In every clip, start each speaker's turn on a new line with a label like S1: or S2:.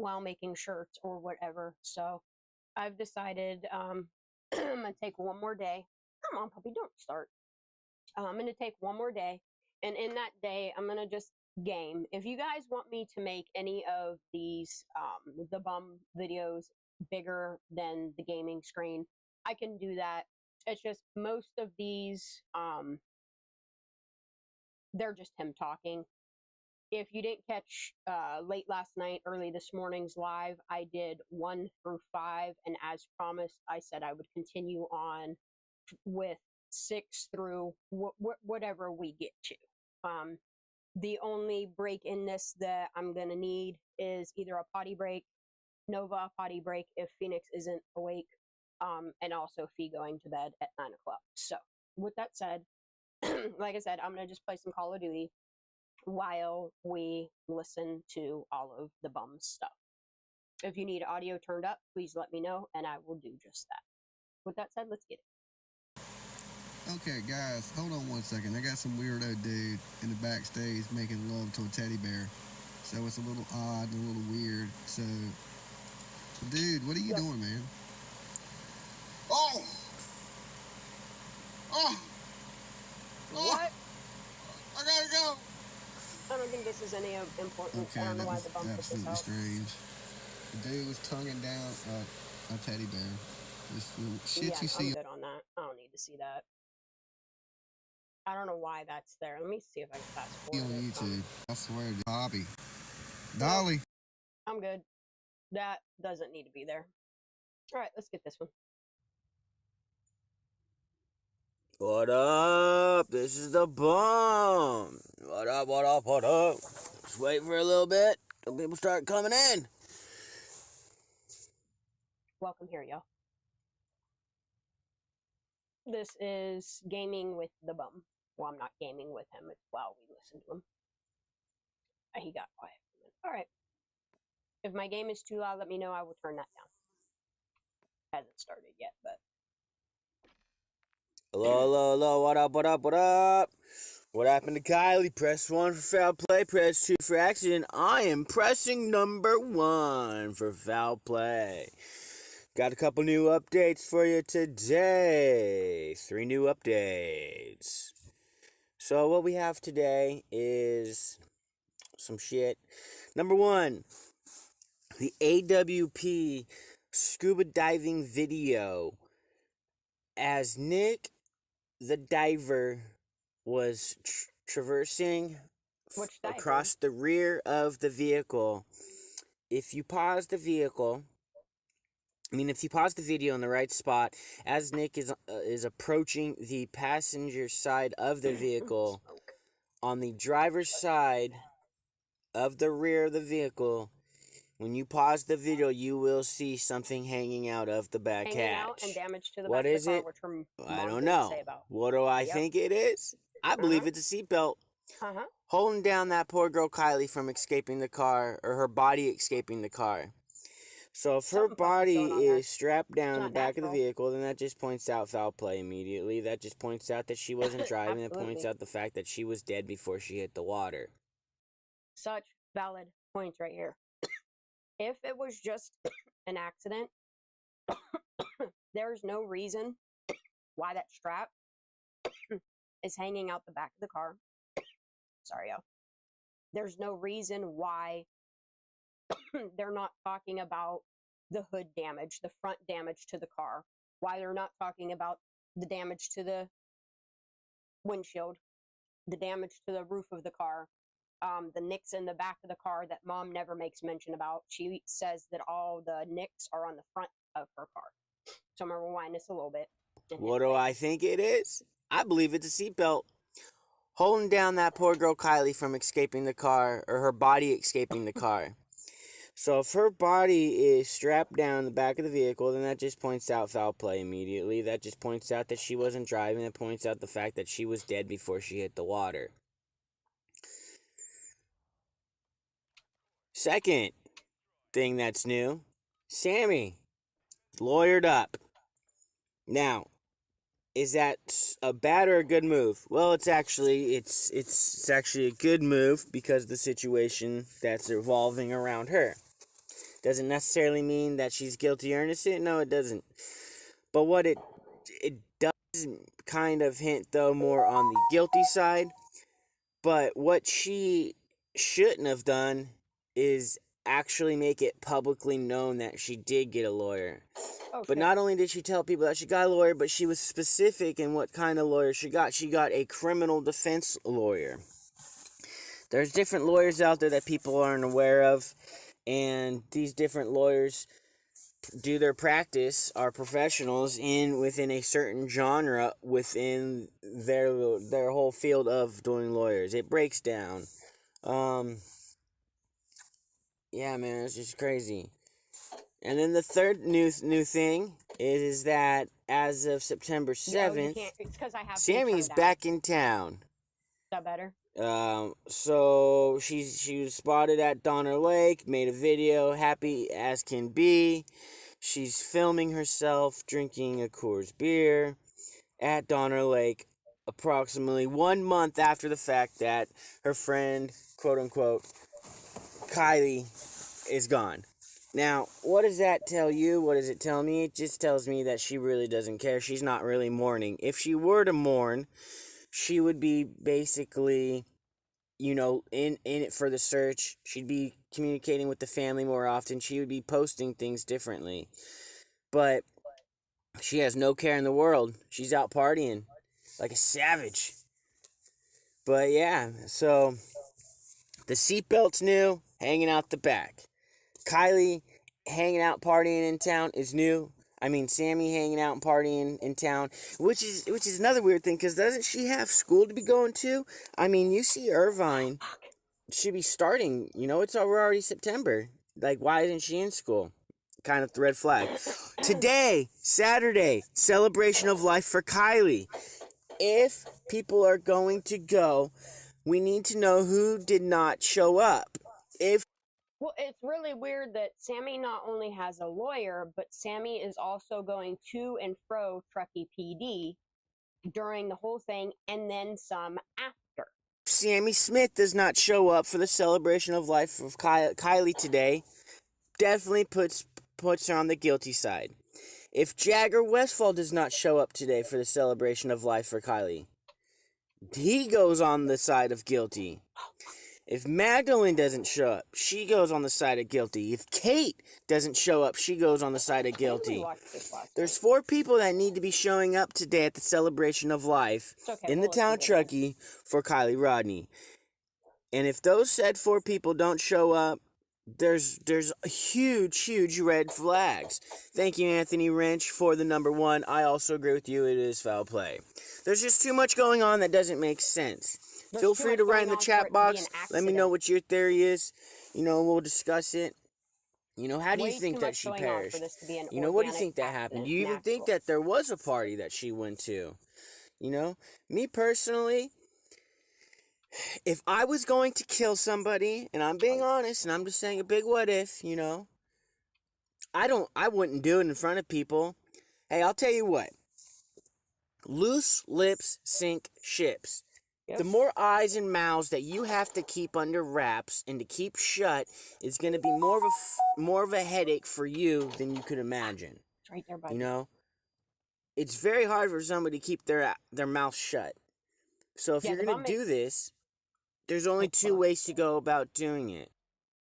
S1: while making shirts or whatever. So I've decided I'm gonna take one more day. Come on, puppy, don't start. I'm gonna take one more day, and in that day, I'm gonna just game. If you guys want me to make any of these the bum videos bigger than the gaming screen, I can do that. It's just most of these they're just him talking. If you didn't catch late last night, early this morning's live, I did 1 through 5, and as promised, I said I would continue on with 6 through whatever we get to. The only break in this that I'm gonna need is either a potty break, Nova potty break if Phoenix isn't awake, and also Fee going to bed at 9 o'clock. So with that said, like I said, I'm gonna just play some Call of Duty while we listen to all of the bum stuff. If you need audio turned up, please let me know, and I will do just that. With that said, let's get it.
S2: Okay, guys, hold on one second. I got some weirdo dude in the backstage making love to a teddy bear. So it's a little odd and a little weird. So, dude, what are you doing, man? Oh! Oh!
S1: What?
S2: I gotta go!
S1: I don't think this is any of importance.
S2: Okay,
S1: I don't know
S2: that
S1: why
S2: was
S1: the bum put this
S2: absolutely
S1: out.
S2: strange. The dude was tonguing down a teddy bear. This little shit
S1: Yeah,
S2: you see.
S1: I'm good on that. I don't need to see that. I don't know why that's there. Let me see if I can fast forward
S2: On
S1: it.
S2: YouTube. I swear to Bobby. Dolly.
S1: I'm good. That doesn't need to be there. All right, let's get this one.
S3: What up? This is the bum. What up, what up, what up? Just wait for a little bit till people start coming in.
S1: Welcome here, y'all. This is gaming with the bum. Well, I'm not gaming with him. It's while we listen to him. He got quiet. All right. If my game is too loud, let me know. I will turn that down. Hasn't started yet, but.
S3: Hello, hello, hello. What up, what up, what up? What happened to Kiely? Press 1 for foul play, press 2 for accident. I am pressing number 1 for foul play. Got a couple new updates for you today. 3 new updates. So what we have today is some shit. Number 1, the AWP scuba diving video. As Nick, the diver, was traversing across the rear of the vehicle, if you pause the video in the right spot, as Nick is approaching the passenger side of the vehicle, on the driver's side of the rear of the vehicle, when you pause the video, you will see something hanging out of the back hatch.
S1: Out and damage to the
S3: What
S1: back
S3: is
S1: of the
S3: it?
S1: car, which
S3: I don't know. What do I think it is? I believe it's a seatbelt. Holding down that poor girl Kiely from escaping the car, or her body escaping the car. So if her body is strapped down the back of the vehicle, then that just points out foul play immediately. That just points out that she wasn't driving. That points out the fact that she was dead before she hit the water.
S1: Such valid points right here. If it was just an accident, there's no reason why that strap is hanging out the back of the car. Sorry, y'all. There's no reason why they're not talking about the hood damage, the front damage to the car, why they're not talking about the damage to the windshield, the damage to the roof of the car, the nicks in the back of the car that mom never makes mention about. She says that all the nicks are on the front of her car. So I'm going to rewind this a little bit.
S3: What do I think it is? I believe it's a seatbelt. Holding down that poor girl Kiely from escaping the car, or her body escaping the car. So if her body is strapped down the back of the vehicle, then that just points out foul play immediately. That just points out that she wasn't driving. That points out the fact that she was dead before she hit the water. Second thing that's new, Sammy lawyered up. Now, is that a bad or a good move? Well, it's actually a good move because of the situation that's evolving around her. Doesn't necessarily mean that she's guilty or innocent. No, it doesn't. But what it does kind of hint, though, more on the guilty side. But what she shouldn't have done is actually make it publicly known that she did get a lawyer.
S1: Oh,
S3: But not only did she tell people that she got a lawyer, but she was specific in what kind of lawyer she got. She got a criminal defense lawyer. There's different lawyers out there that people aren't aware of, and these different lawyers do their practice, are professionals within a certain genre within their whole field of doing lawyers. It breaks down. Yeah, man, it's just crazy. And then the third new thing is that as of September 7th,
S1: it's 'cause I have
S3: Sammy's back in town.
S1: Is that better?
S3: So she was spotted at Donner Lake, made a video, happy as can be. She's filming herself drinking a Coors beer at Donner Lake, approximately 1 month after the fact that her friend, quote unquote, Kiely, is gone. Now, what does that tell you? What does it tell me? It just tells me that she really doesn't care. She's not really mourning. If she were to mourn, she would be basically, in it for the search. She'd be communicating with the family more often. She would be posting things differently. But she has no care in the world. She's out partying like a savage. But yeah, so the seatbelt's new, hanging out the back. Kiely hanging out partying in town is new. I mean, Sammy hanging out and partying in town, which is another weird thing, because doesn't she have school to be going to? I mean, you see Irvine should be starting, it's already September. Like, why isn't she in school? Kind of red flag. Today, Saturday, celebration of life for Kiely. If people are going to go, we need to know who did not show up.
S1: Well, it's really weird that Sammy not only has a lawyer, but Sammy is also going to and fro Truckee PD during the whole thing, and then some after.
S3: Sammy Smith does not show up for the celebration of life of Kiely today, definitely puts her on the guilty side. If Jagger Westfall does not show up today for the celebration of life for Kiely, he goes on the side of guilty. If Magdalene doesn't show up, she goes on the side of guilty. If Kate doesn't show up, she goes on the side of guilty. There's 4 people that need to be showing up today at the celebration of life in the town of Truckee for Kiely Rodni. And if those said 4 people don't show up, there's huge red flags. Thank you, Anthony Wrench, for the number 1. I also agree with you. It is foul play. There's just too much going on that doesn't make sense. Feel free to write in the chat box. Let me know what your theory is. We'll discuss it. How do you think that she perished? What do you think that happened? Do you even think that there was a party that she went to? Me personally, if I was going to kill somebody, and I'm being honest, and I'm just saying a big what if, I wouldn't do it in front of people. Hey, I'll tell you what. Loose lips sink ships. The more eyes and mouths that you have to keep under wraps and to keep shut is going to be more of a headache for you than you could imagine.
S1: It's right there, buddy.
S3: It's very hard for somebody to keep their mouth shut. So if you're going to do this, there's only 2 ways to go about doing it.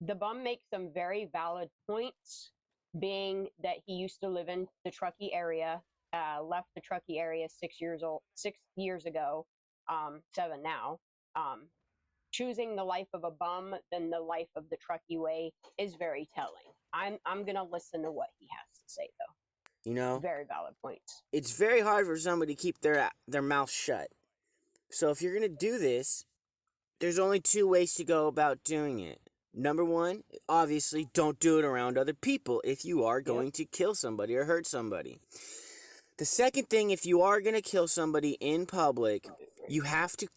S1: The bum makes some very valid points, being that he used to live in the Truckee area, left the Truckee area 6 years ago. 7 now. Choosing the life of a bum than the life of the Truckee way is very telling. I'm gonna listen to what he has to say, though. Very valid points.
S3: It's very hard for somebody to keep their mouth shut. So if you're gonna do this, there's only 2 ways to go about doing it. Number 1, obviously, don't do it around other people if you are going to kill somebody or hurt somebody. The second thing, if you are gonna kill somebody in public, you have to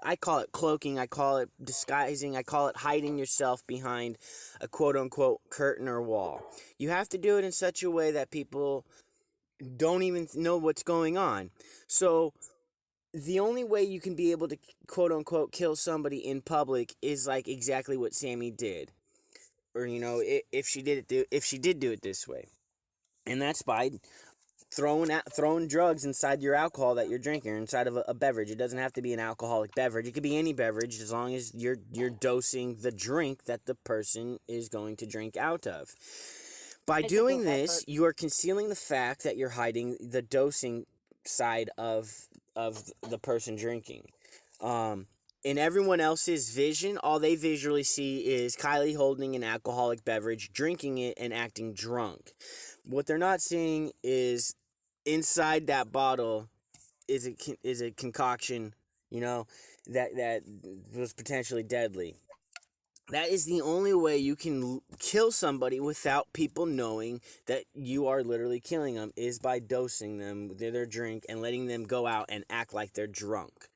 S3: I call it cloaking, I call it disguising, I call it hiding yourself behind a quote-unquote curtain or wall. You have to do it in such a way that people don't even know what's going on. So the only way you can be able to quote-unquote kill somebody in public is like exactly what Sammy did. or if she did do it this way, and that's by throwing drugs inside your alcohol that you're drinking, or inside of a beverage. It doesn't have to be an alcoholic beverage. It could be any beverage, as long as you're dosing the drink that the person is going to drink out of. By doing this, you are concealing the fact that you're hiding the dosing side of the person drinking. In everyone else's vision, all they visually see is Kiely holding an alcoholic beverage, drinking it, and acting drunk. What they're not seeing is inside that bottle is a concoction, that was potentially deadly. That is the only way you can kill somebody without people knowing that you are literally killing them, is by dosing them with their drink and letting them go out and act like they're drunk.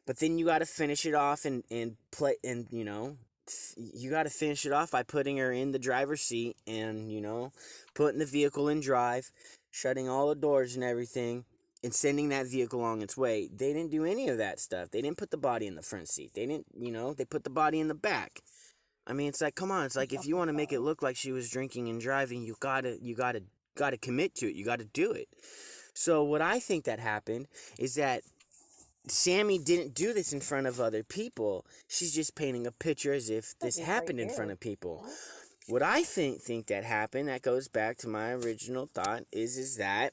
S3: But then you got to finish it off and play, and you got to finish it off by putting her in the driver's seat and putting the vehicle in drive, shutting all the doors and everything, and sending that vehicle on its way. They didn't do any of that stuff. They didn't put the body in the front seat. They didn't, they put the body in the back. I mean, it's like, come on. It's like, if you want to make it look like she was drinking and driving, you gotta commit to it. You gotta do it. So what I think that happened is that Sammy didn't do this in front of other people. She's just painting a picture as if this happened in front of people. What I think that happened, that goes back to my original thought, is that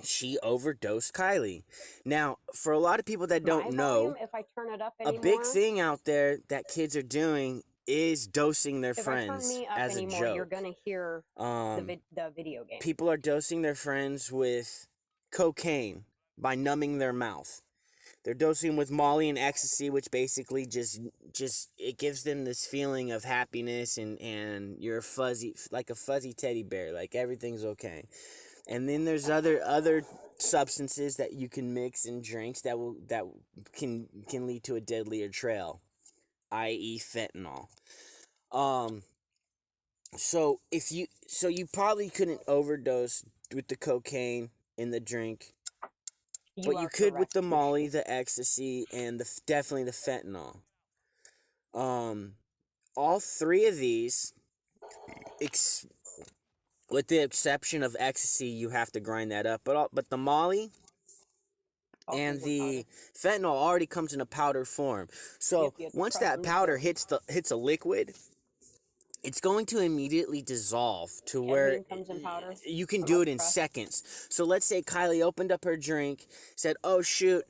S3: she overdosed Kiely. Now, for a lot of people that don't know,
S1: if I turn it up
S3: a big thing out there that kids are doing is dosing their friends as a joke.
S1: You're gonna hear the video game.
S3: People are dosing their friends with cocaine by numbing their mouth. They're dosing with Molly and ecstasy, which basically just it gives them this feeling of happiness, and you're fuzzy, like a fuzzy teddy bear, like everything's okay. And then there's other substances that you can mix in drinks that can lead to a deadlier trail, i.e. fentanyl. So you probably couldn't overdose with the cocaine in the drink. But you could with the Molly, the ecstasy, and definitely the fentanyl. All three of these, with the exception of ecstasy, you have to grind that up. But the Molly and the fentanyl already comes in a powder form. So once that powder hits a liquid, it's going to immediately dissolve to where
S1: comes in powder.
S3: You can do it in seconds. So let's say Kiely opened up her drink, said, "Oh shoot."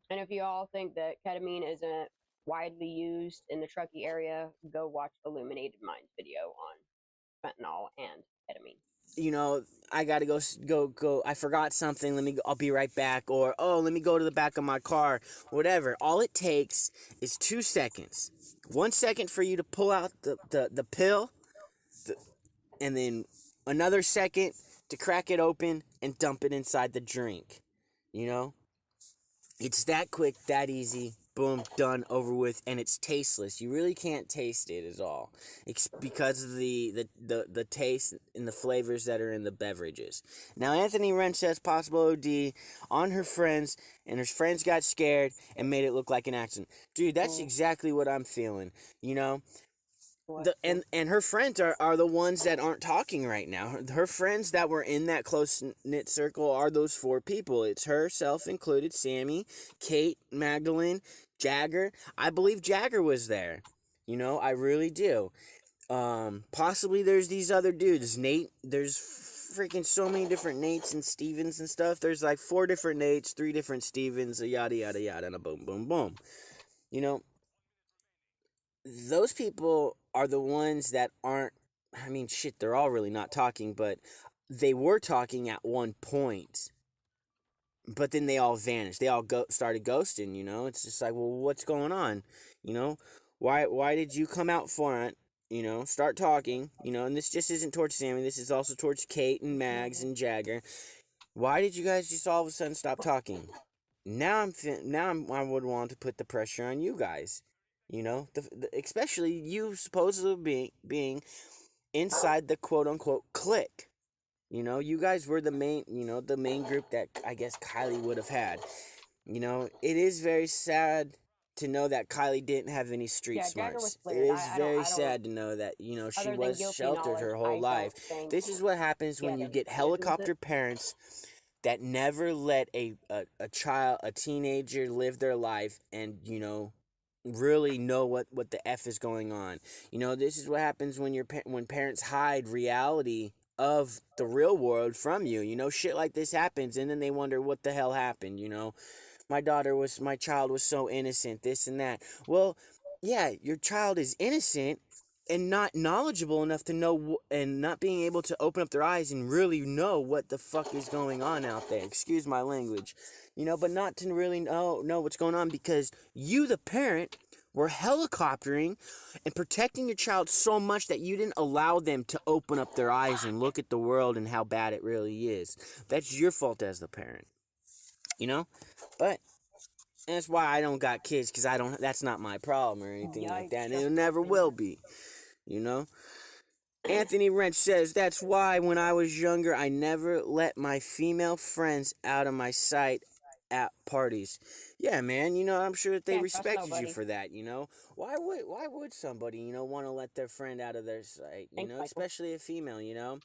S1: And if you all think that ketamine isn't widely used in the Truckee area, go watch Illuminated Minds video on fentanyl and ketamine.
S3: I gotta go. I forgot something. I'll be right back. Or, oh, let me go to the back of my car. Whatever. All it takes is 2 seconds. 1 second for you to pull out the pill, and then another second to crack it open and dump it inside the drink. It's that quick, that easy. Boom, done, over with, and it's tasteless. You really can't taste it at all. It's because of the taste and the flavors that are in the beverages. Now, Anthony Wren says possible OD on her friends, and her friends got scared and made it look like an accident. Dude, that's exactly what I'm feeling, And her friends are the ones that aren't talking right now. Her friends that were in that close-knit circle are those 4 people. It's herself included, Sammy, Kate, Magdalene, Jagger. I believe Jagger was there. I really do. Possibly there's these other dudes. Nate, there's freaking so many different Nates and Stevens and stuff. There's like 4 different Nates, 3 different Stevens, a yada, yada, yada, and a boom, boom, boom. Those people are the ones that aren't, they're all really not talking, but they were talking at one point. But then they all vanished. They all started ghosting, It's just like, well, what's going on? Why did you come out front? Start talking, and this just isn't towards Sammy. This is also towards Kate and Mags and Jagger. Why did you guys just all of a sudden stop talking? I would want to put the pressure on you guys. Especially you supposedly being inside the quote-unquote clique. You guys were the main group that I guess Kiely would have had. It is very sad to know that Kiely didn't have any street
S1: Yeah, Jagger was
S3: smarts. It
S1: flared.
S3: is
S1: I don't
S3: very sad to know that, you know, she
S1: other than
S3: was
S1: guilty
S3: sheltered her
S1: knowledge,
S3: whole
S1: I
S3: life.
S1: don't think
S3: This is what happens
S1: he
S3: when
S1: had
S3: you
S1: any
S3: get
S1: issues with
S3: helicopter
S1: it.
S3: parents that never let a child, a teenager live their life and, you know, really know what the F is going on. You know, this is what happens when when parents hide reality of the real world from you. You know, shit like this happens, and then they wonder what the hell happened, you know. My child was so innocent, this and that. Well, yeah, your child is innocent and not knowledgeable enough to know, and not being able to open up their eyes and really know what the fuck is going on out there. Excuse my language. You know, but not to really know what's going on, because you, the parent, were helicoptering and protecting your child so much that you didn't allow them to open up their eyes and look at the world and how bad it really is. That's your fault as the parent. You know? But that's why I don't got kids, because that's not my problem or anything like that. And it never will be. You know? Anthony Wrench says, that's why when I was younger, I never let my female friends out of my sight at parties. Yeah, man, you know, I'm sure that they respected you for that, you know? Why would somebody, you know, want to let their friend out of their sight, you know? Especially a female, you know?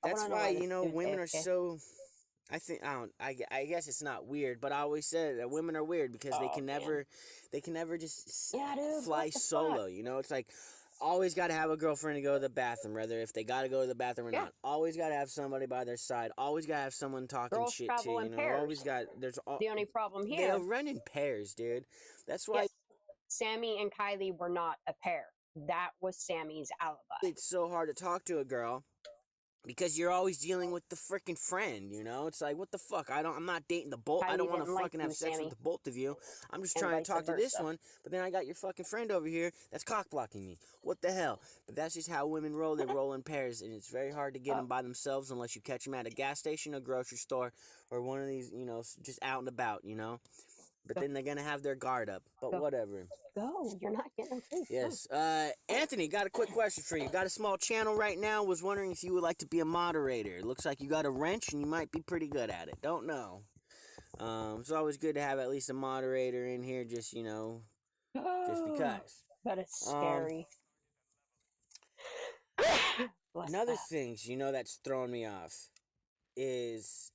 S3: That's why, you know, women are so... I guess it's not weird, but I always said that women are weird because they can never just fly solo, you know? It's like, always got to have a girlfriend to go to the bathroom, whether if they got to go to the bathroom or not. Always got to have somebody by their side. Always got to have someone talking shit to, you know? Always got,
S1: the only problem here.
S3: They'll run in pairs, dude. That's why.
S1: Yes, Sammy and Kiely were not a pair. That was Sammy's alibi.
S3: It's so hard to talk to a girl, because you're always dealing with the freaking friend, you know? It's like, what the fuck? I'm not dating the both. I don't want to fucking have sex with the both of you. I'm just trying to talk to this one, but then I got your fucking friend over here that's cock blocking me. What the hell? But that's just how women roll. They roll in pairs, and it's very hard to get them by themselves unless you catch them at a gas station, a grocery store, or one of these, you know, just out and about, you know? But then they're gonna have their guard up. But whatever.
S1: Go. You're not getting no sleep.
S3: Yes. Anthony, got a quick question for you. Got a small channel right now. Was wondering if you would like to be a moderator. It looks like you got a wrench and you might be pretty good at it. Don't know. It's always good to have at least a moderator in here, just, you know, just because.
S1: That is scary.
S3: Another thing, you know, that's throwing me off is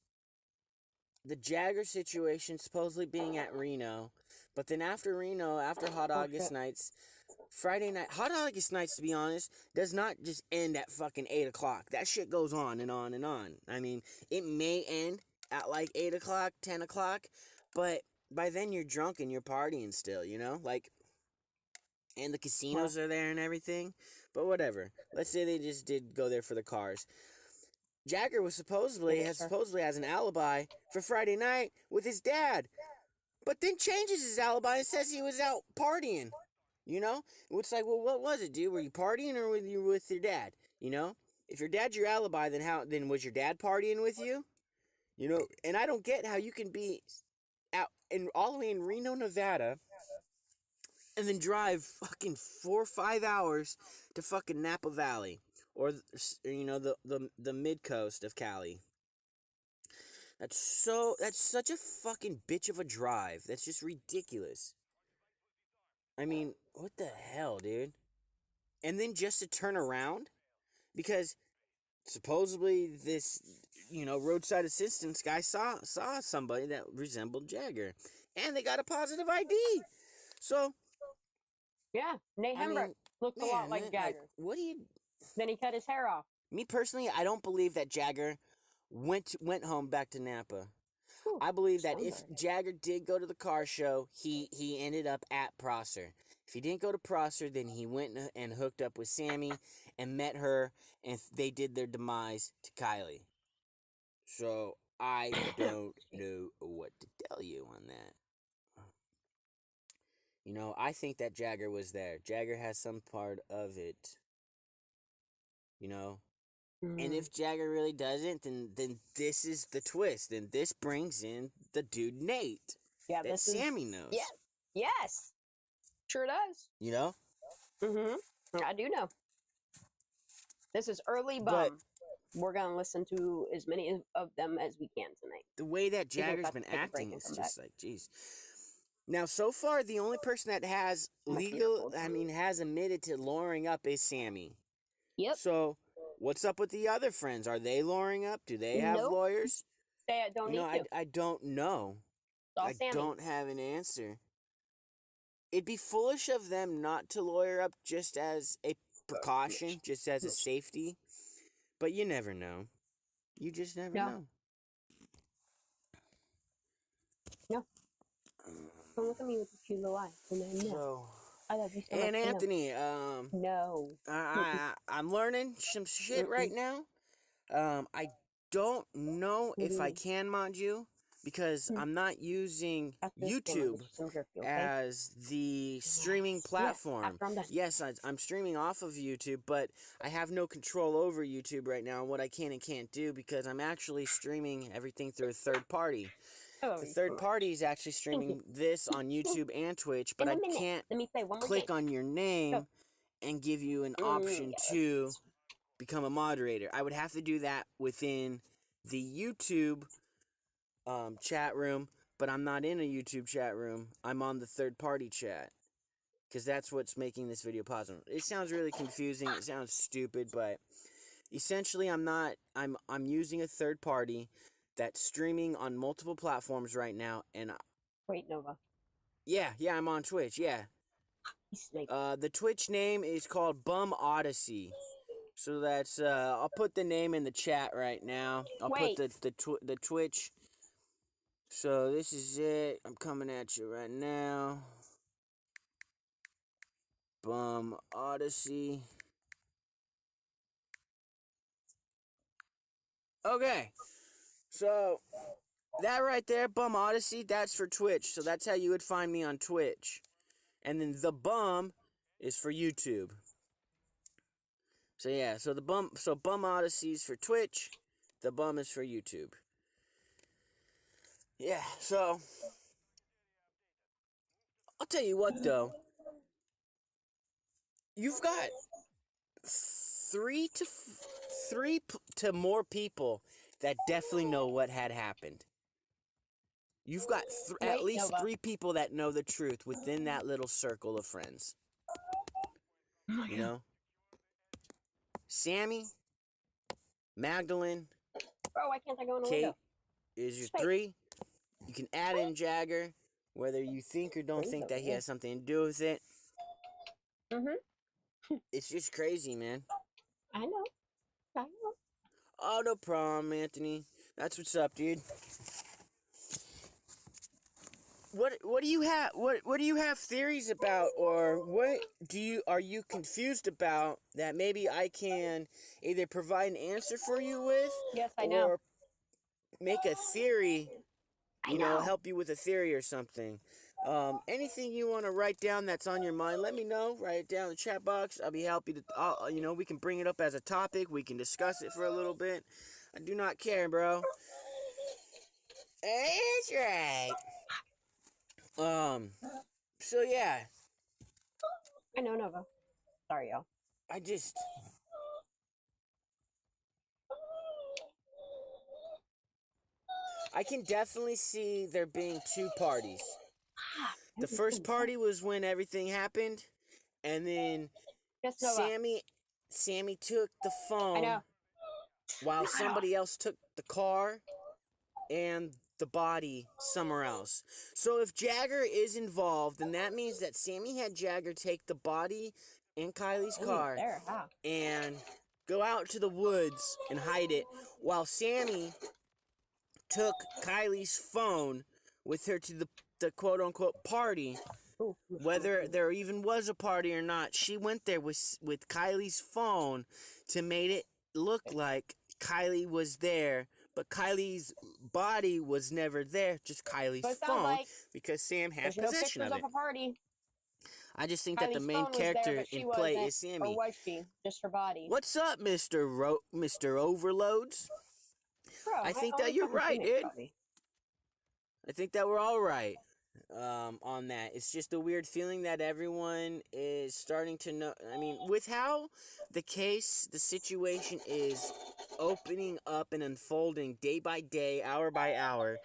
S3: the Jagger situation supposedly being at Reno, but then after Reno, after Hot August Nights, Friday night, Hot August Nights, to be honest, does not just end at fucking 8 o'clock. That shit goes on and on and on. I mean, it may end at like 8 o'clock, 10 o'clock, but by then you're drunk and you're partying still, you know? Like, and the casinos are there and everything, but whatever. Let's say they just did go there for the cars. Jagger was supposedly has an alibi for Friday night with his dad, but then changes his alibi and says he was out partying. You know, it's like, well, what was it, dude? Were you partying or were you with your dad? You know, if your dad's your alibi, then was your dad partying with you? You know, and I don't get how you can be out all the way in Reno, Nevada, and then drive fucking 4 or 5 hours to fucking Napa Valley. Or, you know, the mid-coast of Cali. That's such a fucking bitch of a drive. That's just ridiculous. I mean, what the hell, dude? And then just to turn around? Because supposedly this, you know, roadside assistance guy saw somebody that resembled Jagger. And they got a positive ID. So.
S1: Yeah, Nate Hembrook looked a lot like Jagger.
S3: Like, what do you...
S1: Then he cut his hair off.
S3: Me personally, I don't believe that Jagger went home back to Napa. Ooh, I believe that if Jagger did go to the car show, he ended up at Prosser. If he didn't go to Prosser, then he went and hooked up with Sammy and met her, and they did their demise to Kiely. So I don't know what to tell you on that. You know, I think that Jagger was there. Jagger has some part of it. You know, and if Jagger really doesn't, then this is the twist. Then this brings in the dude Nate. Yeah, that Sammy knows.
S1: Yeah, yes, sure does.
S3: You know.
S1: I do know. This is early bum. We're gonna listen to as many of them as we can tonight.
S3: The way that Jagger's been acting is just like, jeez. Now, so far, the only person that has has admitted to lawyering up is Sammy.
S1: Yep.
S3: So, what's up with the other friends? Are they lawyering up? Do they have
S1: Nope.
S3: lawyers?
S1: They don't need to.
S3: I don't know.
S1: It's all
S3: I
S1: Sammy.
S3: don't have an answer. It'd be foolish of them not to lawyer up just as a precaution, just as a safety. But you never know. You just never know.
S1: No. Don't look at me with a cute little eye. And then, no.
S3: So,
S1: I love you so
S3: and
S1: much.
S3: Anthony,
S1: No.
S3: I'm learning some shit right now. I don't know if I can mod you because I'm not using YouTube as the streaming platform. Yes, I'm streaming off of YouTube, but I have no control over YouTube right now and what I can and can't do because I'm actually streaming everything through a third party. The third party is actually streaming this on YouTube and Twitch, but I can't click on your name and give you an option to become a moderator. I would have to do that within the YouTube chat room, but I'm not in a YouTube chat room. I'm on the third party chat because that's what's making this video possible. It sounds really confusing. It sounds stupid, but essentially I'm using a third party that's streaming on multiple platforms right now, and
S1: Wait, Nova.
S3: Yeah, I'm on Twitch, yeah. The Twitch name is called Bum Odyssey. So that's I'll put the name in the chat right now. I'll put the Twitch. So this is it. I'm coming at you right now. Bum Odyssey. Okay. So that right there, Bum Odyssey, that's for Twitch. So that's how you would find me on Twitch. And then the Bum is for YouTube. So yeah, so Bum Odyssey's for Twitch, the Bum is for YouTube. Yeah, so I'll tell you what though. You've got three to more people that definitely know what had happened. You've got at least 3 people that know the truth within that little circle of friends. You know? Sammy, Magdalene,
S1: why can't I go in the
S3: Kate
S1: window?
S3: is your 3. You can add in Jagger, whether you think or don't think that he has something to do with it. It's just crazy, man.
S1: I know.
S3: Oh, no problem, Anthony. That's what's up, dude. What do you have theories about, or are you confused about that maybe I can either provide an answer for you with?
S1: Yes, I know.
S3: Or make a theory, help you with a theory or something. Anything you want to write down that's on your mind, let me know. Write it down in the chat box. I'll be happy to, we can bring it up as a topic. We can discuss it for a little bit. I do not care, bro. That's right. So yeah.
S1: I know, Nova. Sorry, y'all.
S3: I can definitely see there being 2 parties. The first party was when everything happened, and then Sammy took the phone while somebody else took the car and the body somewhere else. So if Jagger is involved, then that means that Sammy had Jagger take the body in Kiely's car and go out to the woods and hide it, while Sammy took Kiely's phone with her to the quote-unquote party. Whether there even was a party or not, she went there with Kiely's phone to make it look like Kiely was there, but Kiely's body was never there, just Kiely's phone, because Sam had possession of it. I just think that the main character in play is Sammy.
S1: Or was she? Just her body.
S3: What's up, Mr. Overloads?
S1: Bro,
S3: I think that you're right, dude. I think that we're all right on that. It's just a weird feeling that everyone is starting to know. I mean, with how the situation is opening up and unfolding day by day, hour by hour,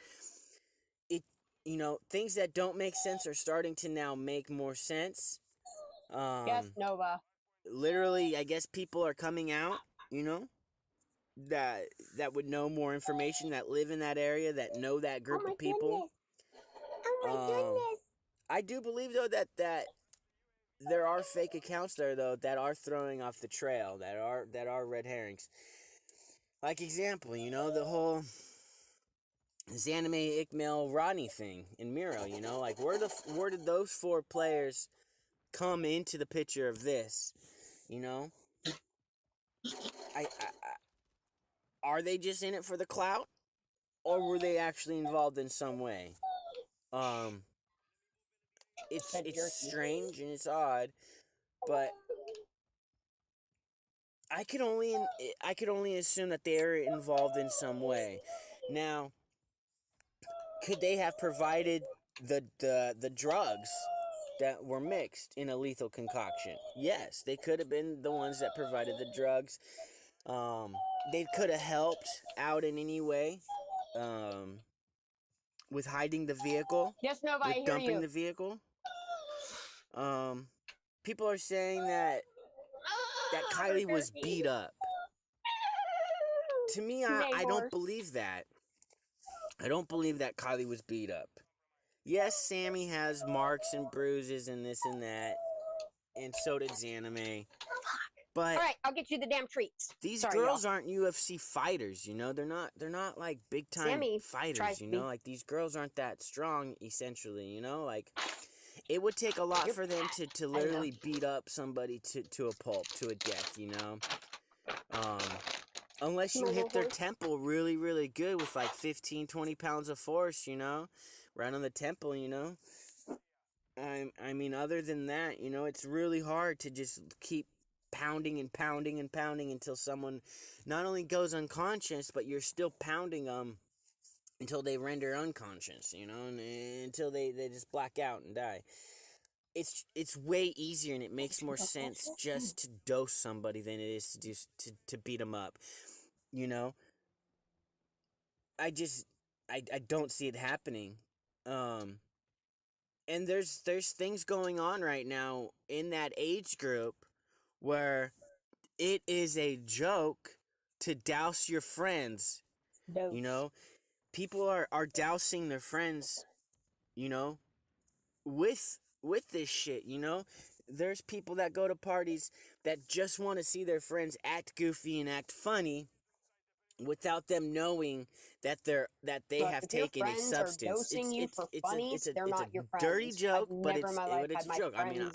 S3: things that don't make sense are starting to now make more sense.
S1: Yes, Nova.
S3: Literally, I guess people are coming out, that would know more information, that live in that area, that know that group of people.
S1: Oh my goodness.
S3: I do believe though that there are fake accounts there though that are throwing off the trail, that are red herrings. Like example, the whole Zanime Ikmail Rodney thing in Miro, like where did those 4 players come into the picture of this? I are they just in it for the clout, or were they actually involved in some way? It's strange and it's odd, but I could only assume that they are involved in some way. Now, could they have provided the drugs that were mixed in a lethal concoction? Yes, they could have been the ones that provided the drugs. They could have helped out in any way, with hiding the vehicle.
S1: Yes, Nova, I
S3: with
S1: hear
S3: dumping
S1: you.
S3: the vehicle. People are saying that Kiely was beat up. To me, I don't believe that. I don't believe that Kiely was beat up. Yes, Sammy has marks and bruises and this and that, and so did Zanime. But
S1: all right, I'll get you the damn treats.
S3: These girls aren't UFC fighters, They're not like big time fighters, Like these girls aren't that strong, essentially, Like it would take a lot for them to literally beat up somebody to a pulp, to a death, Unless you hit their temple really, really good with like 15, 20 pounds of force, right on the temple, I mean, other than that, it's really hard to just keep pounding and pounding and pounding until someone not only goes unconscious, but you're still pounding them until they render unconscious, and until they just black out and die. It's way easier and it makes more sense just to dose somebody than it is to beat them up. I don't see it happening. And there's things going on right now in that age group where it is a joke to douse your friends. People are dousing their friends, with this shit, There's people that go to parties that just want to see their friends act goofy and act funny without them knowing that they have taken a substance. It's a dirty joke, but it's a joke. I mean,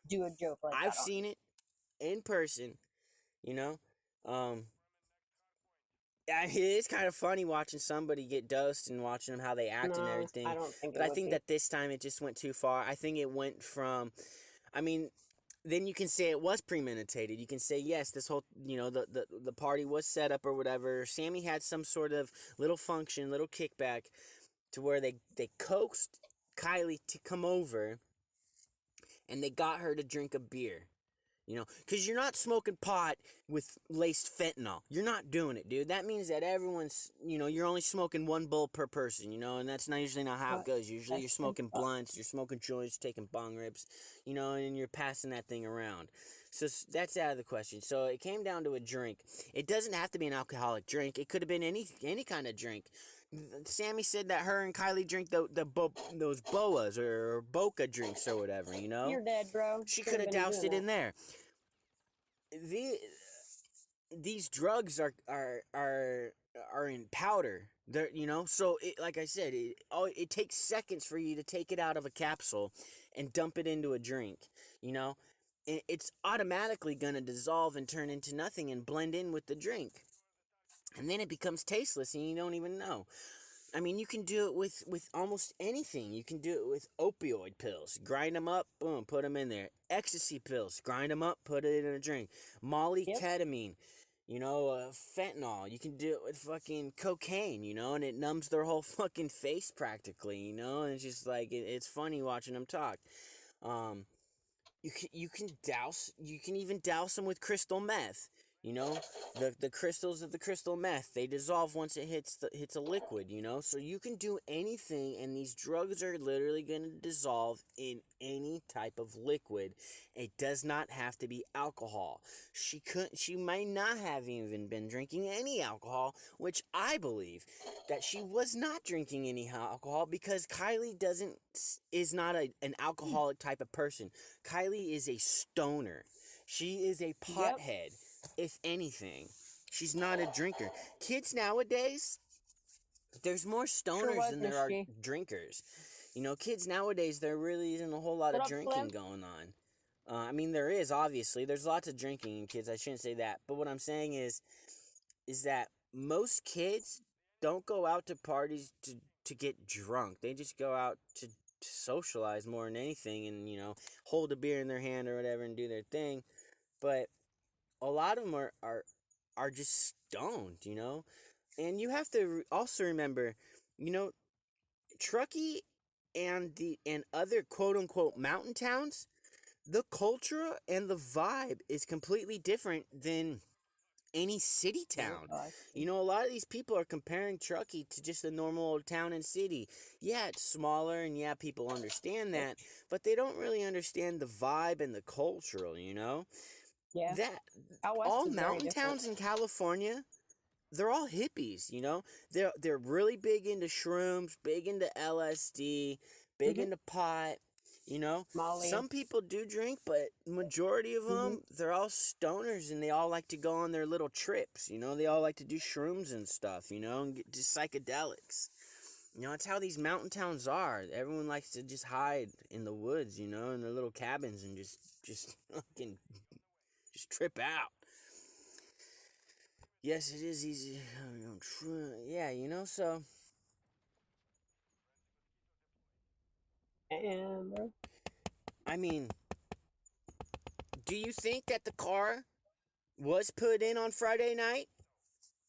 S1: do a joke like
S3: I've seen it in person, it's kind of funny watching somebody get dosed and watching them how they act and everything. I think that this time it just went too far. I think it went from, then you can say it was premeditated. You can say, yes, this whole, the party was set up or whatever. Sammy had some sort of little function, little kickback to where they coaxed Kiely to come over and they got her to drink a beer. Because you're not smoking pot with laced fentanyl. You're not doing it, dude. That means that everyone's, you're only smoking 1 bowl per person, and that's not usually not how it goes. Usually you're smoking blunts, you're smoking joints, taking bong rips, and you're passing that thing around. So that's out of the question. So it came down to a drink. It doesn't have to be an alcoholic drink. It could have been any kind of drink. Sammy said that her and Kiely drink those boas or boca drinks or whatever,
S1: You're dead, bro.
S3: She could have doused it in there. These drugs are in powder. They're, so like I said, it takes seconds for you to take it out of a capsule and dump it into a drink, It's automatically gonna dissolve and turn into nothing and blend in with the drink. And then it becomes tasteless and you don't even know. I mean, you can do it with almost anything. You can do it with opioid pills. Grind them up, boom, put them in there. Ecstasy pills, grind them up, put it in a drink. Molly, ketamine, fentanyl. You can do it with fucking cocaine, and it numbs their whole fucking face practically, and it's just like, it's funny watching them talk. You can even douse them with crystal meth. You know, the crystals of the crystal meth, they dissolve once it hits a liquid, you know? So you can do anything, and these drugs are literally going to dissolve in any type of liquid. It does not have to be alcohol. She might not have even been drinking any alcohol, which I believe that she was not drinking any alcohol, because Kiely is not an alcoholic type of person. Kiely is a stoner. She is a pothead. If anything, she's not a drinker. Kids nowadays, there's more stoners than there are drinkers. You know, kids nowadays, there really isn't a whole lot of drinking going on. I mean, there is, obviously. There's lots of drinking in kids. I shouldn't say that. But what I'm saying is that most kids don't go out to parties to get drunk. They just go out to socialize more than anything, and, you know, hold a beer in their hand or whatever and do their thing. But a lot of them are just stoned, you know? And you have to also remember, you know, Truckee and other quote-unquote mountain towns, the culture and the vibe is completely different than any city town. You know, a lot of these people are comparing Truckee to just a normal old town and city. Yeah, it's smaller, and yeah, people understand that, but they don't really understand the vibe and the cultural, you know?
S1: Yeah.
S3: All mountain towns in California, they're all hippies, you know? They're really big into shrooms, big into LSD, big into pot, you know?
S1: Molly.
S3: Some people do drink, but majority of them, they're all stoners, and they all like to go on their little trips, you know? They all like to do shrooms and stuff, you know, and get just psychedelics. You know, it's how these mountain towns are. Everyone likes to just hide in the woods, you know, in their little cabins, and just fucking just trip out. Yes, it is easy. Yeah, you know, so. I mean, do you think that the car was put in on Friday night?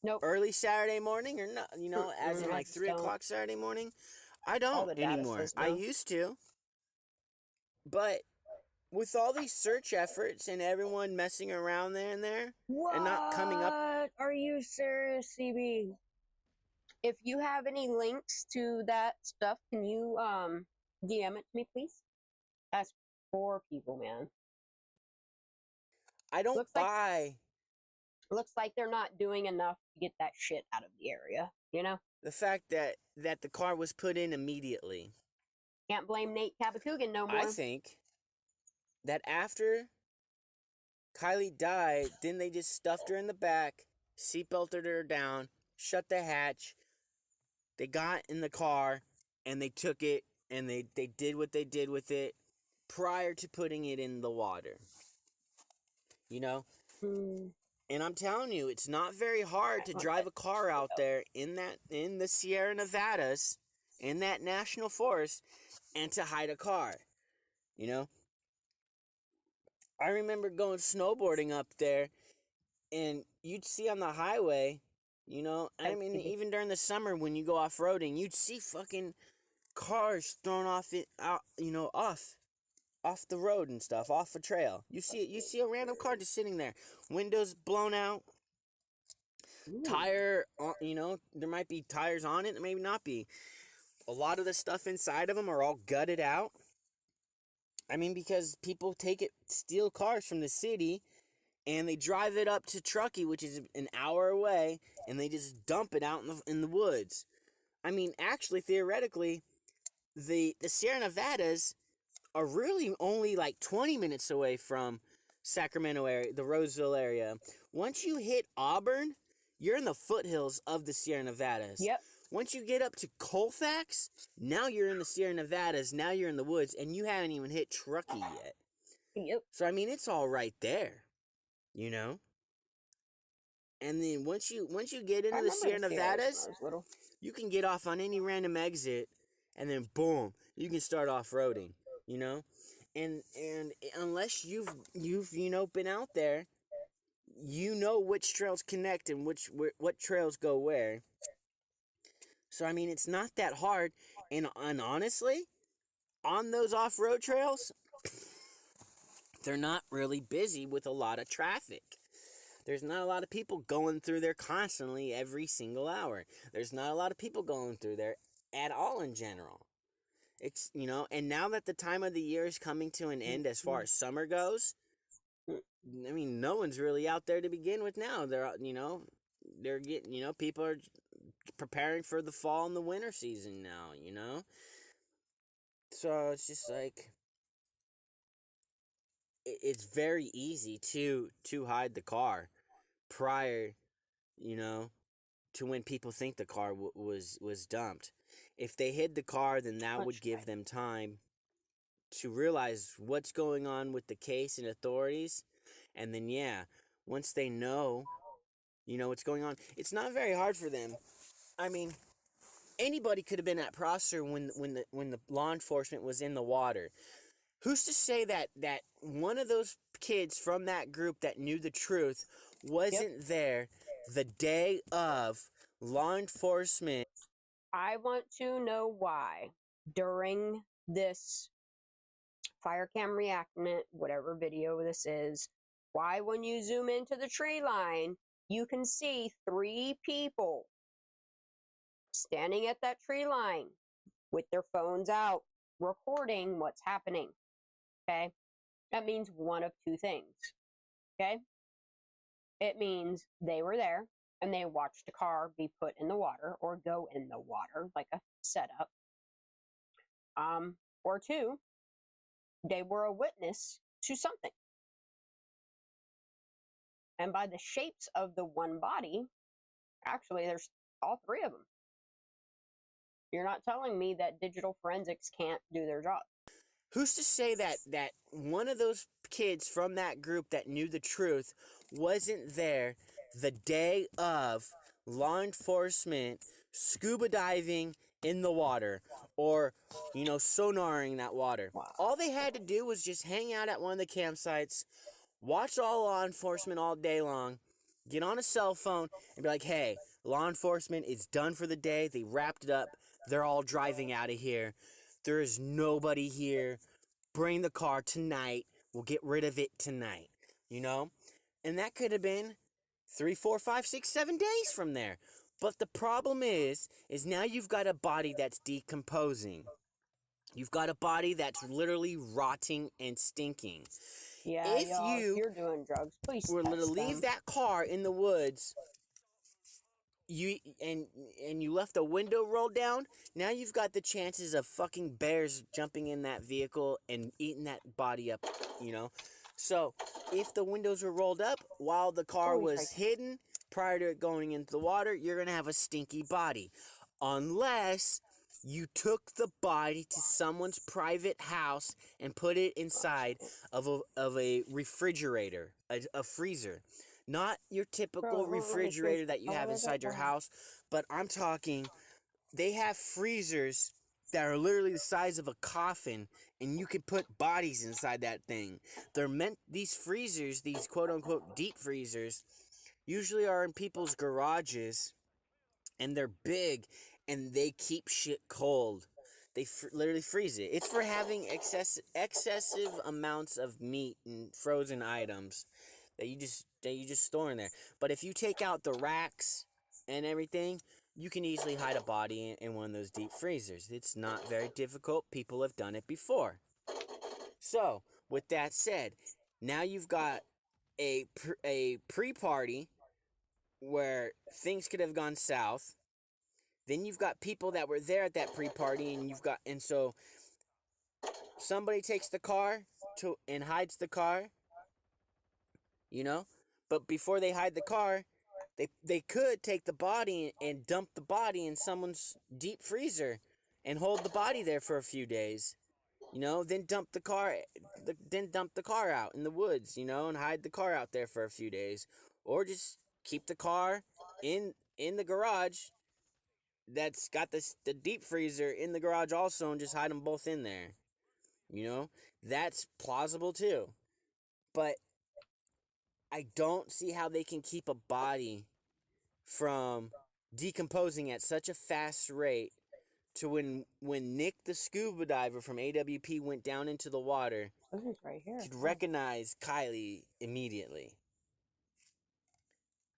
S1: Nope.
S3: Early Saturday morning, or not? You know, as in like 3 o'clock Saturday morning? I don't anymore. No. I used to. But with all these search efforts and everyone messing around there and there, and not coming up.
S1: Are you serious, CB? If you have any links to that stuff, can you DM it to me, please? That's 4 people, man.
S3: I don't buy.
S1: Looks like they're not doing enough to get that shit out of the area, you know?
S3: The fact that the car was put in immediately.
S1: Can't blame Nate Kabatugan no more.
S3: I think that after Kiely died, then they just stuffed her in the back, seatbelted her down, shut the hatch. They got in the car, and they took it, and they did what they did with it prior to putting it in the water. You know? And I'm telling you, it's not very hard to drive a car out there in the Sierra Nevadas, in that national forest, and to hide a car. You know? I remember going snowboarding up there, and you'd see on the highway, you know, I mean, even during the summer when you go off-roading, you'd see fucking cars thrown off the road and stuff, off a trail. You see a random car just sitting there, windows blown out, tire, you know, there might be tires on it, there may not be. A lot of the stuff inside of them are all gutted out. I mean, because people steal cars from the city, and they drive it up to Truckee, which is an hour away, and they just dump it out in the woods. I mean, actually, theoretically, the Sierra Nevadas are really only like 20 minutes away from Sacramento area, the Roseville area. Once you hit Auburn, you're in the foothills of the Sierra Nevadas.
S1: Yep.
S3: Once you get up to Colfax, now you're in the Sierra Nevadas, now you're in the woods, and you haven't even hit Truckee yet.
S1: Yep.
S3: So, I mean, it's all right there, you know? And then once you get into the Sierra Nevadas, you can get off on any random exit, and then boom, you can start off-roading, you know? And unless you've you know, been out there, you know which trails connect and what trails go where. So, I mean, it's not that hard. And honestly, on those off-road trails, they're not really busy with a lot of traffic. There's not a lot of people going through there constantly every single hour. There's not a lot of people going through there at all in general. It's, and now that the time of the year is coming to an end as far as summer goes, I mean, no one's really out there to begin with now. They're getting, people are preparing for the fall and the winter season now, So it's just like, it's very easy to hide the car prior, to when people think the car was dumped. If they hid the car, then that would give them time to realize what's going on with the case and authorities. And then, once they know, what's going on, it's not very hard for them. I mean, anybody could have been at Prosser when the law enforcement was in the water. Who's to say that one of those kids from that group that knew the truth wasn't there the day of law enforcement?
S1: I want to know why during this fire cam reenactment, whatever video this is, why when you zoom into the tree line, you can see 3 people standing at that tree line with their phones out, recording what's happening. Okay? That means one of 2 things. Okay? It means they were there and they watched a car be put in the water or go in the water, like a setup. Or 2, they were a witness to something. And by the shapes of the one body, actually, there's all 3 of them. You're not telling me that digital forensics can't do their job.
S3: Who's to say that one of those kids from that group that knew the truth wasn't there the day of law enforcement scuba diving in the water or, sonaring that water?
S1: Wow.
S3: All they had to do was just hang out at one of the campsites, watch all law enforcement all day long, get on a cell phone and be like, hey, law enforcement is done for the day. They wrapped it up. They're all driving out of here. There is nobody here. Bring the car tonight. We'll get rid of it tonight. And that could have been 3, 4, 5, 6, 7 days from there. But the problem is now you've got a body that's decomposing. You've got a body that's literally rotting and stinking.
S1: Yeah,
S3: if
S1: you're doing drugs, please
S3: were to leave that car in the woods, you left the window rolled down, now you've got the chances of fucking bears jumping in that vehicle and eating that body up, So, if the windows were rolled up while the car was hidden prior to it going into the water, you're going to have a stinky body. Unless you took the body to someone's private house and put it inside of a refrigerator, a freezer. Not your typical refrigerator that you have inside your house, but I'm talking, they have freezers that are literally the size of a coffin, and you can put bodies inside that thing. These freezers, these quote-unquote deep freezers, usually are in people's garages, and they're big, and they keep shit cold. They literally freeze it. It's for having excessive amounts of meat and frozen items that you just store in there. But if you take out the racks and everything, you can easily hide a body in one of those deep freezers. It's not very difficult. People have done it before. So, with that said, now you've got a pre-party where things could have gone south. Then you've got people that were there at that pre-party, and so somebody takes the car and hides the car. But before they hide the car, they could take the body and dump the body in someone's deep freezer and hold the body there for a few days. Then dump the car out in the woods, and hide the car out there for a few days, or just keep the car in the garage that's got the deep freezer in the garage also, and just hide them both in there. That's plausible too. But I don't see how they can keep a body from decomposing at such a fast rate to when Nick the scuba diver from AWP went down into the water,
S1: This is right here.
S3: could recognize Kiely immediately.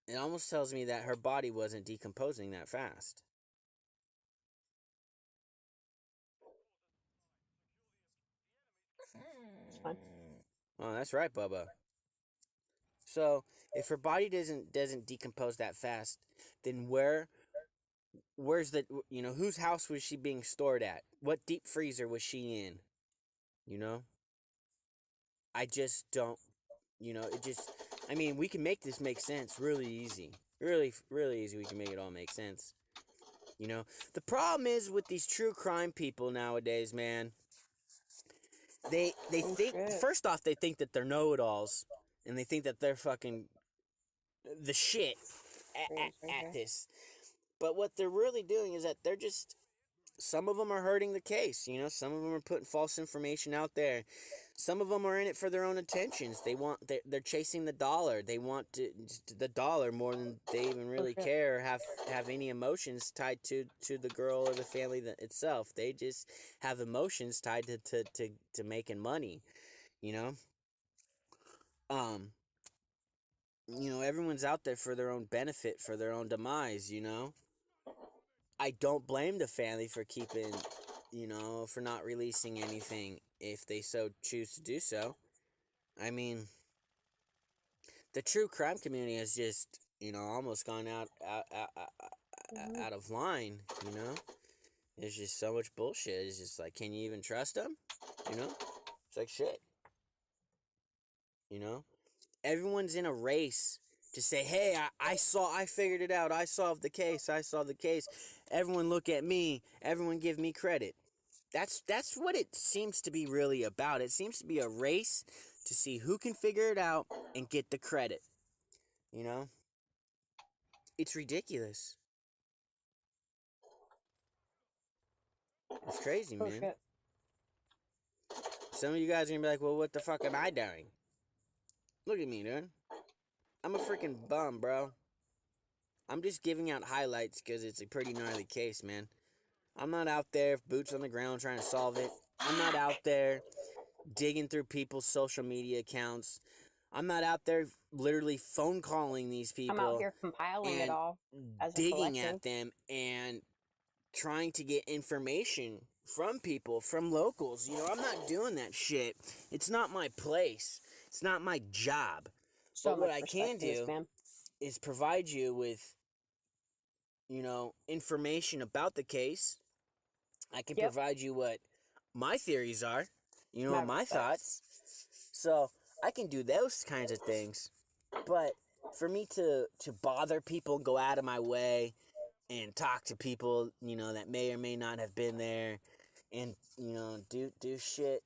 S3: it almost tells me that her body wasn't decomposing that fast.
S1: It's fine.
S3: Oh, that's right, Bubba. So if her body doesn't decompose that fast, then where's the, whose house was she being stored at? What deep freezer was she in? You know? I just don't, it just, I mean, we can make this make sense really easy. Really, really easy. We can make it all make sense. The problem is with these true crime people nowadays, man. They think, first off, they think that they're know-it-alls, and they think that they're fucking the shit at this. But what they're really doing is that they're just, some of them are hurting the case, some of them are putting false information out there. Some of them are in it for their own intentions. They're chasing the dollar. They want the dollar more than they even really care or have any emotions tied to the girl or the family itself. They just have emotions tied to making money, everyone's out there for their own benefit, for their own demise, I don't blame the family for keeping, for not releasing anything if they so choose to do so. I mean, the true crime community has just, almost gone out of line, There's just so much bullshit. It's just like, can you even trust them? It's like shit. Everyone's in a race to say, hey, I figured it out. I solved the case. Everyone look at me. Everyone give me credit. That's what it seems to be really about. It seems to be a race to see who can figure it out and get the credit. It's ridiculous. It's crazy, man.
S1: Shit.
S3: Some of you guys are gonna be like, well, what the fuck am I doing? Look at me, dude. I'm a freaking bum, bro. I'm just giving out highlights because it's a pretty gnarly case, man. I'm not out there, boots on the ground, trying to solve it. I'm not out there digging through people's social media accounts. I'm not out there literally phone calling these people.
S1: I'm out here compiling it all as a
S3: digging
S1: collective.
S3: at them and trying to get information from people, from locals. I'm not doing that shit. It's not my place. It's not my job.
S1: So
S3: but what I can do is provide you with, information about the case. I can provide you what my theories are, my thoughts. So I can do those kinds of things. But for me to bother people and go out of my way and talk to people, that may or may not have been there and, do shit,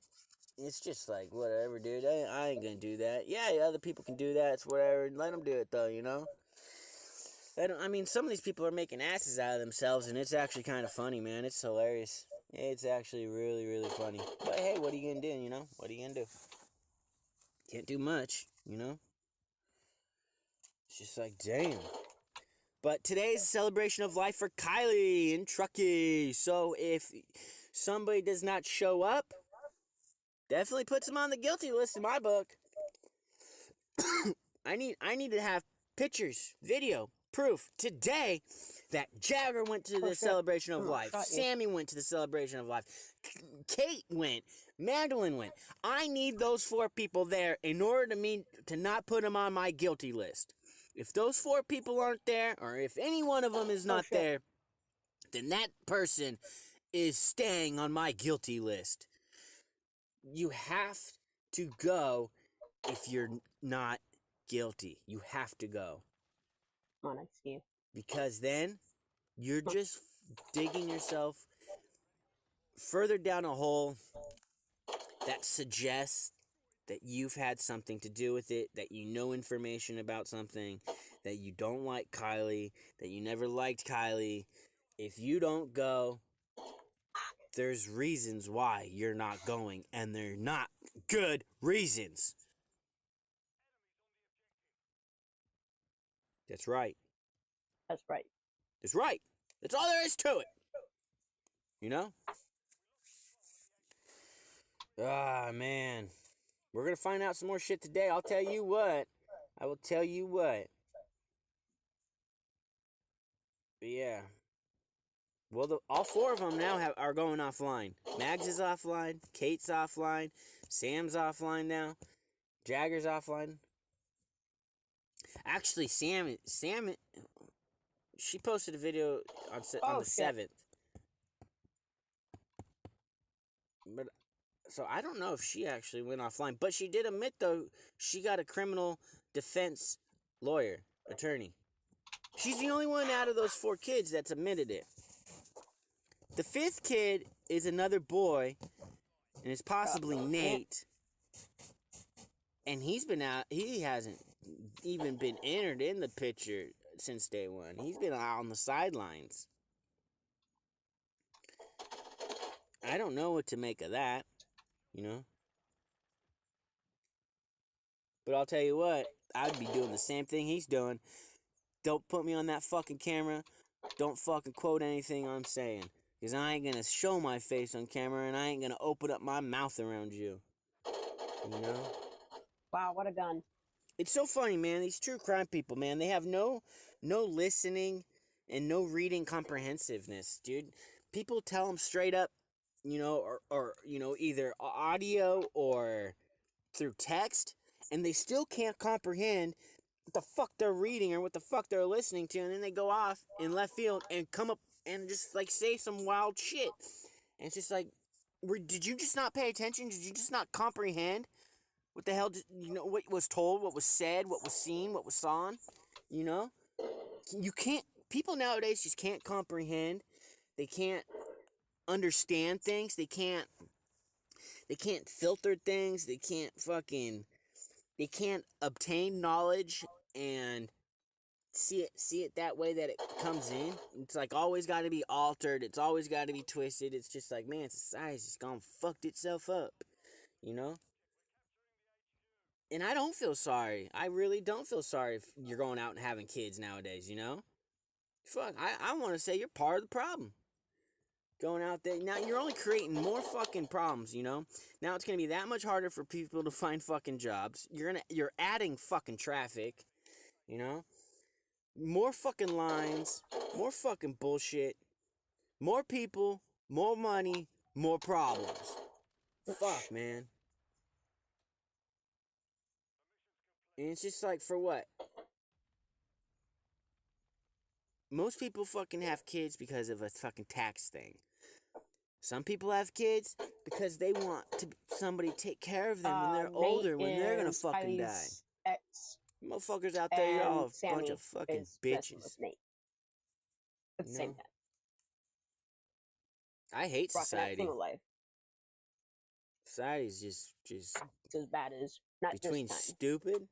S3: it's just like, whatever, dude. I ain't gonna do that. Yeah, other people can do that. It's whatever. Let them do it, though, I mean, some of these people are making asses out of themselves, and it's actually kind of funny, man. It's hilarious. It's actually really, really funny. But, hey, what are you gonna do, What are you gonna do? Can't do much, It's just like, damn. But today's a celebration of life for Kiely and Truckee. So if somebody does not show up, definitely puts them on the guilty list in my book. I need to have pictures, video, proof today that Jagger went to the celebration of life. Sammy went to the celebration of life. Kate went. Magdalene went. I need those 4 people there in order to not put them on my guilty list. If those 4 people aren't there, or if any one of them is not there, then that person is staying on my guilty list. You have to go if you're not guilty. You have to go.
S1: Come on, I see you.
S3: Because then you're just digging yourself further down a hole that suggests that you've had something to do with it, that you know information about something, that you don't like Kiely, that you never liked Kiely. If you don't go, there's reasons why you're not going, and they're not good reasons. That's right.
S1: That's right.
S3: That's right. That's all there is to it. Ah, man. We're going to find out some more shit today. I'll tell you what. I will tell you what. But yeah. Well, all four of them now are going offline. Mags is offline. Kate's offline. Sam's offline now. Jagger's offline. Actually, Sam, she posted a video on the 7th. But so I don't know if she actually went offline. But she did admit, though, she got a criminal defense attorney. She's the only one out of those 4 kids that's admitted it. The 5th kid is another boy, and it's possibly Nate. And he's been out. He hasn't even been entered in the picture since day one. He's been out on the sidelines. I don't know what to make of that, you know. But I'll tell you what, I'd be doing the same thing he's doing. Don't put me on that fucking camera. Don't fucking quote anything I'm saying. Because I ain't gonna show my face on camera, and I ain't gonna open up my mouth around you. You know?
S1: Wow, what a gun.
S3: It's so funny, man. These true crime people, man, they have no listening and no reading comprehensiveness, dude. People tell them straight up, you know, or you know, either audio or through text, and they still can't comprehend what the fuck they're reading or what the fuck they're listening to, and then they go off in left field and come up and just like say some wild shit. And it's just like, did you just not pay attention? Did you just not comprehend what the hell? You know, what was told, what was said, what was seen, what was sawn? You know, you can't. People nowadays just can't comprehend. They can't understand things. They can't filter things. They can't obtain knowledge and see it that way that it comes in. It's like always got to be altered. It's always got to be twisted. It's just like, man, society's just gone fucked itself up, you know? And I don't feel sorry. I really don't feel sorry if you're going out and having kids nowadays, you know? Fuck, I want to say you're part of the problem. Going out there, now you're only creating more fucking problems, you know? Now it's going to be that much harder for people to find fucking jobs. You're adding fucking traffic, you know? More fucking lines, more fucking bullshit, more people, more money, more problems. Fuck, man. And it's just like, for what? Most people fucking have kids because of a fucking tax thing. Some people have kids because they want somebody to take care of them when they're older, when they're gonna fucking die.
S1: Ex
S3: Motherfuckers out there, you're all a bunch of fucking bitches.
S1: At the same time.
S3: I hate society.
S1: Life.
S3: Society's just
S1: it's as bad as not
S3: between
S1: just
S3: stupid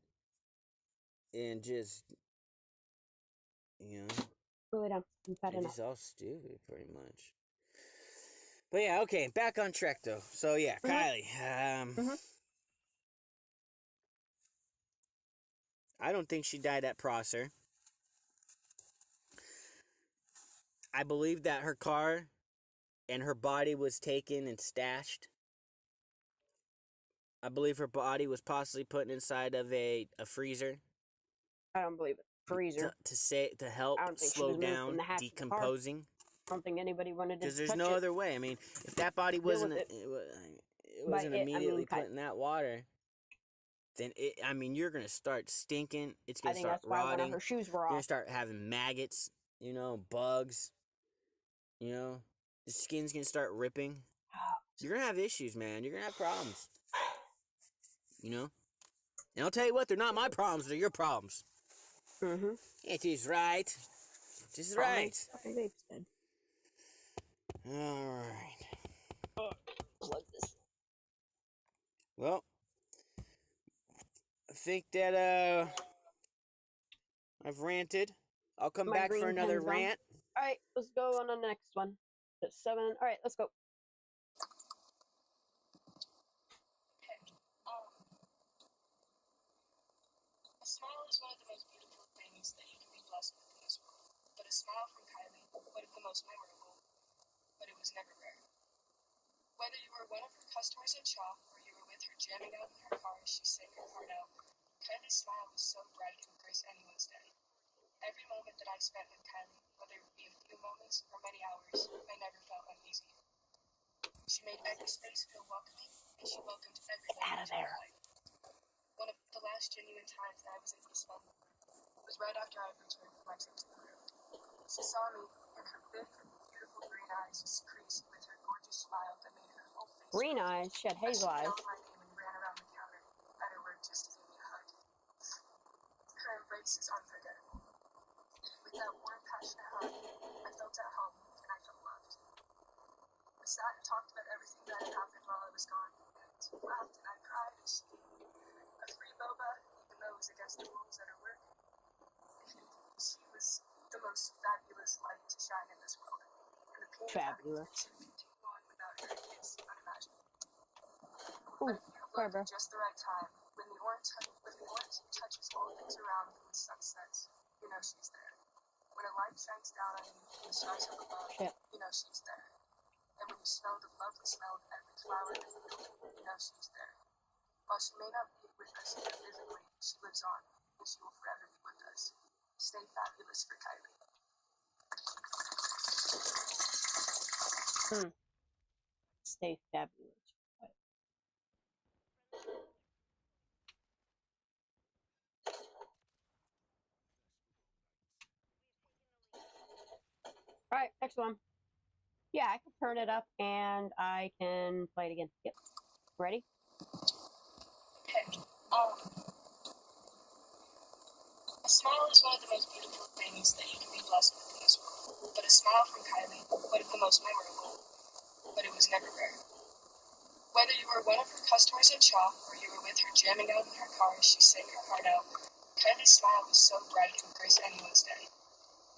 S3: and just, you know,
S1: really don't.
S3: they're just all stupid, pretty much. But yeah, okay, back on track though. So yeah, Kiely. I don't think she died at Prosser. I believe that her car and her body was taken and stashed. I believe her body was possibly put inside of a freezer.
S1: I don't believe it. Freezer.
S3: To help slow down decomposing.
S1: I don't think anybody wanted to.
S3: Because there's no other way. I mean, if that body wasn't immediately put in that water, then you're gonna start stinking. It's gonna start rotting. Why one of
S1: her shoes were off.
S3: You're gonna start having maggots, you know, bugs. You know, the skin's gonna start ripping. You're gonna have issues, man. You're gonna have problems. You know, and I'll tell you what, they're not my problems. They're your problems. It is right. It is right. All right.
S1: Plug this.
S3: Well, I think that I've ranted. I'll come back for another rant.
S1: All right, let's go on the next one. That's 7. All right, let's go.
S4: A smile is one of the most beautiful things that you can be blessed with in this world. But a smile from Kiely would have the most memorable, but it was never rare. Whether you were one of her customers at shop or you were with her jamming out in her car as she sang her heart out, Kiely's smile was so bright it would grace anyone's day. Every moment that I spent with Kiely, whether it be few moments or many hours, I never felt uneasy. She made every space feel welcoming, and she welcomed everybody
S1: Out of
S4: into her
S1: there.
S4: life. One of the last genuine times that I was able to spend with her was right after I returned from my trip to Peru. She saw me, and her big, beautiful green eyes just creased with her gorgeous smile that made her whole face
S1: Green
S4: red.
S1: eyes, she had
S4: As
S1: hazel
S4: she
S1: eyes.
S4: yelled my name and ran around the counter at her work just to give me a hug. Her embrace is unforgettable. With that warm, passionate hug, I felt at home and I felt loved. We sat and talked about everything that had happened while I was gone, and laughed and I cried as she gave me a free boba, even though it was against the rules at her work. And she was the most fabulous light to shine in this world. And the pain of having to
S1: Fabulous.
S4: continue on without her is unimaginable.
S1: Ooh,
S4: But if you
S1: sorry,
S4: look
S1: bro.
S4: at just the right time, when the orange touches all things around and the sun sets, you know she's there. When a light shines down on you from the stars up above,
S1: Shit.
S4: you know she's there. And when you smell the lovely smell of every flower in the field, you know she's there. While she may not be with us here physically, she lives on, and she will forever be with us. Stay fabulous for Kiely.
S1: Stay fabulous. All right, next one. Yeah, I can turn it up and I can play it again. Yep. Ready?
S4: Okay. A smile is one of the most beautiful things that you can be blessed with in this world. But a smile from Kiely would have the most memorable, but it was never rare. Whether you were one of her customers at shop or you were with her jamming out in her car as she sang her heart out, Kiely's smile was so bright it would grace anyone's day.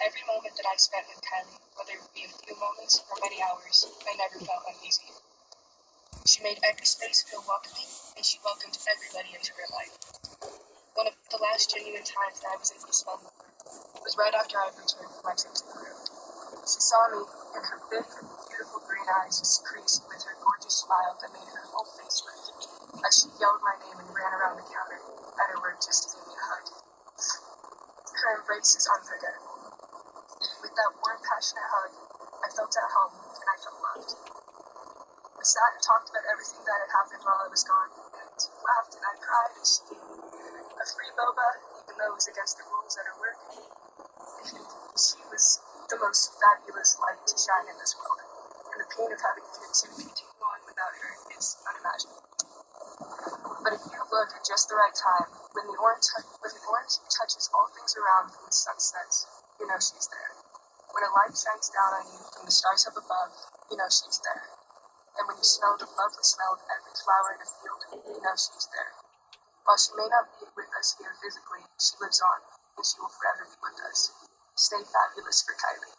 S4: Every moment that I spent with Kiely, whether it be a few moments or many hours, I never felt uneasy. She made every space feel welcoming, and she welcomed everybody into her life. One of the last genuine times that I was able to spend with her was right after I returned from my trip to Peru. She saw me, and her big, beautiful green eyes just creased with her gorgeous smile that made her whole face red. As she yelled my name and ran around the counter at her work just to give me a hug. Her embrace is unforgettable. With that warm, passionate hug, I felt at home and I felt loved. We sat and talked about everything that had happened while I was gone, and laughed and I cried as she gave me a free boba, even though it was against the rules at her work. And she was the most fabulous light to shine in this world, and the pain of having to continue on without her is unimaginable. But if you look at just the right time, when the orange touches all things around and the sun sets, you know she's there. When a light shines down on you from the stars up above, you know she's there. And when you smell the lovely smell of every flower in the field, you know she's there. While she may not be with us here physically, she lives on, and she will forever be with us. Stay fabulous for Kiely.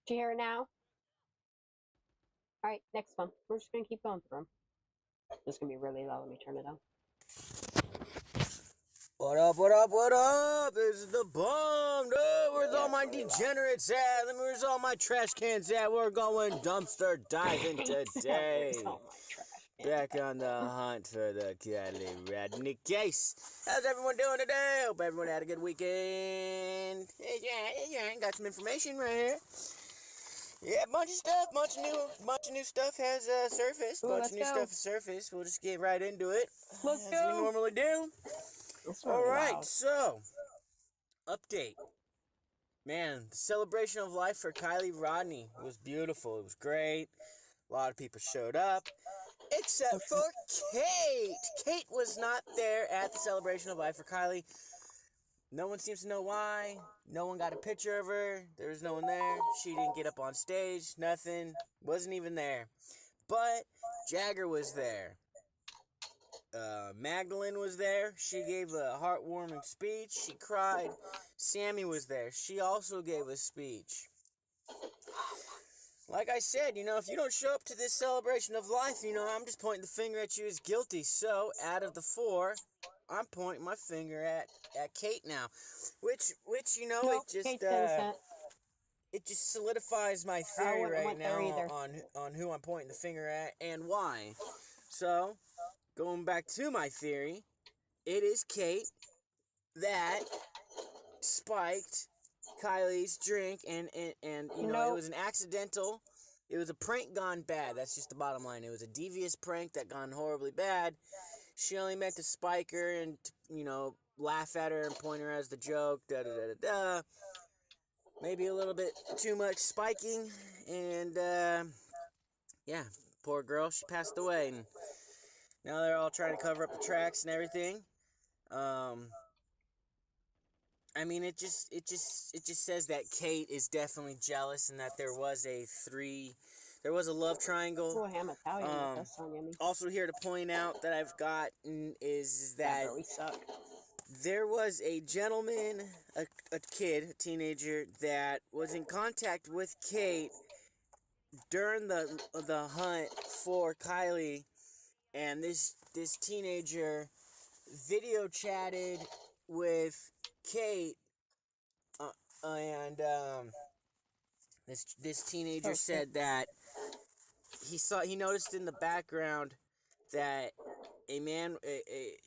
S1: Did you hear it now? All right, next one. We're just gonna keep going through them. This is gonna be really loud. Let me turn it down.
S3: What up, what up, what up? This is the bomb, dude. Where's all my degenerates at? Where's all my trash cans at? We're going dumpster diving today.
S1: Where's all my trash?
S3: Back on the hunt for the Kiely Rodni case. How's everyone doing today? Hope everyone had a good weekend. Yeah, got some information right here. Yeah, bunch of new stuff has surfaced.
S1: Ooh,
S3: Bunch
S1: let's
S3: of new
S1: go.
S3: stuff has surfaced. We'll just get right into it.
S1: Let's
S3: as
S1: go.
S3: we normally do.
S1: It's really
S3: All right,
S1: loud.
S3: so update. Man, the celebration of life for Kiely Rodni was beautiful. It was great. A lot of people showed up, except for Kate. Kate was not there at the celebration of life for Kiely. No one seems to know why. No one got a picture of her. There was no one there. She didn't get up on stage. Nothing. Wasn't even there. But Jagger was there. Magdalene was there. She gave a heartwarming speech. She cried. Sammy was there. She also gave a speech. Like I said, if you don't show up to this celebration of life, I'm just pointing the finger at you as guilty. So, out of the four, I'm pointing my finger at Kate now. Which
S1: Nope,
S3: it just,
S1: Kate's innocent.
S3: it just solidifies my
S1: I
S3: theory
S1: wouldn't
S3: right
S1: went there
S3: now
S1: either.
S3: on who I'm pointing the finger at and why. So, going back to my theory, it is Kate that spiked Kiely's drink, and you know, it was an accidental. It was a prank gone bad. That's just the bottom line. It was a devious prank that gone horribly bad. She only meant to spike her and, you know, laugh at her and point her as the joke. Da da da da da. Maybe a little bit too much spiking, and yeah, poor girl, she passed away, and now they're all trying to cover up the tracks and everything. I mean, it just says that Kate is definitely jealous, and that there was a love triangle.
S1: Oh, ham Italian. That sounds yummy.
S3: Also here to point out that I've gotten is that
S1: we suck.
S3: there was a gentleman, a kid, a teenager, that was in contact with Kate during the hunt for Kiely, and this teenager video chatted with Kate, and this teenager said that he noticed in the background that a man,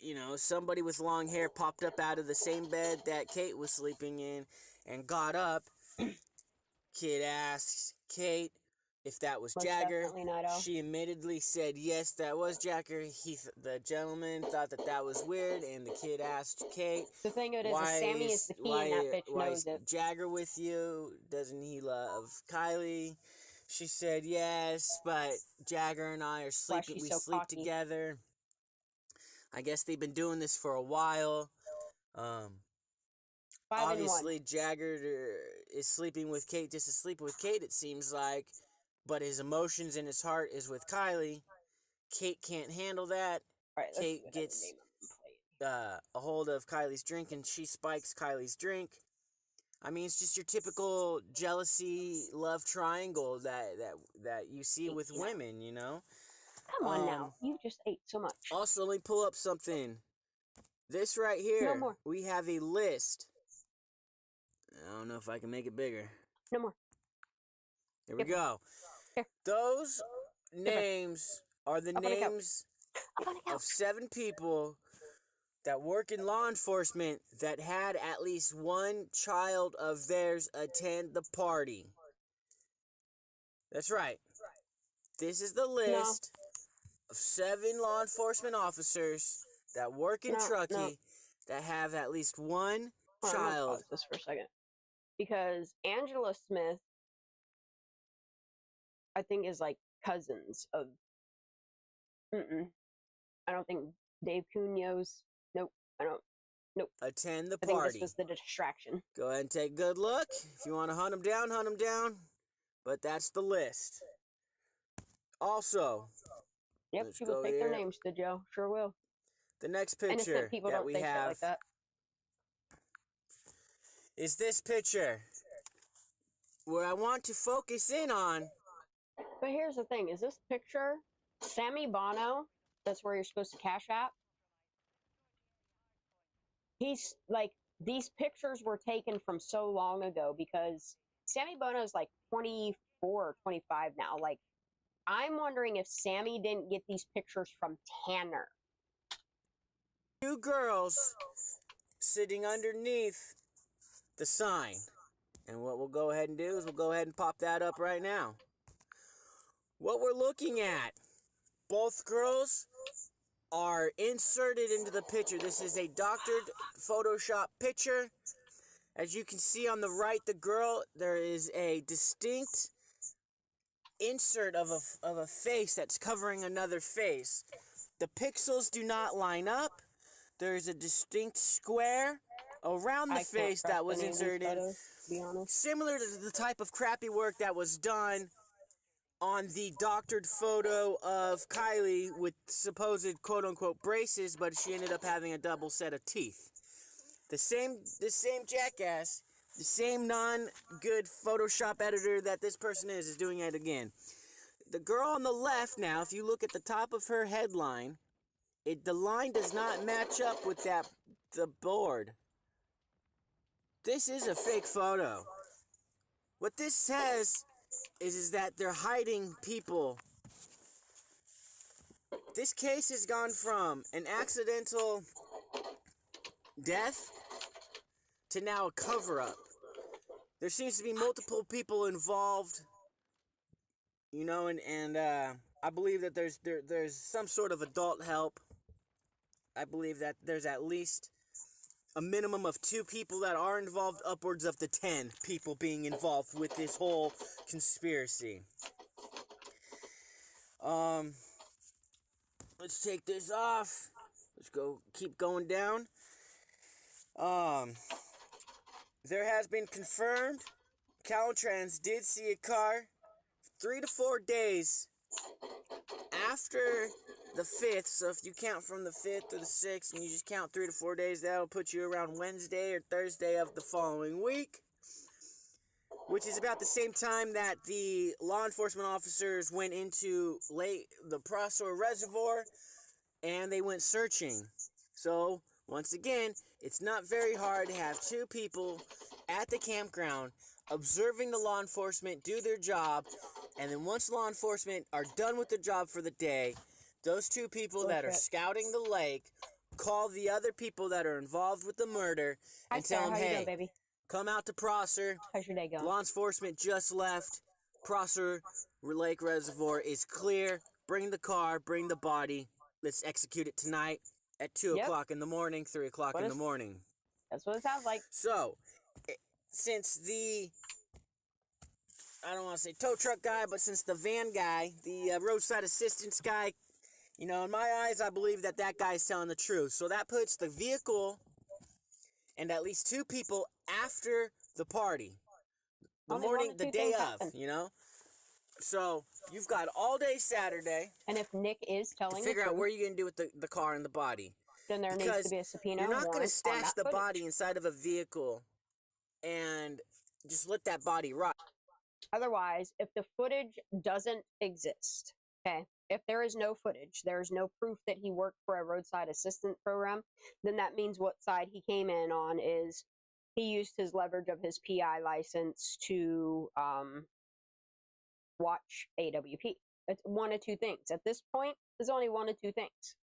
S3: you know, somebody with long hair popped up out of the same bed that Kate was sleeping in and got up. Kid asks Kate if that was Jagger. She admittedly said yes, that was Jagger. The gentleman thought that was weird, and the kid asked Kate,
S1: the thing of it is, Sammy is the key, and that bitch knows it.
S3: Jagger with you? Doesn't he love Kiely? She said yes, but Jagger and I are sleeping. We sleep together. I guess they've been doing this for a while. Obviously, Jagger is sleeping with Kate just to sleep with Kate, it seems like. But his emotions in his heart is with Kiely. Kate can't handle that.
S1: Right,
S3: Kate gets a hold of Kylie's drink, and she spikes Kylie's drink. I mean, it's just your typical jealousy, love triangle that you see with women, you know?
S1: Come on now. You just ate so much.
S3: Also, let me pull up something. This right here,
S1: no more.
S3: We have a list. I don't know if I can make it bigger.
S1: No more.
S3: Here we go.
S1: Here.
S3: Those names are the names of 7 people that work in law enforcement that had at least one child of theirs attend the party. That's right. This is the list of 7 law enforcement officers that work in Truckee that have at least one child.
S1: I'm gonna pause this for a second. Because Angela Smith, I think, is like cousins of. I don't think Dave Cunio's. Nope. I don't. Nope.
S3: Attend the
S1: I
S3: party.
S1: think this was the distraction.
S3: Go ahead and take a good look. If you want to hunt them down, hunt them down. But that's the list. Also.
S1: Yep, people take their names to jail. Sure will.
S3: The next picture
S1: Innocent people
S3: that
S1: don't
S3: we
S1: think
S3: have
S1: like that.
S3: Is this picture. Where I want to focus in on.
S1: But here's the thing. Is this picture Sammy Bono? That's where you're supposed to cash app. He's like, these pictures were taken from so long ago because Sammy Bono is like 24 or 25 now. Like, I'm wondering if Sammy didn't get these pictures from Tanner.
S3: 2 girls sitting underneath the sign. And what we'll go ahead and do is we'll go ahead and pop that up right now. What we're looking at, both girls are inserted into the picture. This is a doctored Photoshop picture. As you can see on the right, the girl, there is a distinct insert of a face that's covering another face. The pixels do not line up. There's a distinct square around the face that was inserted.
S1: Photos, to be honest.
S3: Similar to the type of crappy work that was done on the doctored photo of Kiely with supposed quote-unquote braces, but she ended up having a double set of teeth. The same jackass, the same non-good Photoshop editor that this person is doing it again. The girl on the left now, if you look at the top of her headline, the line does not match up with the board. This is a fake photo. What this says is that they're hiding people. This case has gone from an accidental death to now a cover-up. There seems to be multiple people involved, you know, and I believe that there's some sort of adult help. I believe that there's at least a minimum of 2 people that are involved, upwards of the 10 people being involved with this whole conspiracy. Let's take this off. Let's keep going down. There has been confirmed Caltrans did see a car 3 to 4 days after the 5th. So if you count from the 5th to the 6th and you just count 3 to 4 days, that'll put you around Wednesday or Thursday of the following week, which is about the same time that the law enforcement officers went into the Prosser Reservoir and they went searching. So once again, it's not very hard to have 2 people at the campground observing the law enforcement do their job, and then once law enforcement are done with the job for the day, those 2 people that are scouting the lake call the other people that are involved with the murder and tell them, hey,
S1: baby?
S3: come out to Prosser.
S1: How's your day going?
S3: Law enforcement just left. Prosser Lake Reservoir is clear. Bring the car, bring the body. Let's execute it tonight at 2 o'clock in the morning, 3 o'clock in the morning.
S1: That's what it sounds like.
S3: So, since I don't want to say tow truck guy, but since the van guy, the roadside assistance guy, you know, in my eyes, I believe that guy is telling the truth. So that puts the vehicle and at least 2 people after the party. The morning, the day of, you know? So, you've got all day Saturday.
S1: And if Nick is telling
S3: to figure out where you're going to do with the car and the body.
S1: Then there needs to be a subpoena.
S3: You're not going to stash the body inside of a vehicle and just let that body rot.
S1: Otherwise, if the footage doesn't exist, okay, if there is no footage, there is no proof that he worked for a roadside assistance program, then that means what side he came in on is he used his leverage of his PI license to watch AWP. It's one of 2 things. At this point, there's only one of 2 things.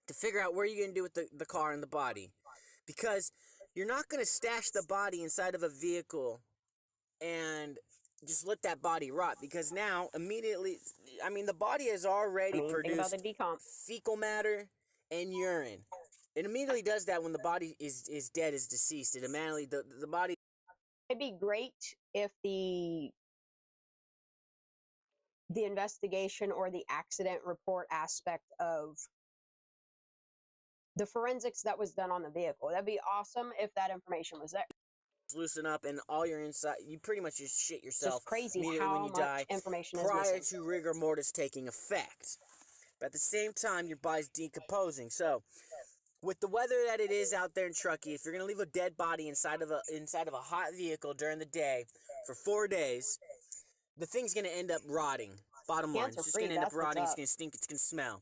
S3: To figure out where you're going to do with the car and the body. Because you're not going to stash the body inside of a vehicle and just let that body rot. Because now, immediately, I mean, the body has already produced fecal matter and urine. It immediately does that when the body is dead, is deceased. It immediately, the body...
S1: It'd be great if the investigation or the accident report aspect of the forensics that was done on the vehicle. That'd be awesome if that information was there.
S3: Loosen up and all your inside, you pretty much just shit yourself.
S1: It's crazy
S3: immediately
S1: how
S3: when you
S1: much
S3: die,
S1: information
S3: prior
S1: is missing.
S3: to rigor mortis taking effect. But at the same time, your body's decomposing. So, with the weather that it is out there in Truckee, if you're gonna leave a dead body inside of a hot vehicle during the day for 4 days, the thing's gonna end up rotting. Bottom line, it's just gonna end up rotting. It's gonna stink. It's gonna smell.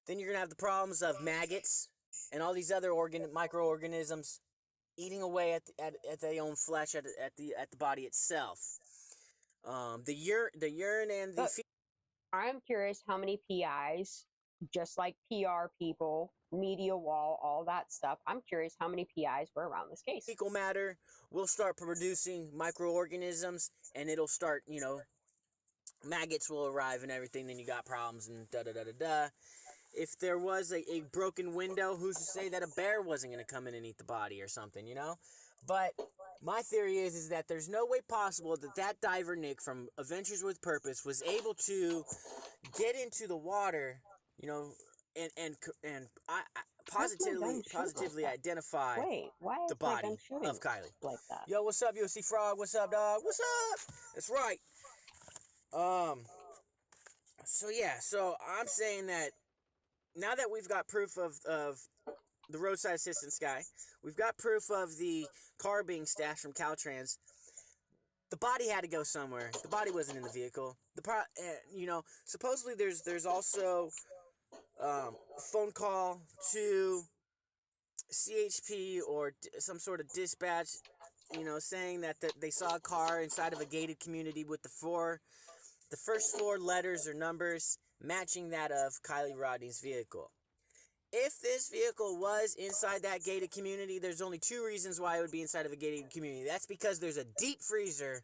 S3: Then you're gonna have the problems of maggots and all these other microorganisms eating away at their own flesh at the body itself. The urine and the.
S1: I'm curious how many PIs, just like PR people, media wall, all that stuff. I'm curious how many PIs were around this case.
S3: Fecal matter will start producing microorganisms, and it'll start, you know, maggots will arrive and everything. Then you got problems and da da da da da. If there was a broken window, who's to say that a bear wasn't going to come in and eat the body or something, you know? But my theory is that there's no way possible that diver Nick from Adventures with Purpose was able to get into the water, you know, and I positively identify the body of Kiely.
S1: Like that.
S3: Yo, what's up, UFC Frog? What's up, dog? What's up? That's right. So yeah, so I'm saying that now that we've got proof of the roadside assistance guy, we've got proof of the car being stashed from Caltrans. The body had to go somewhere. The body wasn't in the vehicle. You know, supposedly there's also phone call to CHP or some sort of dispatch saying that they saw a car inside of a gated community with the first four letters or numbers matching that of Kiely Rodni's vehicle. If this vehicle was inside that gated community, there's only two reasons why it would be inside of a gated community. That's because there's a deep freezer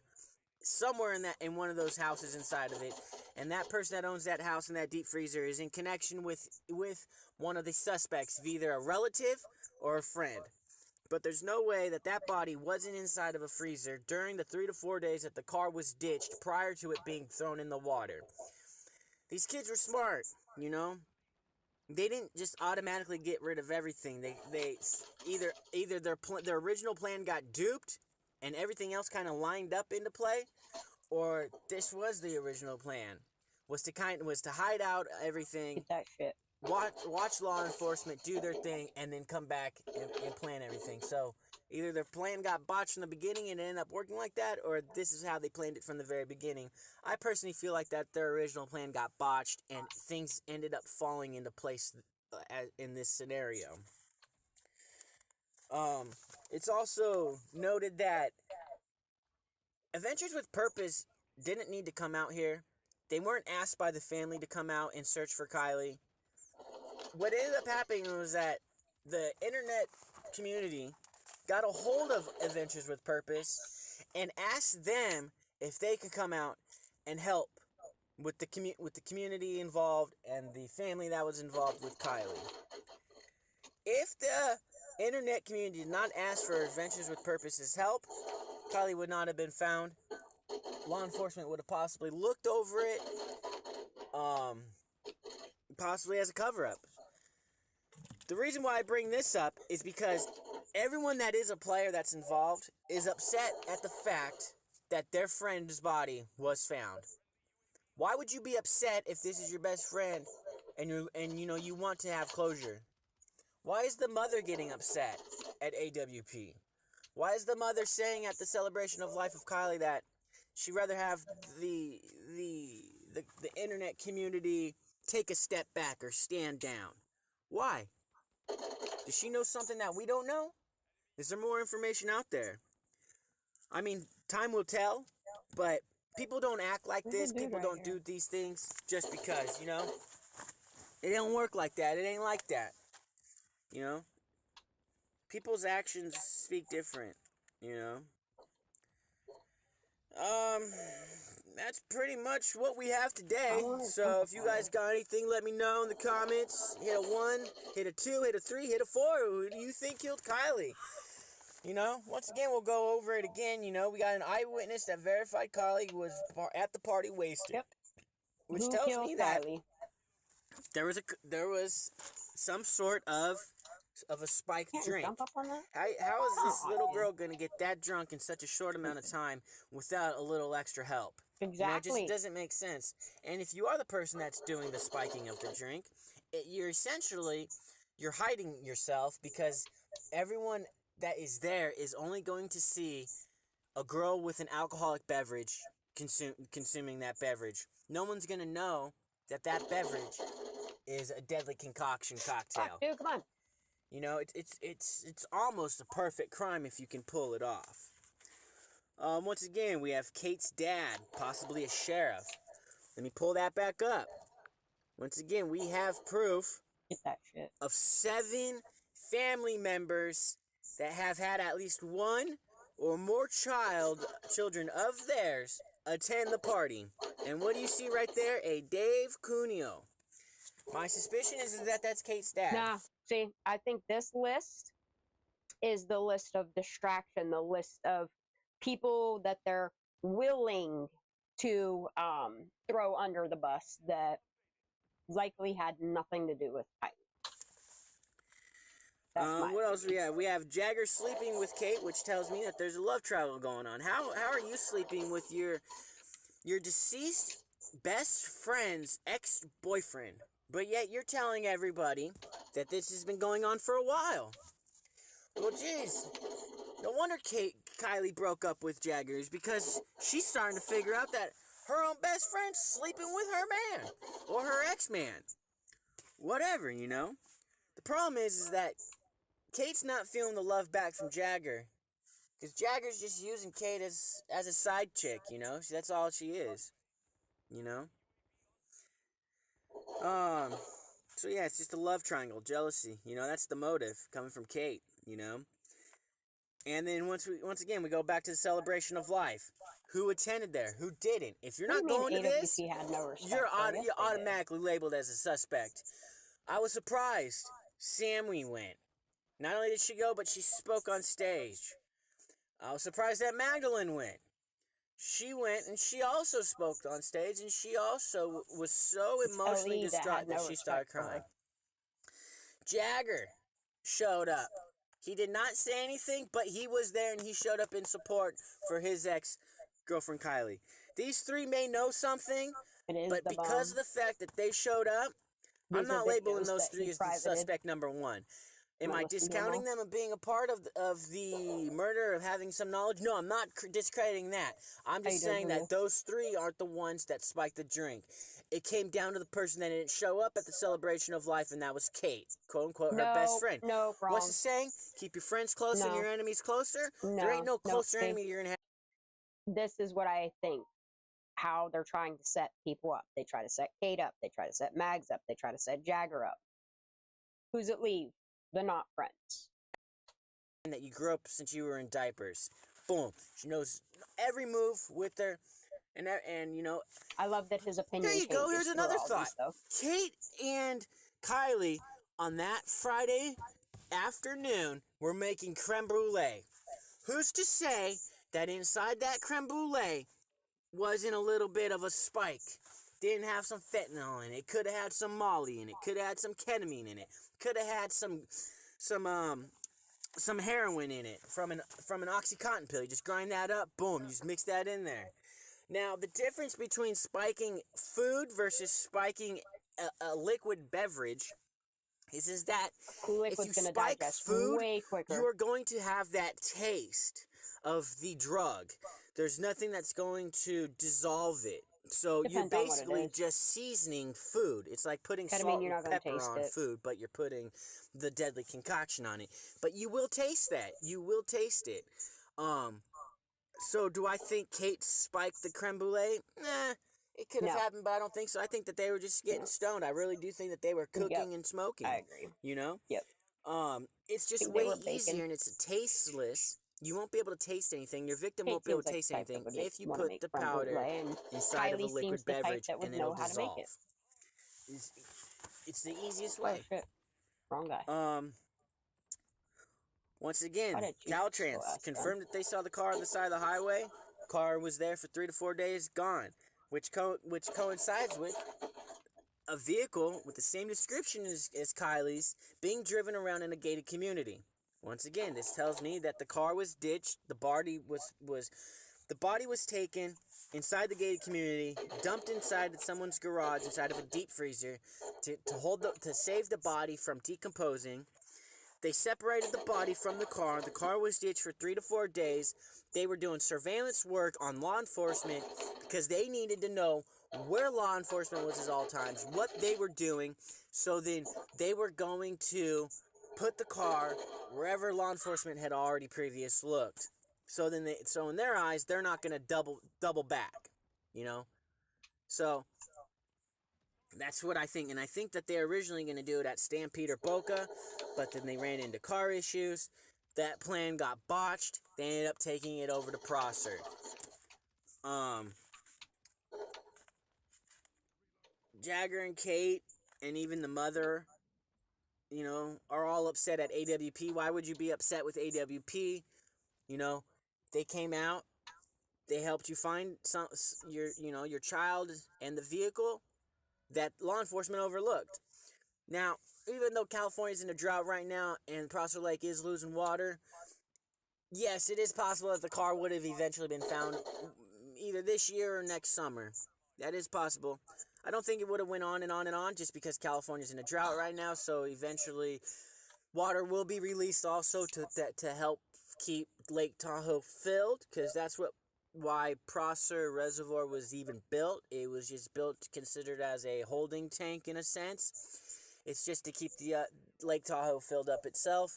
S3: somewhere in one of those houses inside of it, and that person that owns that house and that deep freezer is in connection with one of the suspects, either a relative or a friend. But there's no way that body wasn't inside of a freezer during the 3 to 4 days that the car was ditched prior to it being thrown in the water. These kids were smart, They didn't just automatically get rid of everything. They either their original plan got duped and everything else kind of lined up into play, or this was the original plan, was to hide out everything.
S1: Get that shit.
S3: Watch law enforcement do their thing and then come back and plan everything. So either their plan got botched in the beginning and it ended up working like that, or this is how they planned it from the very beginning. I personally feel like that their original plan got botched and things ended up falling into place in this scenario. It's also noted that Adventures with Purpose didn't need to come out here. They weren't asked by the family to come out and search for Kiely. What ended up happening was that the internet community got a hold of Adventures with Purpose and asked them if they could come out and help with the community involved and the family that was involved with Kiely. If the internet community did not ask for Adventures with Purpose's help, Kiely would not have been found. Law enforcement would have possibly looked over it, possibly as a cover-up. The reason why I bring this up is because everyone that is a player that's involved is upset at the fact that their friend's body was found. Why would you be upset if this is your best friend and you want to have closure? Why is the mother getting upset at AWP? Why is the mother saying at the celebration of life of Kiely that she'd rather have the internet community take a step back or stand down? Why? Does she know something that we don't know? Is there more information out there? I mean, time will tell, but people don't act like this. People don't do these things just because, It don't work like that. It ain't like that. People's actions speak different, That's pretty much what we have today. So if you guys got anything, let me know in the comments. Hit a 1, hit a 2, hit a 3, hit a 4. Who do you think killed Kiely? Once again, we'll go over it again. We got an eyewitness that verified Kiely was at the party wasted.
S1: Yep.
S3: Which
S1: Who
S3: tells
S1: killed
S3: me that
S1: Kiely?
S3: there was some sort of a spiked drink.
S1: Jump up on that?
S3: How is this little girl going to get that drunk in such a short amount of time without a little extra help?
S1: Exactly.
S3: It just doesn't make sense. And if you are the person that's doing the spiking of the drink, you're hiding yourself because everyone that is there is only going to see a girl with an alcoholic beverage consuming that beverage. No one's going to know that beverage is a deadly concoction cocktail.
S1: Dude, come on.
S3: It's almost a perfect crime if you can pull it off. Once again, we have Kate's dad, possibly a sheriff. Let me pull that back up. Once again, we have proof
S1: Get that shit.
S3: of 7 family members that have had at least one or more children of theirs attend the party. And what do you see right there? A Dave Cuneo. My suspicion is that that's Kate's dad.
S1: Nah, see, I think this list is the list of distraction, the list of people that they're willing to throw under the bus that likely had nothing to do with Kiely.
S3: What else we have? We have Jagger sleeping with Kate, which tells me that there's a love triangle going on. How are you sleeping with your deceased best friend's ex-boyfriend, but yet you're telling everybody that this has been going on for a while? Well, geez, no wonder Kiely broke up with Jaggers, because she's starting to figure out that her own best friend's sleeping with her man or her ex-man. Whatever, The problem is that Kate's not feeling the love back from Jagger Because Jagger's just using Kate as a side chick, you know? That's all she is, you know? So yeah, it's just a love triangle, jealousy, you know? That's the motive coming from Kate, you know? And then once again, we go back to the celebration of life. Who attended there? Who didn't? If you're not going to this,
S1: had no respect
S3: you're
S1: for us, they did.
S3: automatically labeled as a suspect. I was surprised Sammy went. Not only did she go, but she spoke on stage. I was surprised that Magdalene went. She went and she also spoke on stage, and she also was so emotionally distraught that she started crying. Jagger showed up. He did not say anything, but he was there and he showed up in support for his ex-girlfriend Kiely. These three may know something, but because of the fact that they showed up, I'm not labeling those three as the suspect number one. Am I discounting them of being a part of the murder, of having some knowledge? No, I'm not discrediting that. I'm just saying that those three aren't the ones that spiked the drink. It came down to the person that didn't show up at the celebration of life, and that was Kate, quote-unquote, her best friend.
S1: No, wrong.
S3: What's the saying? Keep your friends close and your enemies closer? There ain't no closer enemy you're going to have.
S1: This is what I think, how they're trying to set people up. They try to set Kate up. They try to set Mags up. They try to set Jagger up. Who's it leave? The not friends.
S3: That you grew up since you were in diapers. Boom. She knows every move with her. And you know,
S1: I love that his opinion.
S3: There you go. Here's another thought. Kate and Kiely on that Friday afternoon were making creme brulee. Who's to say that inside that creme brulee wasn't a little bit of a spike? Didn't have some fentanyl in it. Could have had some Molly in it. Could have had some ketamine in it. Could have had some heroin in it from an OxyContin pill. You just grind that up. Boom. You just mix that in there. Now, the difference between spiking food versus spiking a liquid beverage is that if you spike food, you are going to have that taste of the drug. There's nothing that's going to dissolve it. So you're basically just seasoning food. It's like putting salt and pepper on food, but you're putting the deadly concoction on it. But you will taste that. You will taste it. So do I think Kate spiked the creme brulee? Nah, it could have happened, but I don't think so. I think that they were just getting stoned. I really do think that they were cooking and smoking.
S1: I agree.
S3: You know?
S1: Yep.
S3: It's just way easier, and it's tasteless. You won't be able to taste anything. Your victim won't be able to taste anything if you put the powder inside of a liquid beverage, and it'll dissolve. It's the easiest way.
S1: Oh, shit. Wrong guy.
S3: Once again, Caltrans confirmed that they saw the car on the side of the highway. Car was there for 3 to 4 days, gone. Which coincides with a vehicle with the same description as Kiely's being driven around in a gated community. Once again, this tells me that the car was ditched. The body was taken inside the gated community, dumped inside someone's garage, inside of a deep freezer, to save the body from decomposing. They separated the body from the car. The car was ditched for 3 to 4 days. They were doing surveillance work on law enforcement because they needed to know where law enforcement was at all times, what they were doing. So then they were going to put the car wherever law enforcement had already previously looked. So in their eyes, they're not going to double back, you know? So that's what I think. And I think that they're originally going to do it at Stampede or Boca, but then they ran into car issues. That plan got botched. They ended up taking it over to Prosser. Jagger and Kate and even the mother, you know, are all upset at AWP. Why would you be upset with AWP? You know, they came out. They helped you find your child and the vehicle that law enforcement overlooked. Now, even though California's in a drought right now and Prosser Lake is losing water, yes, it is possible that the car would have eventually been found either this year or next summer. That is possible. I don't think it would have went on and on and on just because California's in a drought right now, so eventually water will be released also to help keep Lake Tahoe filled, because that's why Prosser Reservoir was even built. It was just built considered as a holding tank in a sense. It's just to keep the Lake Tahoe filled up itself,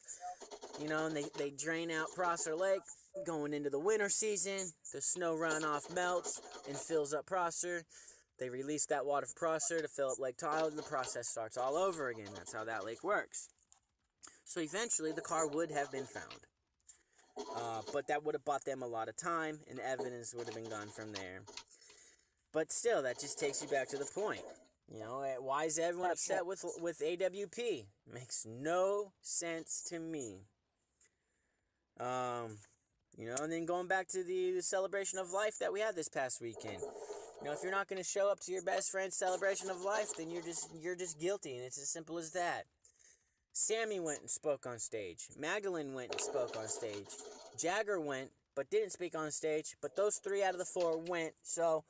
S3: you know, and they drain out Prosser Lake. going into the winter season, the snow runoff melts and fills up Prosser. They release that water from Prosser to fill up Lake Tahoe, and the process starts all over again. That's how that lake works. So eventually, the car would have been found. But that would have bought them a lot of time, and evidence would have been gone from there. But still, that just takes you back to the point. You know, why is everyone upset with AWP? Makes no sense to me. You know, and then going back to the celebration of life that we had this past weekend. You know, if you're not going to show up to your best friend's celebration of life, then you're just guilty, and it's as simple as that. Sammy went and spoke on stage. Magdalene went and spoke on stage. Jagger went, but didn't speak on stage. But those 3 out of the 4 went. So,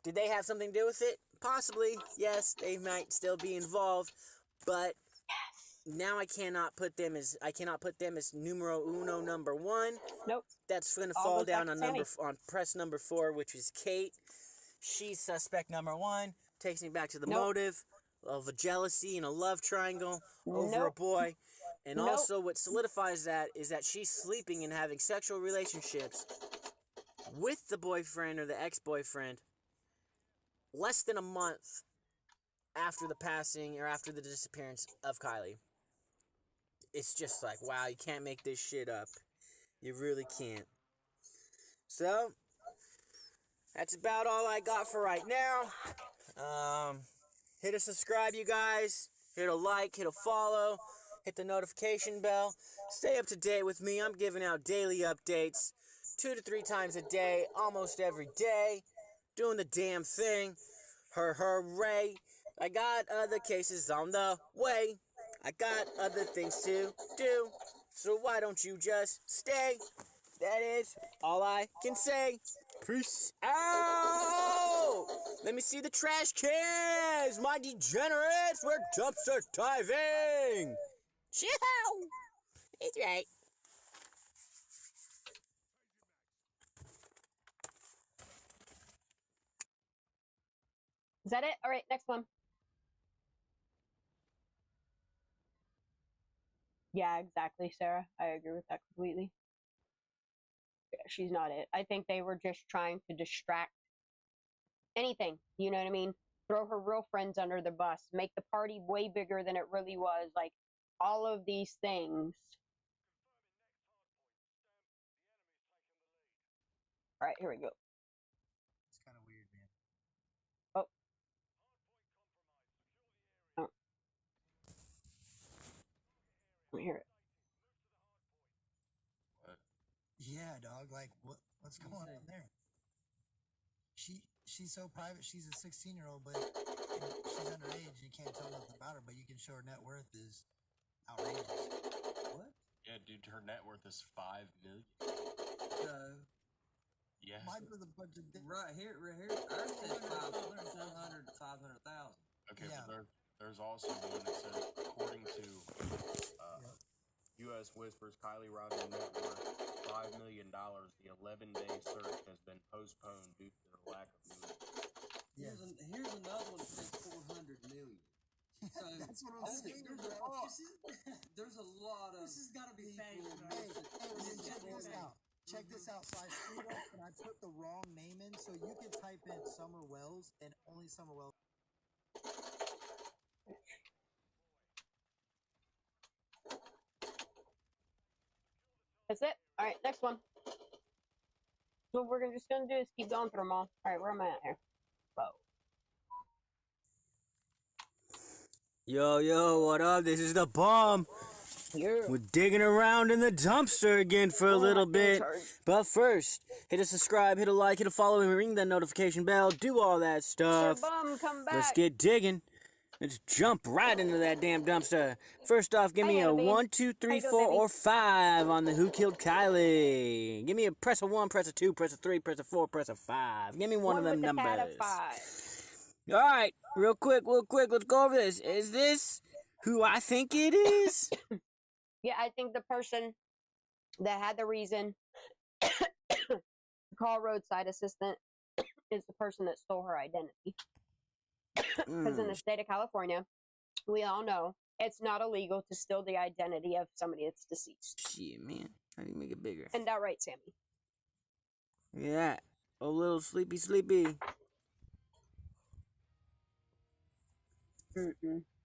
S3: did they have something to do with it? Possibly. Yes, they might still be involved. But now I cannot put them as numero uno number 1.
S1: Nope.
S3: That's going to fall down on press number 4, which is Kate. She's suspect number 1. Takes me back to the motive of a jealousy and a love triangle over a boy. And also what solidifies that is that she's sleeping and having sexual relationships with the boyfriend or the ex-boyfriend less than a month after the passing or after the disappearance of Kiely. It's just like, wow, you can't make this shit up. You really can't. So, that's about all I got for right now. Hit a subscribe, you guys. Hit a like, hit a follow, hit the notification bell. Stay up to date with me. I'm giving out daily updates 2 to 3 times a day, almost every day. Doing the damn thing. Hooray. I got other cases on the way. I got other things to do. So why don't you just stay? That is all I can say. Peace out! Let me see the trash cans! My degenerates! We're dumpster diving! Chill! It's right.
S1: Is that it? All right, next one. Yeah, exactly, Sarah. I agree with that completely. Yeah, she's not it. I think they were just trying to distract anything. You know what I mean? Throw her real friends under the bus. Make the party way bigger than it really was. Like, all of these things. All right, here we go.
S5: It's kind of weird, man.
S1: Oh. Oh. Let me hear it.
S5: Yeah, dog. Like, what's going on there? She's so private. She's a 16-year-old, but she's underage. You can't tell nothing about her, but you can show her net worth is outrageous. What?
S6: Yeah, dude, her net worth is $5 million. Yeah.
S5: Mine was a bunch of
S7: right here. I said 500,000.
S6: Okay, yeah. But there's also one that says, according to U.S. Whispers, Kiely Rodni net worth $5 million. The 11-day search has been postponed due to the lack of news.
S7: Here's another one that says 400 million. So
S5: that's what I'm saying.
S7: There's a lot of.
S8: This has got to be fake.
S5: Hey, check this out. Check this out. So I screwed up and I put the wrong name in. So you can type in Summer Wells and only Summer Wells.
S1: That's it. All right, next one. So what we're just gonna do is keep going through them all. All right, where am I at here? Whoa.
S3: Yo, what up? This is the bomb.
S1: Yeah.
S3: We're digging around in the dumpster again for a little bit. But first, hit a subscribe, hit a like, hit a follow, and ring that notification bell. Do all that stuff.
S1: Sir Bum, come back.
S3: Let's get digging. Let's jump right into that damn dumpster. First off, give me a 1, 2, 3, 4, or 5 on the Who Killed Kiely. Give me a press a 1, press a 2, press a 3, press a 4, press a 5. Give me one of them numbers. All right, real quick, let's go over this. Is this who I think it is?
S1: Yeah, I think the person that had the reason to call roadside assistant is the person that stole her identity. Because in the state of California, we all know It's not illegal to steal the identity of somebody that's deceased.
S3: Shit, man. How do you make it bigger?
S1: And that right, Sammy?
S3: Yeah. Oh, little sleepy.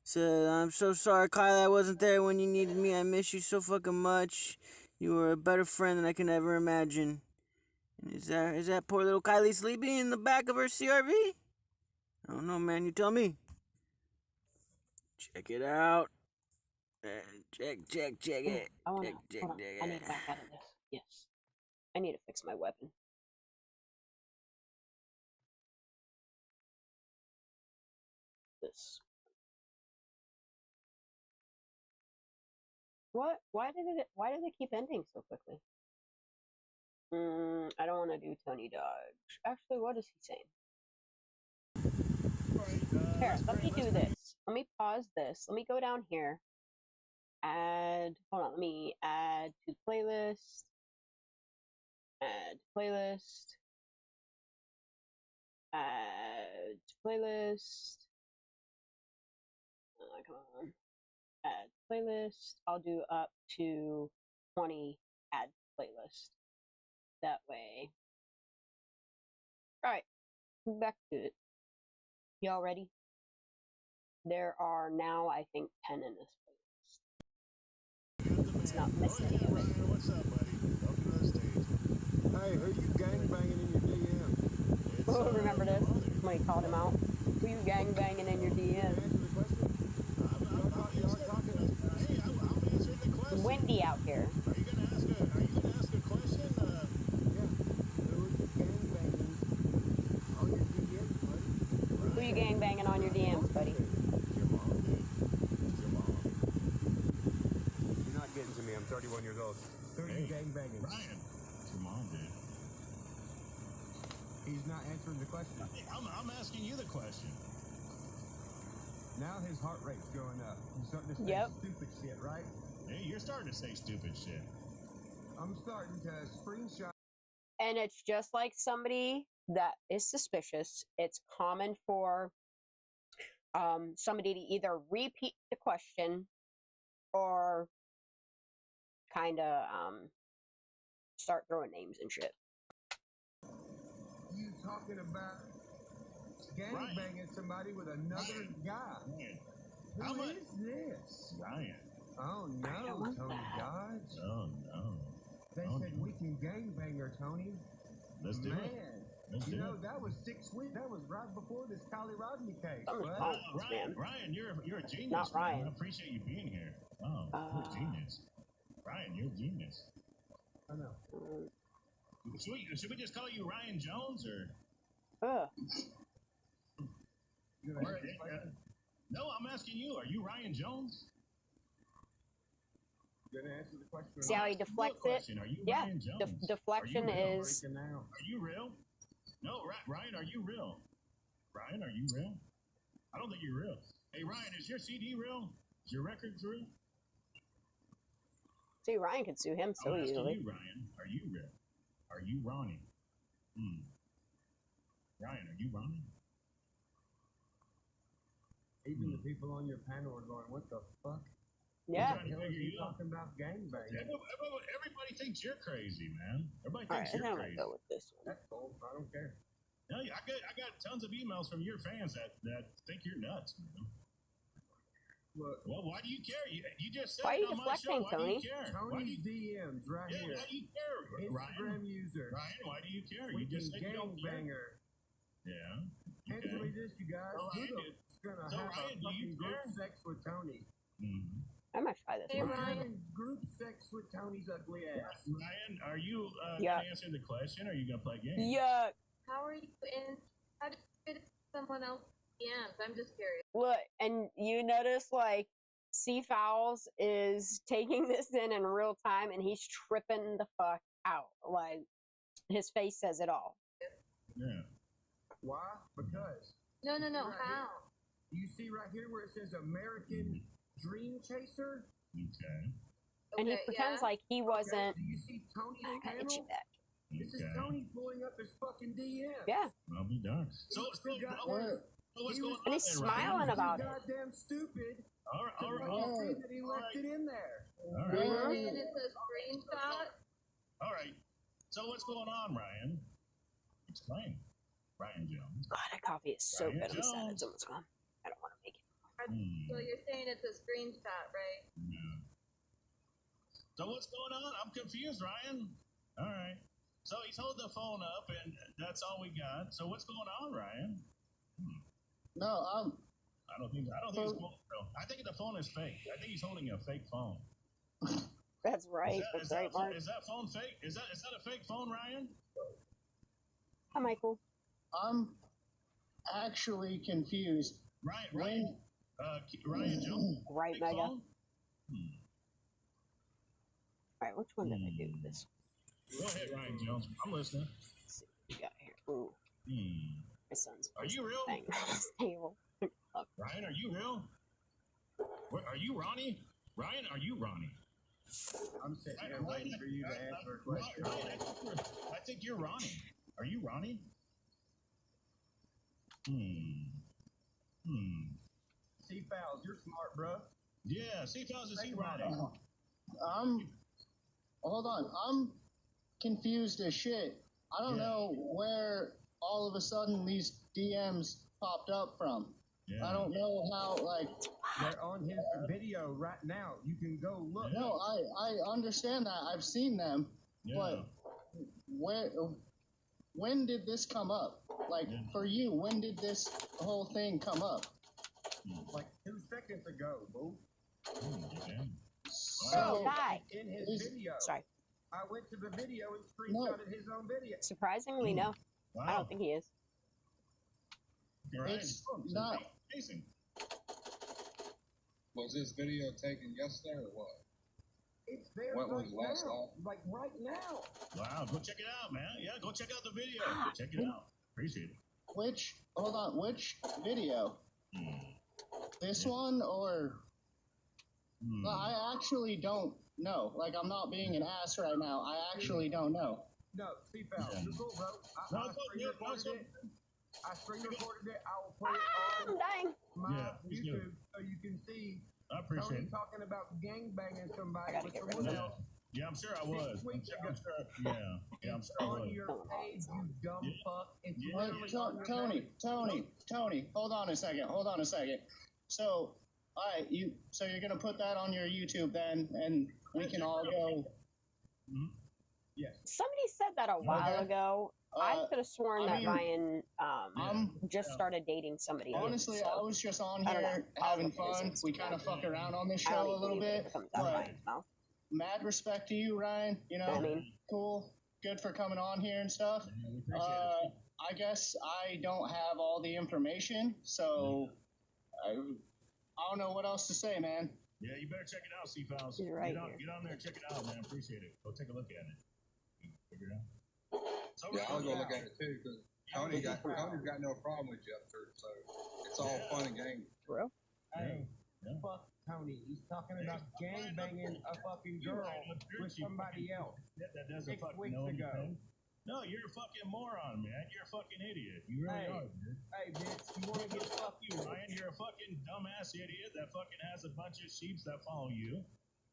S3: So, I'm so sorry, Kylie, I wasn't there when you needed me. I miss you so fucking much. You were a better friend than I can ever imagine. And is that poor little Kylie sleeping in the back of her CRV? I don't know, man. You tell me. Check it out. Check it.
S1: I need to back out of this. Yes. I need to fix my weapon. This. What? Why did it keep ending so quickly? I don't want to do Tony Dodge. Actually, what is he saying? Here, let me do this. Let me pause this. Let me go down here. Let me add to playlist. Add playlist. Add playlist. Come on. Add playlist. I'll do up to 20 add playlist. That way. Alright. Back to it. Y'all ready? There are now, I think, 10 in this playlist. It's not missing any of it.
S9: What's up, buddy? Welcome to the stage. Hey, who you gangbanging in your DM?
S1: Oh, remember this? When he called him out? Who you gangbanging in your DM? It's windy out here.
S9: Are you gonna ask a question? Yeah. Who are you gangbanging on your DMs, buddy?
S1: Who you gangbanging on your DMs, buddy?
S9: Your mom, dude. It's your mom. You're not getting to me. I'm 31 years old. Who are you gangbanging? Ryan. It's your mom, dude. He's not answering the question. Hey, I'm asking you the question. Now his heart rate's going up. He's starting to say stupid shit, right? Hey, you're starting to say stupid shit. I'm starting to screenshot.
S1: And it's just like somebody that is suspicious. It's common for somebody to either repeat the question or kind of start throwing names and shit.
S9: You talking about gangbanging somebody with another guy? Ryan. Who is this? Ryan. Oh no, Tony Dodge. Oh no. They said we can gangbang her, Tony. Let's do it. You know, that was 6 weeks. That was right before this Kiely Rodni case. Ryan, you're a genius.
S1: Not Ryan.
S9: Man. I appreciate you being here. Oh, you're a genius. Ryan, you're a genius. I know. Should we just call you Ryan Jones or? No, I'm asking you. Are you Ryan Jones? You're gonna answer the question.
S1: See how he deflects it?
S9: Are you
S1: Yeah.
S9: Ryan Jones?
S1: Deflection is.
S9: Are you real? No, Ryan, are you real? Ryan, are you real? I don't think you're real. Hey, Ryan, is your CD real? Is your records real?
S1: See, Ryan could sue him so easily.
S9: You, Ryan, are you real? Are you Ronnie? Ryan, are you Ronnie? Even the people on your panel are going, what the fuck?
S1: Yeah.
S9: You're talking about gangbanging. Everybody thinks you're crazy, man. Everybody thinks you're crazy.
S1: Go with this one.
S9: That's cool. I don't care. No, I got tons of emails from your fans that think you're nuts, man. Look, well, why do you care? You just said
S1: why are you
S9: on my show.
S1: deflecting,
S9: Why do
S1: Tony?
S9: you care?
S5: Tony's DMs right here.
S9: Why do you care,
S5: Instagram
S9: Ryan?
S5: user.
S9: Ryan, why do you care?
S5: We
S9: You just said you don't care.
S5: gangbanger.
S9: Yeah.
S5: Answer me this, you guys. Who's gonna have
S9: Ryan,
S5: a fucking group sex with Tony?
S1: I might try this.
S5: Hey, Ryan, group sex with Tony's ugly ass.
S9: Ryan, are you gonna answer the question or are you gonna play games?
S1: Yuck.
S4: How are you in? How did you fit someone else DMs? I'm just curious.
S1: Look, and you notice like C Fowls is taking this in real time and he's tripping the fuck out. Like his face says it all.
S9: Yeah.
S5: Why? Because.
S4: No.
S5: Right
S4: How?
S5: Here. You see right here where it says American Dream Chaser?
S9: Okay.
S1: And he pretends like he wasn't.
S5: Do you see Tony's
S1: I got itchy
S5: panel?
S1: back.
S5: This is Tony pulling up his fucking DM.
S1: Yeah.
S9: I'll be done. So what's going on?
S1: And he's smiling about it.
S5: Goddamn stupid
S9: All right.
S7: See that he left it in there.
S9: All right.
S4: And it's a screenshot.
S9: All right. So what's going on, Ryan? Explain. Ryan Jones.
S1: God, that coffee is so
S9: Ryan
S1: good. I'm sad
S9: Jones.
S1: it's almost gone. I don't want to make it.
S4: So you're saying it's a screenshot, right?
S9: Yeah. So what's going on? I'm confused, Ryan. All right. So he's holding the phone up, and that's all we got. So what's going on, Ryan?
S10: No,
S9: I don't think he's going. I think the phone is fake. I think he's holding a fake phone.
S1: That's right. That's right, Mark.
S9: Is that phone fake? Is that a fake phone, Ryan?
S1: Hi, Michael.
S10: I'm actually confused.
S9: Ryan Jones.
S1: Right,
S9: fake
S1: Mega.
S9: phone?
S1: All right, which one did I do this?
S9: Go ahead, Ryan Jones. I'm listening.
S1: Let's see what we got here. Ooh, my son's.
S9: Are you real?
S1: Thing on this table.
S9: Ryan, are you real? Are you Ronnie? Ryan, are you Ronnie?
S7: I'm sitting here waiting for you to answer a question.
S9: Ryan, I think you're Ronnie. Are you Ronnie?
S7: C-Fowls, you're smart, bro.
S9: Yeah, C-Fowls is he
S7: Think about
S9: Ronnie?
S10: Hold on. I'm confused as shit. I don't know where all of a sudden these DMs popped up from.
S9: Yeah.
S10: I don't know how, like...
S7: They're on his video right now. You can go look.
S10: No, I understand that. I've seen them.
S9: Yeah.
S10: But when did this come up? Like, for you, when did this whole thing come up?
S7: Like 2 seconds ago, boo.
S1: Oh, guy.
S7: In his video.
S1: Sorry.
S7: I went to the video and screenshotted his own video.
S1: Surprisingly, no.
S9: Wow.
S1: I don't think he is.
S9: Ryan,
S10: It's not...
S9: amazing.
S11: Was this video taken yesterday or what?
S7: It's there
S11: What was
S7: right
S11: last
S7: now.
S11: night?
S7: Like right now.
S9: Wow, go check it out, man. Yeah, go check out the video. Go check it out. Appreciate it.
S10: Hold on, which video? This one or... No, I actually don't know. Like, I'm not being an ass right now. I actually don't know.
S7: No, C-Fowls, you're cool, bro. I screen recorded it. I will put it
S1: I'm
S7: on
S1: dying.
S7: my YouTube so you can see
S9: I appreciate
S7: Tony
S9: it.
S7: talking about gangbanging somebody
S1: I gotta
S7: with
S1: get rid
S7: someone
S1: of
S7: else.
S9: Yeah, I'm sure I was. I'm sure. Yeah, I'm sure I
S7: On
S9: was.
S7: your page, you dumb fuck. It's
S10: Wait,
S7: literally on your page.
S10: Tony, hold on a second. So, all right, so you're gonna put that on your YouTube then, and we can all go.
S7: Yes.
S1: Somebody said that a while ago. I could have sworn that Ryan just started dating somebody else.
S10: Honestly,
S1: so
S10: I was just on
S1: I don't
S10: here
S1: know.
S10: having fun. We kind of fuck around on this
S1: I don't
S10: show a
S1: even
S10: little
S1: believe
S10: bit.
S1: it comes out of
S10: But
S1: Ryan's mouth.
S10: mad respect to you, Ryan. You know,
S1: I mean,
S10: cool, good for coming on here and stuff. I guess I don't have all the information, so I don't know what else to say, man.
S9: Yeah, you better check it out, C-Files.
S1: You're right
S9: Get on there and check it out, man. Appreciate it. Go take a look at it. Figure it out. So
S11: Yeah, I'll go look at it too, because Tony's got no problem with you up there, so it's all fun and games.
S1: Bro?
S7: Hey, fuck Tony. He's talking about gangbanging a fucking girl with somebody else.
S9: That doesn't
S7: 6
S9: fucking
S7: weeks
S9: know
S7: ago.
S9: anything. No, you're a fucking moron, man. You're a fucking idiot. You really are, dude.
S7: Hey, bitch, you want to get
S9: Fuck you, Ryan. You're a fucking dumbass idiot that fucking has a bunch of sheeps that follow you.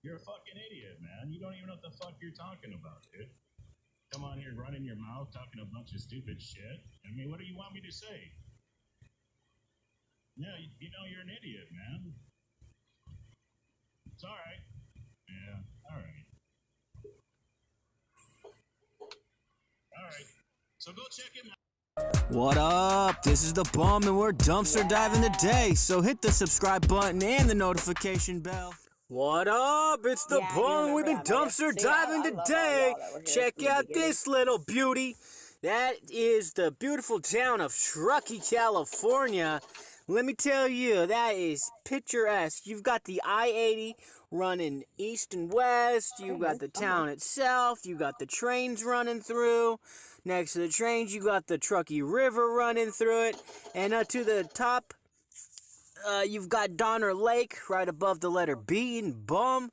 S9: You're a fucking idiot, man. You don't even know what the fuck you're talking about, dude. Come on here, running your mouth, talking a bunch of stupid shit. I mean, what do you want me to say? Yeah, you know you're an idiot, man. It's all right. Yeah, all right. All right. So go check him out.
S3: What up? This is the Bum, and we're dumpster diving today. So hit the subscribe button and the notification bell. What up? It's the Bum. We've been dumpster diving today. Check out this little beauty. That is the beautiful town of Truckee, California. Let me tell you, that is picturesque. You've got the I-80 running east and west. You've got the town itself. You've got the trains running through. Next to the trains, you got the Truckee River running through it. And to the top, you've got Donner Lake right above the letter B in Bum.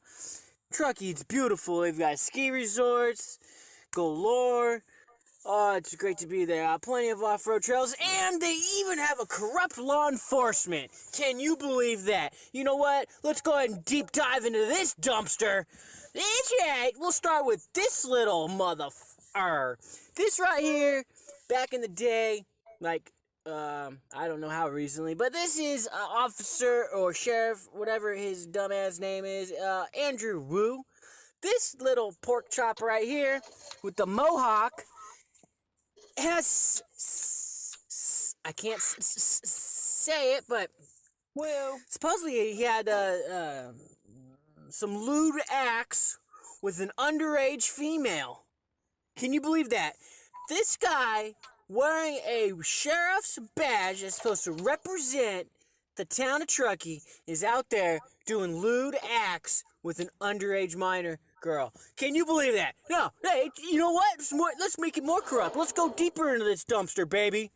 S3: Truckee, it's beautiful. They've got ski resorts galore. Oh, it's great to be there. Plenty of off-road trails, and they even have a corrupt law enforcement. Can you believe that? You know what? Let's go ahead and deep dive into this dumpster. That's right. We'll start with this little This right here, back in the day, like, I don't know how recently, but this is officer or sheriff, whatever his dumbass name is, Andrew Wu. This little pork chop right here with the mohawk has, I can't say it, but supposedly he had some lewd acts with an underage female. Can you believe that? This guy wearing a sheriff's badge that's supposed to represent the town of Truckee is out there doing lewd acts with an underage minor girl. Can you believe that? No, hey, you know what? Let's make it more corrupt. Let's go deeper into this dumpster, baby.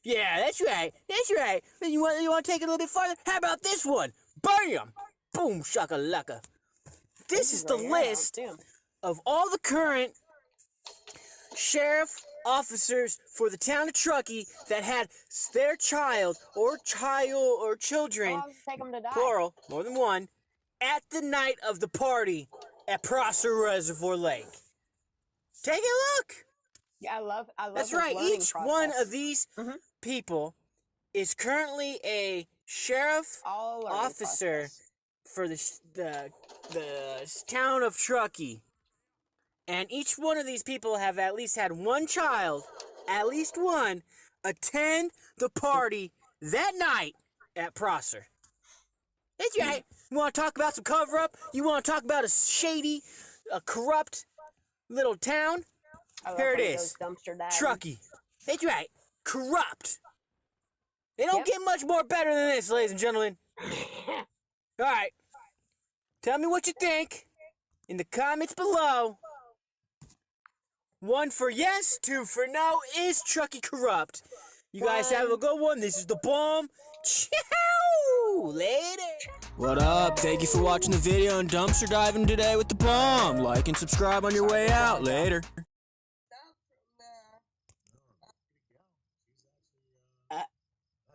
S3: Yeah, that's right. That's right. You want to take it a little bit farther? How about this one? Bam! Boom, shakalaka. This is the list of all the current sheriff officers for the town of Truckee that had their child or children, plural, more than one, at the night of the party at Prosser Reservoir Lake. Take a look.
S1: Yeah, I love.
S3: That's right. Each one of these people is currently a sheriff officer for the town of Truckee. And each one of these people have at least had one child, at least one, attend the party that night at Prosser. That's right. You want to talk about some cover-up? You want to talk about a shady, corrupt little town? Here it is. Truckee. That's right. Corrupt. They don't get much more better than this, ladies and gentlemen. All right. Tell me what you think in the comments below. 1 for yes, 2 for no. Is Truckee corrupt? You guys have a good one. This is the bomb. Ciao! Later. What up? Thank you for watching the video and dumpster diving today with the bomb. Like and subscribe on your way out. Later.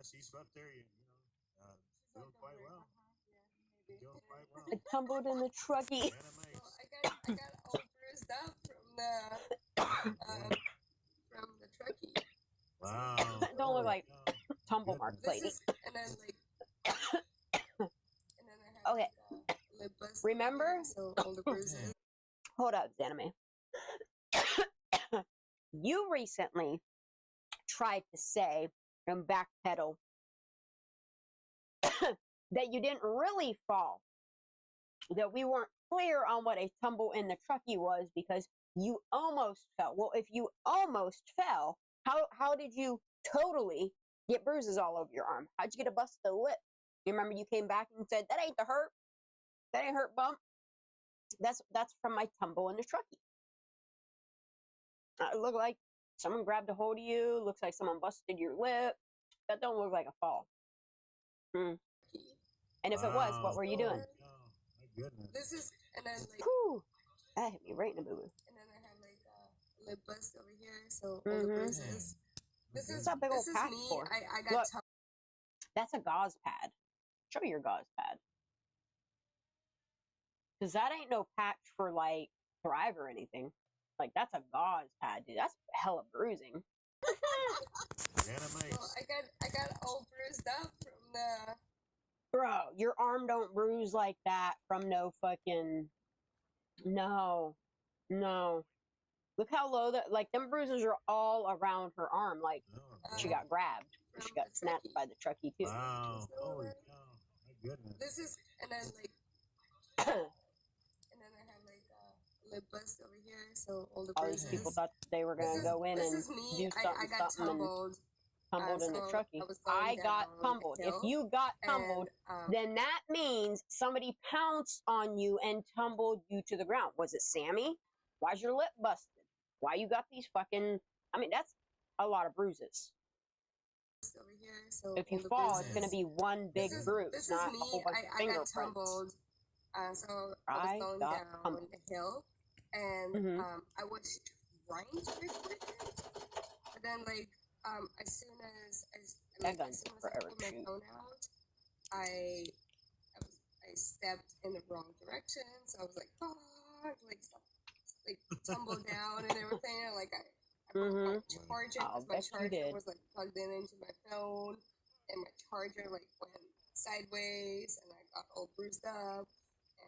S6: She's up there, doing quite well. Doing quite well.
S1: I tumbled in the Truckee.
S4: I got all bruised up from the Truckee.
S6: Wow.
S1: Don't look like tumble marks, lady.
S4: And then and then I have
S1: okay.
S4: Lip bust.
S1: Remember?
S4: So all the bruises.
S1: Hold up, Anime. You recently tried to say and backpedal that you didn't really fall. That we weren't clear on what a tumble in the Truckee was because you almost fell. Well, if you almost fell, how did you totally get bruises all over your arm? How'd you get a busted lip? You remember you came back and said, that ain't the hurt. That ain't hurt bump. That's from my tumble in the Truckee. It looked like someone grabbed a hold of you. Looks like someone busted your lip. That don't look like a fall. And if it was, what were you doing?
S4: This is, and then like,
S1: whew, that hit me right in the boo-boo.
S4: And then I have like a lip bust over here, so all the bruises. This is
S1: a big old patch
S4: me.
S1: for.
S4: I got.
S1: Look, that's a gauze pad. Show me your gauze pad. Cause that ain't no patch for like Thrive or anything. Like that's a gauze pad, dude. That's hella bruising.
S4: Well, I got all bruised up from the.
S1: Bro, your arm don't bruise like that from no fucking. No. Look how low that, like, them bruises are all around her arm. Like, she got grabbed. Or she got snapped by the Truckee, too.
S6: Wow. Holy cow. My goodness.
S4: This is, and then, like, and then I have, like, a lip bust over here, so all the bruises.
S1: All these people thought they were going to go in and do something,
S4: I got tumbled.
S1: Tumbled in the Truckee. I got tumbled. If you got tumbled, then that means somebody pounced on you and tumbled you to the ground. Was it Sammy? Why's your lip busted? Why you got these fucking... I mean, that's a lot of bruises.
S4: Over here, so
S1: if you fall, it's going to be one big bruise,
S4: this
S1: not
S4: is
S1: a whole bunch of fingerprints.
S4: I got tumbled. So I was going down the hill, and I was trying to record it. then like as soon as I pulled my phone out, I stepped in the wrong direction, so I was like, oh, like tumbled down and everything. And, like I put my charger, because my charger was like plugged into my phone, and my charger like went sideways, and I got all bruised up,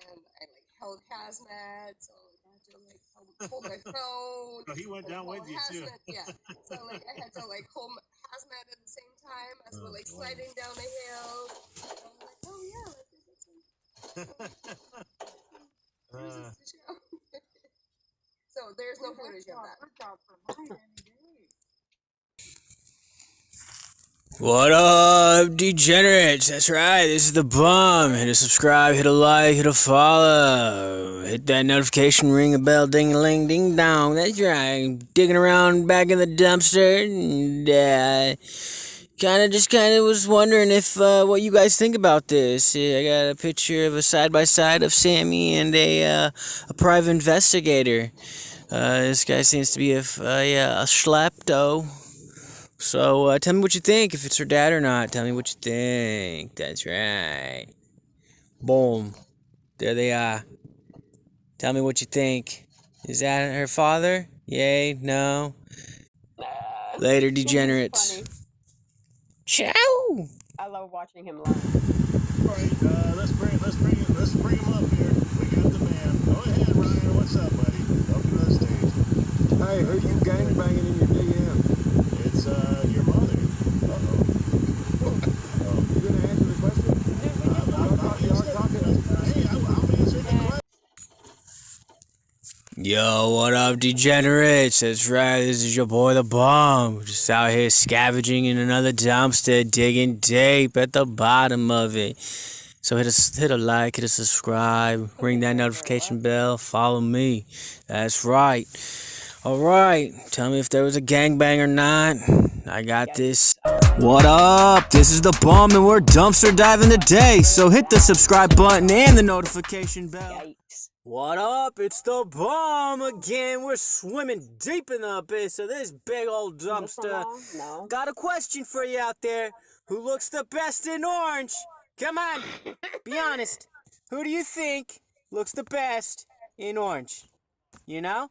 S4: and I like held hazmat, so I had to like hold my phone.
S9: So he went down with you too.
S4: Yeah, so like I had to like hold my hazmat at the same time as we're like sliding down the hill. And I was like, oh yeah, like bruises to show. So there's no footage of that.
S3: What up, degenerates? That's right, this is the Bum. Hit a subscribe, hit a like, hit a follow. Hit that notification, ring a bell, ding-a-ling, ding-dong. That's right, digging around back in the dumpster. And, kind of was wondering if, what you guys think about this. I got a picture of a side-by-side of Sammy and a private investigator. This guy seems to be a schlepto. So, tell me what you think, if it's her dad or not. Tell me what you think. That's right. Boom. There they are. Tell me what you think. Is that her father? Yay? No? Later, degenerates. Ciao!
S1: I love watching him learn.
S9: Alright, let's bring him up here. We got the man. Go ahead, Ryan. What's up, buddy? Welcome to the stage.
S12: Hey, who you gangbanging in your DM?
S9: It's your mother.
S12: You gonna answer the question?
S9: I'll answer the question.
S3: Yo, what up, degenerates? That's right, this is your boy the Bum. Just out here scavenging in another dumpster, digging deep at the bottom of it. So hit a like, hit a subscribe, ring that notification bell, follow me. That's right. Alright, tell me if there was a gangbang or not. I got this. What up? This is the Bum and we're dumpster diving today. So hit the subscribe button and the notification bell.
S1: Yikes.
S3: What up? It's the Bum again. We're swimming deep in the abyss of this big old dumpster.
S1: No.
S3: Got a question for you out there. Who looks the best in orange? Come on, be honest. Who do you think looks the best in orange? You know?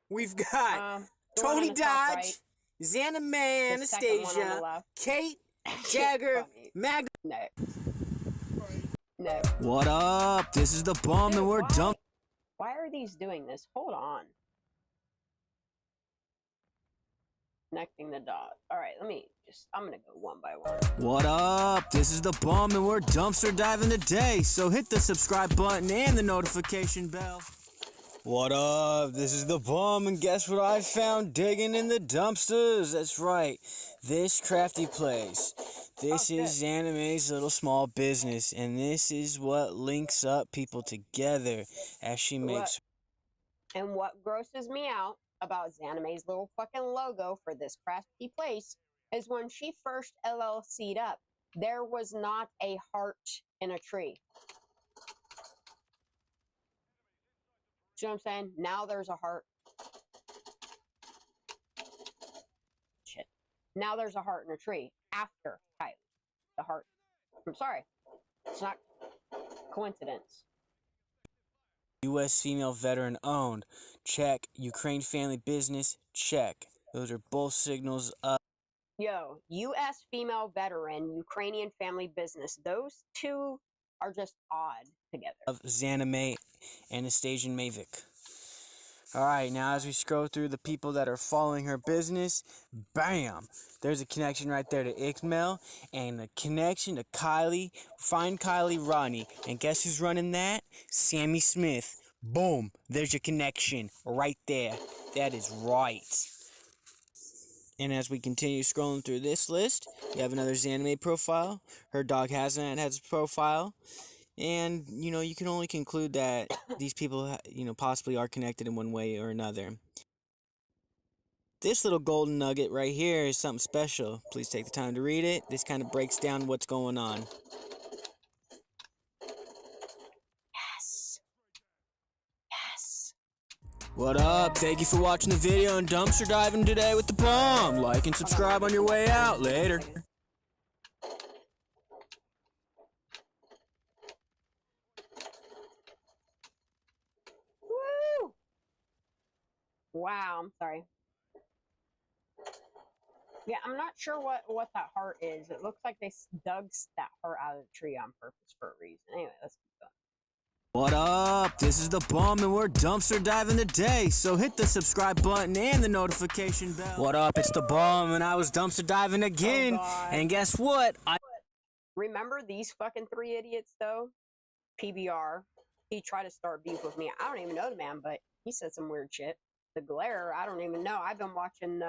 S3: We've got Tony Dodge, right. Xana May, Anastasia, Kate, Jagger, Magda.
S1: No.
S3: What up? This is the Bum and we're dump.
S1: Why are these doing this? Hold on. Connecting the dots. Alright, I'm gonna go one by one.
S3: What up? This is the Bum and we're dumpster diving today. So hit the subscribe button and the notification bell. What up? This is the Bum, and guess what I found digging in the dumpsters? That's right, this crafty place. This is Xana May's little small business, and this is what links up people together as she makes.
S1: And what grosses me out about Xana May's little fucking logo for this crafty place is when she first LLC'd up, there was not a heart in a tree. See what I'm saying? Now there's a heart. Shit. Now there's a heart in a tree after Kiely. The heart. I'm sorry. It's not coincidence.
S3: U.S. female veteran owned. Check. Ukraine family business. Check. Those are both signals up.
S1: Yo, U.S. female veteran, Ukrainian family business. Those two are just odd together.
S3: Of Xana May, Anastasia Mavic. Alright, now as we scroll through the people that are following her business, bam! There's a connection right there to Ixmel, and a connection to Kiely. Find Kiely Rodni, and guess who's running that? Sammy Smith. Boom! There's your connection right there. That is right. And as we continue scrolling through this list, we have another Xana May profile. Her dog Hazmat has a profile. And, you can only conclude that these people, possibly are connected in one way or another. This little golden nugget right here is something special. Please take the time to read it. This kind of breaks down what's going on.
S1: Yes. Yes.
S3: What up? Thank you for watching the video and dumpster diving today with the bomb. Like and subscribe on your way out. Later.
S1: Woo! Wow, I'm sorry. Yeah, I'm not sure what that heart is. It looks like they dug that heart out of the tree on purpose for a reason. Anyway, let's keep going.
S3: What up? This is the Bum and we're dumpster diving today, so hit the subscribe button and the notification bell. What up? It's the Bum and I was dumpster diving again, and guess what?
S1: Remember these fucking three idiots though? PBR. He tried to start beef with me. I don't even know the man, but he said some weird shit. The Glare, I don't even know. I've been watching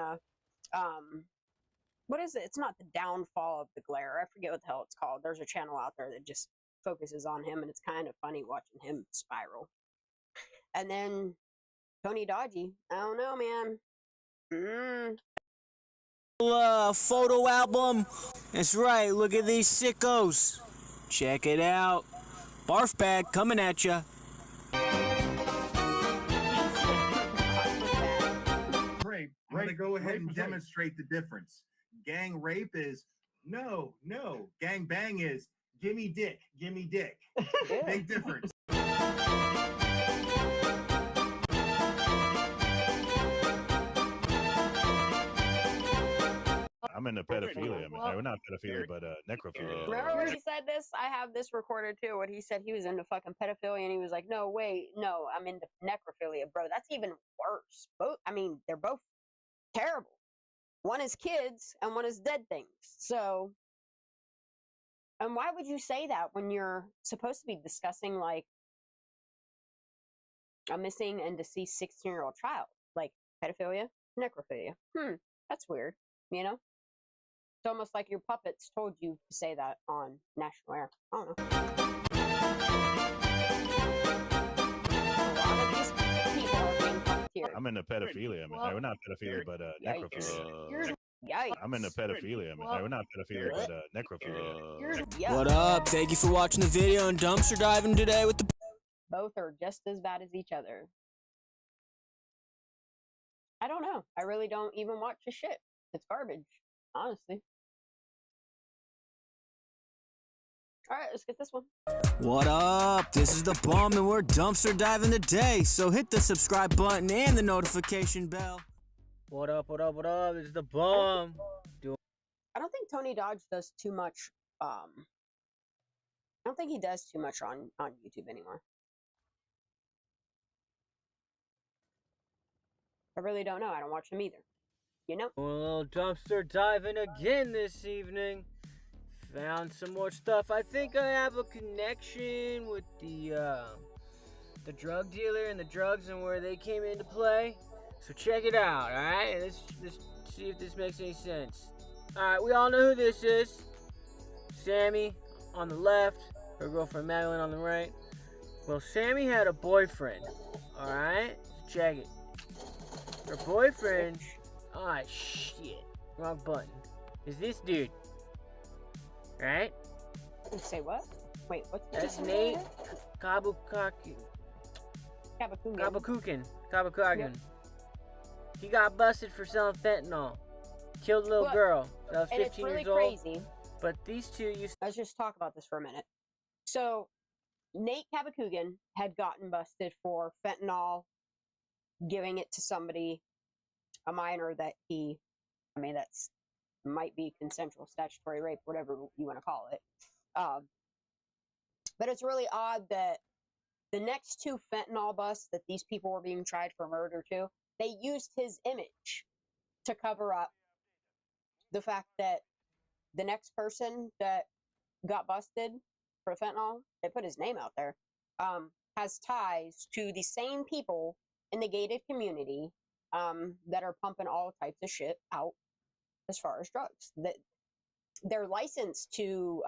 S1: what is it? It's not the downfall of the Glare. I forget what the hell it's called. There's a channel out there that just focuses on him, and it's kind of funny watching him spiral. And then Tony Dodgy. I don't know, man.
S3: Photo album. That's right. Look at these sickos. Check it out. Barf bag coming at ya.
S13: Rape. I'm going to go ahead and demonstrate the difference. Gang rape is no. Gang bang is gimme dick. Big difference.
S14: I'm into pedophilia. We're not pedophilia, but necrophilia.
S1: Remember when he said this? I have this recorded too. What he said, he was into fucking pedophilia, and he was like, "No, wait, no, I'm into necrophilia, bro. That's even worse. Both, I mean, they're both terrible. One is kids, and one is dead things. So, and why would you say that when you're supposed to be discussing like a missing and deceased 16-year-old child, like pedophilia, necrophilia? That's weird. You know, it's almost like your puppets told you to say that on national air. I don't know.
S14: I'm into pedophilia. We're not pedophilia, but necrophilia. I'm into pedophilia. We're not pedophilia, but necrophilia.
S3: What up? Thank you for watching the video and dumpster diving today with the...
S1: Both are just as bad as each other. I don't know. I really don't even watch the shit. It's garbage, honestly. Alright, let's get this one.
S3: What up? This is the Bum and we're dumpster diving today, so hit the subscribe button and the notification bell. What up? This is the Bum.
S1: I don't think Tony Dodge does too much, I don't think he does too much on YouTube anymore. I really don't know. I don't watch him either. You know?
S3: A little dumpster diving again this evening. Found some more stuff. I think I have a connection with the drug dealer and the drugs and where they came into play. So check it out, alright? Let's see if this makes any sense. Alright, we all know who this is. Sammy on the left, her girlfriend Madeline on the right. Well, Sammy had a boyfriend, alright? Check it. Her boyfriend... Ah, shit. Wrong button. Is this dude. Right?
S1: Say what? Wait, what's
S3: That's Nate Kabukukin.
S1: Yep.
S3: He got busted for selling fentanyl. Killed a little girl. That was 15
S1: it's really
S3: years old.
S1: crazy.
S3: But these two used...
S1: Let's just talk about this for a minute. So, Nate Kabukukin had gotten busted for fentanyl, giving it to somebody, a minor that he, I mean, that's might be consensual statutory rape, whatever you want to call it. But it's really odd that the next two fentanyl busts that these people were being tried for murder to, they used his image to cover up the fact that the next person that got busted for fentanyl, they put his name out there, has ties to the same people in the gated community that are pumping all types of shit out as far as drugs. They're licensed to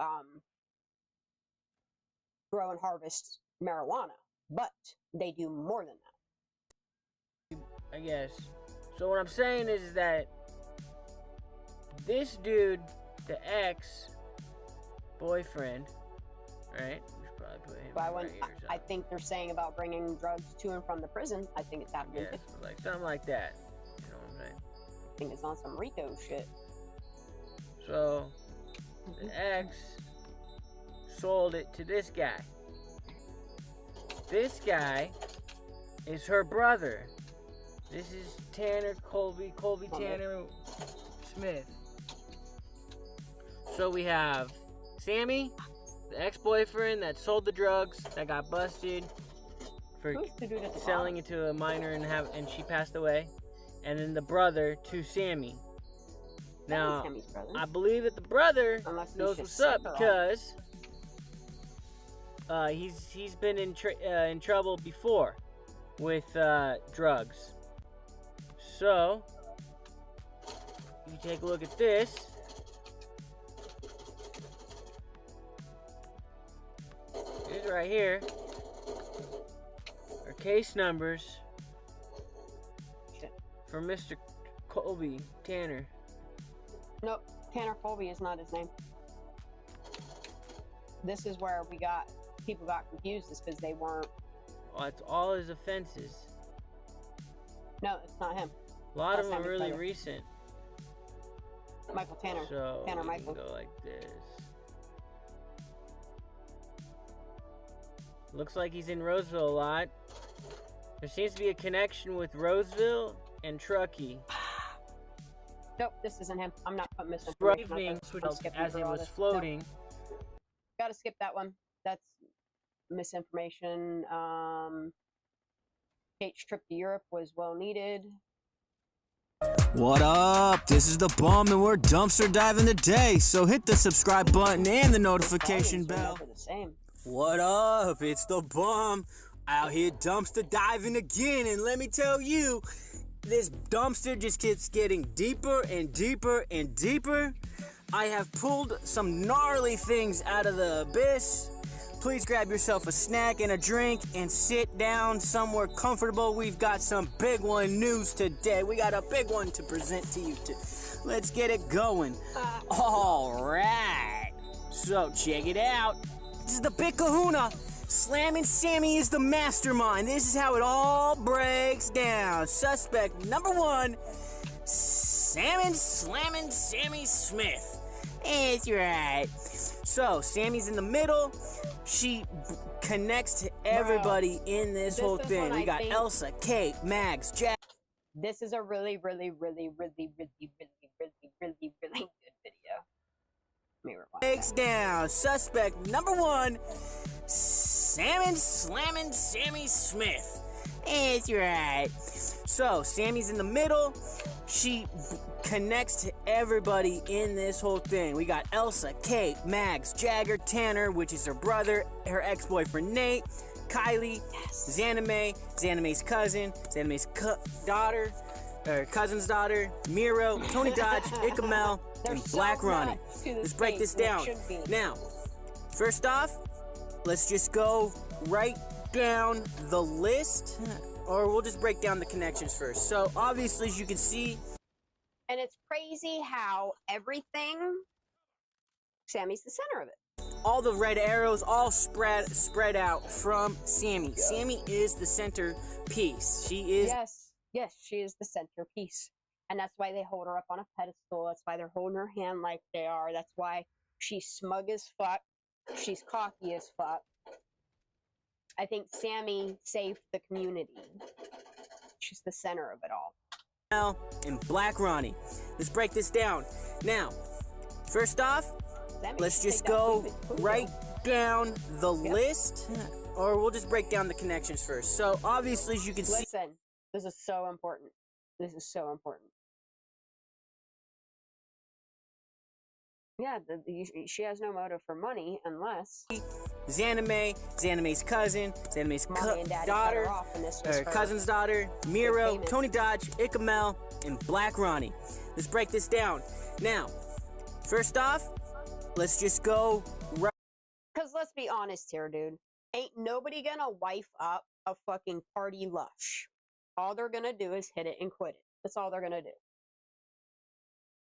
S1: grow and harvest marijuana, but they do more than that.
S3: I guess. So what I'm saying is that this dude, the ex-boyfriend, right, Probably put him
S1: But
S3: right here or
S1: I think they're saying about bringing drugs to and from the prison. I think it's happening.
S3: Yes, like something like that. You know what I'm saying?
S1: I think it's on some Rico shit.
S3: So, the ex sold it to this guy. This guy is her brother. This is Colby Tanner Smith. So we have Sammy, the ex-boyfriend that sold the drugs, that got busted for selling it to a minor and she passed away. And then the brother to Sammy. Now, I believe that the brother knows what's up because he's been in trouble before with drugs. So, if you take a look at this, here's right here are case numbers for Mr. Colby Tanner.
S1: Nope, Tanner Colby is not his name. This is where people got confused, is because they weren't.
S3: Oh, it's all his offenses.
S1: No, it's not him.
S3: A lot of them are really recent.
S1: Michael Tanner.
S3: So
S1: Tanner
S3: we
S1: Michael.
S3: can go like this. Looks like he's in Roseville a lot. There seems to be a connection with Roseville and Truckee.
S1: Nope, this isn't him. I'm not putting misinformation
S3: Evening, as it was
S1: No.
S3: floating.
S1: Gotta skip that one. That's misinformation. Kate's trip to Europe was well needed.
S15: What up? This is the Bum and we're dumpster diving today. So hit the subscribe button and the notification bell. What up? It's the Bum out here dumpster diving again. And let me tell you, this dumpster just keeps getting deeper and deeper and deeper. I have pulled some gnarly things out of the abyss. Please grab yourself a snack and a drink and sit down somewhere comfortable. We've got some big one news today. We got a big one to present to you. Let's get it going. All right. So check it out. This is the Big Kahuna. Slammin' Sammy is the mastermind. This is how it all breaks down. Suspect number one, Slammin' Sammy Smith. That's right. So, Sammy's in the middle. She connects to everybody in this whole thing. We got Elsa, Kate, Mags, Jack.
S1: This is a really, really, really, really, really, really, really, really, really good video. Let me rewind.
S15: Breaks down. Suspect number one, Slammin' Sammy Smith. That's right. So, Sammy's in the middle. She connects to everybody in this whole thing. We got Elsa, Kate, Mags, Jagger, Tanner, which is her brother, her ex-boyfriend Nate, Kiely, Zanime, Zanime's cousin, Zanime's daughter, cousin's daughter, Miro, Tony Dodge, Ikamel, and Black Ronnie. Let's break this down. Now, first off, let's just go right down the list, or we'll just break down the connections first. So obviously, as you can see,
S1: and it's crazy how everything, Sammy's the center of it.
S15: All the red arrows all spread out from Sammy. Yeah. Sammy is the centerpiece. She is.
S1: Yes, she is the centerpiece, and that's why they hold her up on a pedestal. That's why they're holding her hand like they are. That's why she's smug as fuck. She's cocky as fuck. I think Sammy saved the community. She's the center of it all.
S15: And Black Ronnie. Let's break this down. Now, first off, let's just go right down the list, or we'll just break down the connections first. So obviously, as you can see.
S1: Listen, this is so important. This is so important. Yeah, she has no motive for money unless
S15: Zanime's cousin, Zanime's daughter, her cousin's daughter, Miro, Tony Dodge, Ikamel, and Black Ronnie. Let's break this down. Now, first off, let's just go right.
S1: Because let's be honest here, dude. Ain't nobody gonna wife up a fucking party lush. All they're gonna do is hit it and quit it. That's all they're gonna do.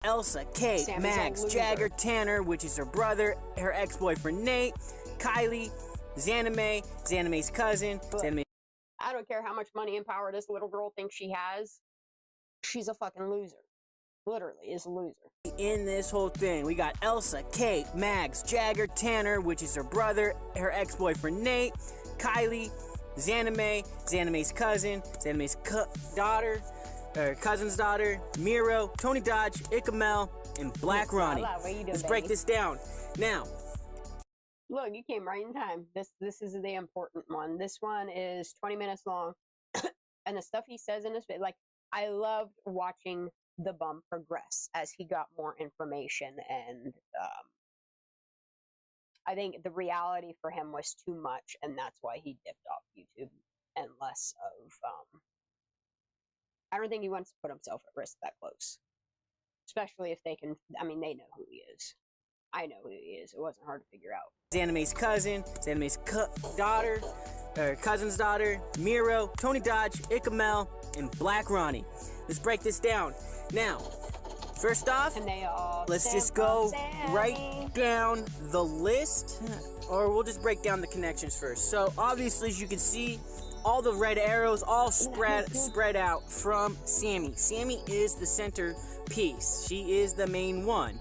S15: Elsa, Kate, Mags, Jagger, Tanner, which is her brother, her ex-boyfriend Nate, Kiely,
S3: Xanime's cousin, Xanime.
S1: I don't care how much money and power this little girl thinks she has. She's a fucking loser. Literally is a loser.
S3: In this whole thing, we got Elsa, Kate, Mags, Jagger, Tanner, which is her brother, her ex-boyfriend Nate, Kiely, Xanime's cousin, Xanime's daughter, her cousin's daughter, Miro, Tony Dodge, Ikamel, and Black Ronnie. Let's break this down. Now,
S1: look, you came right in time. This is the important one. This one is 20 minutes long. And the stuff he says in this bit, like, I loved watching the bum progress as he got more information, and I think the reality for him was too much, and that's why he dipped off YouTube and less of I don't think he wants to put himself at risk that close, especially if they can. I mean, they know who he is. I know who he is. It wasn't hard to figure out.
S3: Xanime's cousin, Xanime's daughter, her cousin's daughter, Miro, Tony Dodge, Ikamel, and Black Ronnie. Let's break this down. Now, first off, let's just go right down the list, or we'll just break down the connections first. So, obviously, as you can see, all the red arrows all spread out from Sammy. Sammy is the centerpiece. She is the main one.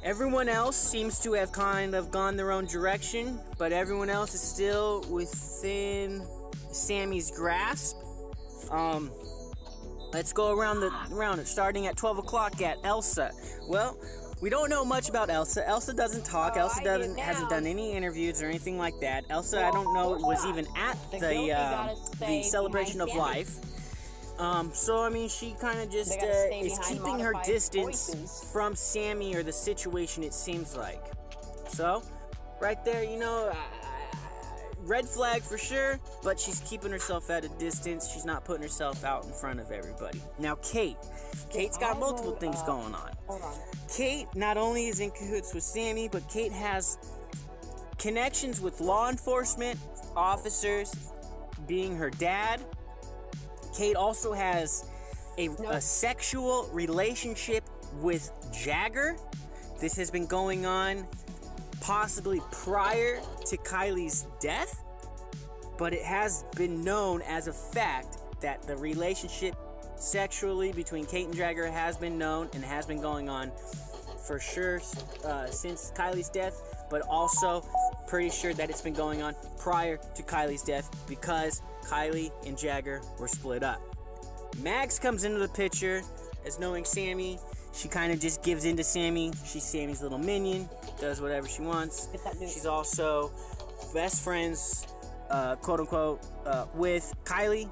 S3: Everyone else seems to have kind of gone their own direction, but everyone else is still within Sammy's grasp. Let's go around it, starting at 12 o'clock at Elsa. Well, we don't know much about Elsa. Elsa doesn't talk. Elsa hasn't done any interviews or anything like that. Elsa, I don't know, was even at the celebration of life. So I mean, she kind of just is keeping her distance from Sammy or the situation, it seems like. So, right there, you know, red flag for sure, but she's keeping herself at a distance. She's not putting herself out in front of everybody. Now, Kate's got multiple things going on.
S1: Hold on.
S3: Kate not only is in cahoots with Sammy, but Kate has connections with law enforcement officers, being her dad. Kate also has a sexual relationship with Jagger. This has been going on possibly prior to Kiely's death, but it has been known as a fact that the relationship sexually between Kate and Jagger has been known and has been going on for sure since Kiely's death, but also pretty sure that it's been going on prior to Kiely's death because Kiely and Jagger were split up. Mags comes into the picture as knowing Sammy. She kind of just gives in to Sammy. She's Sammy's little minion, does whatever she wants. She's also best friends, quote unquote, with Kiely.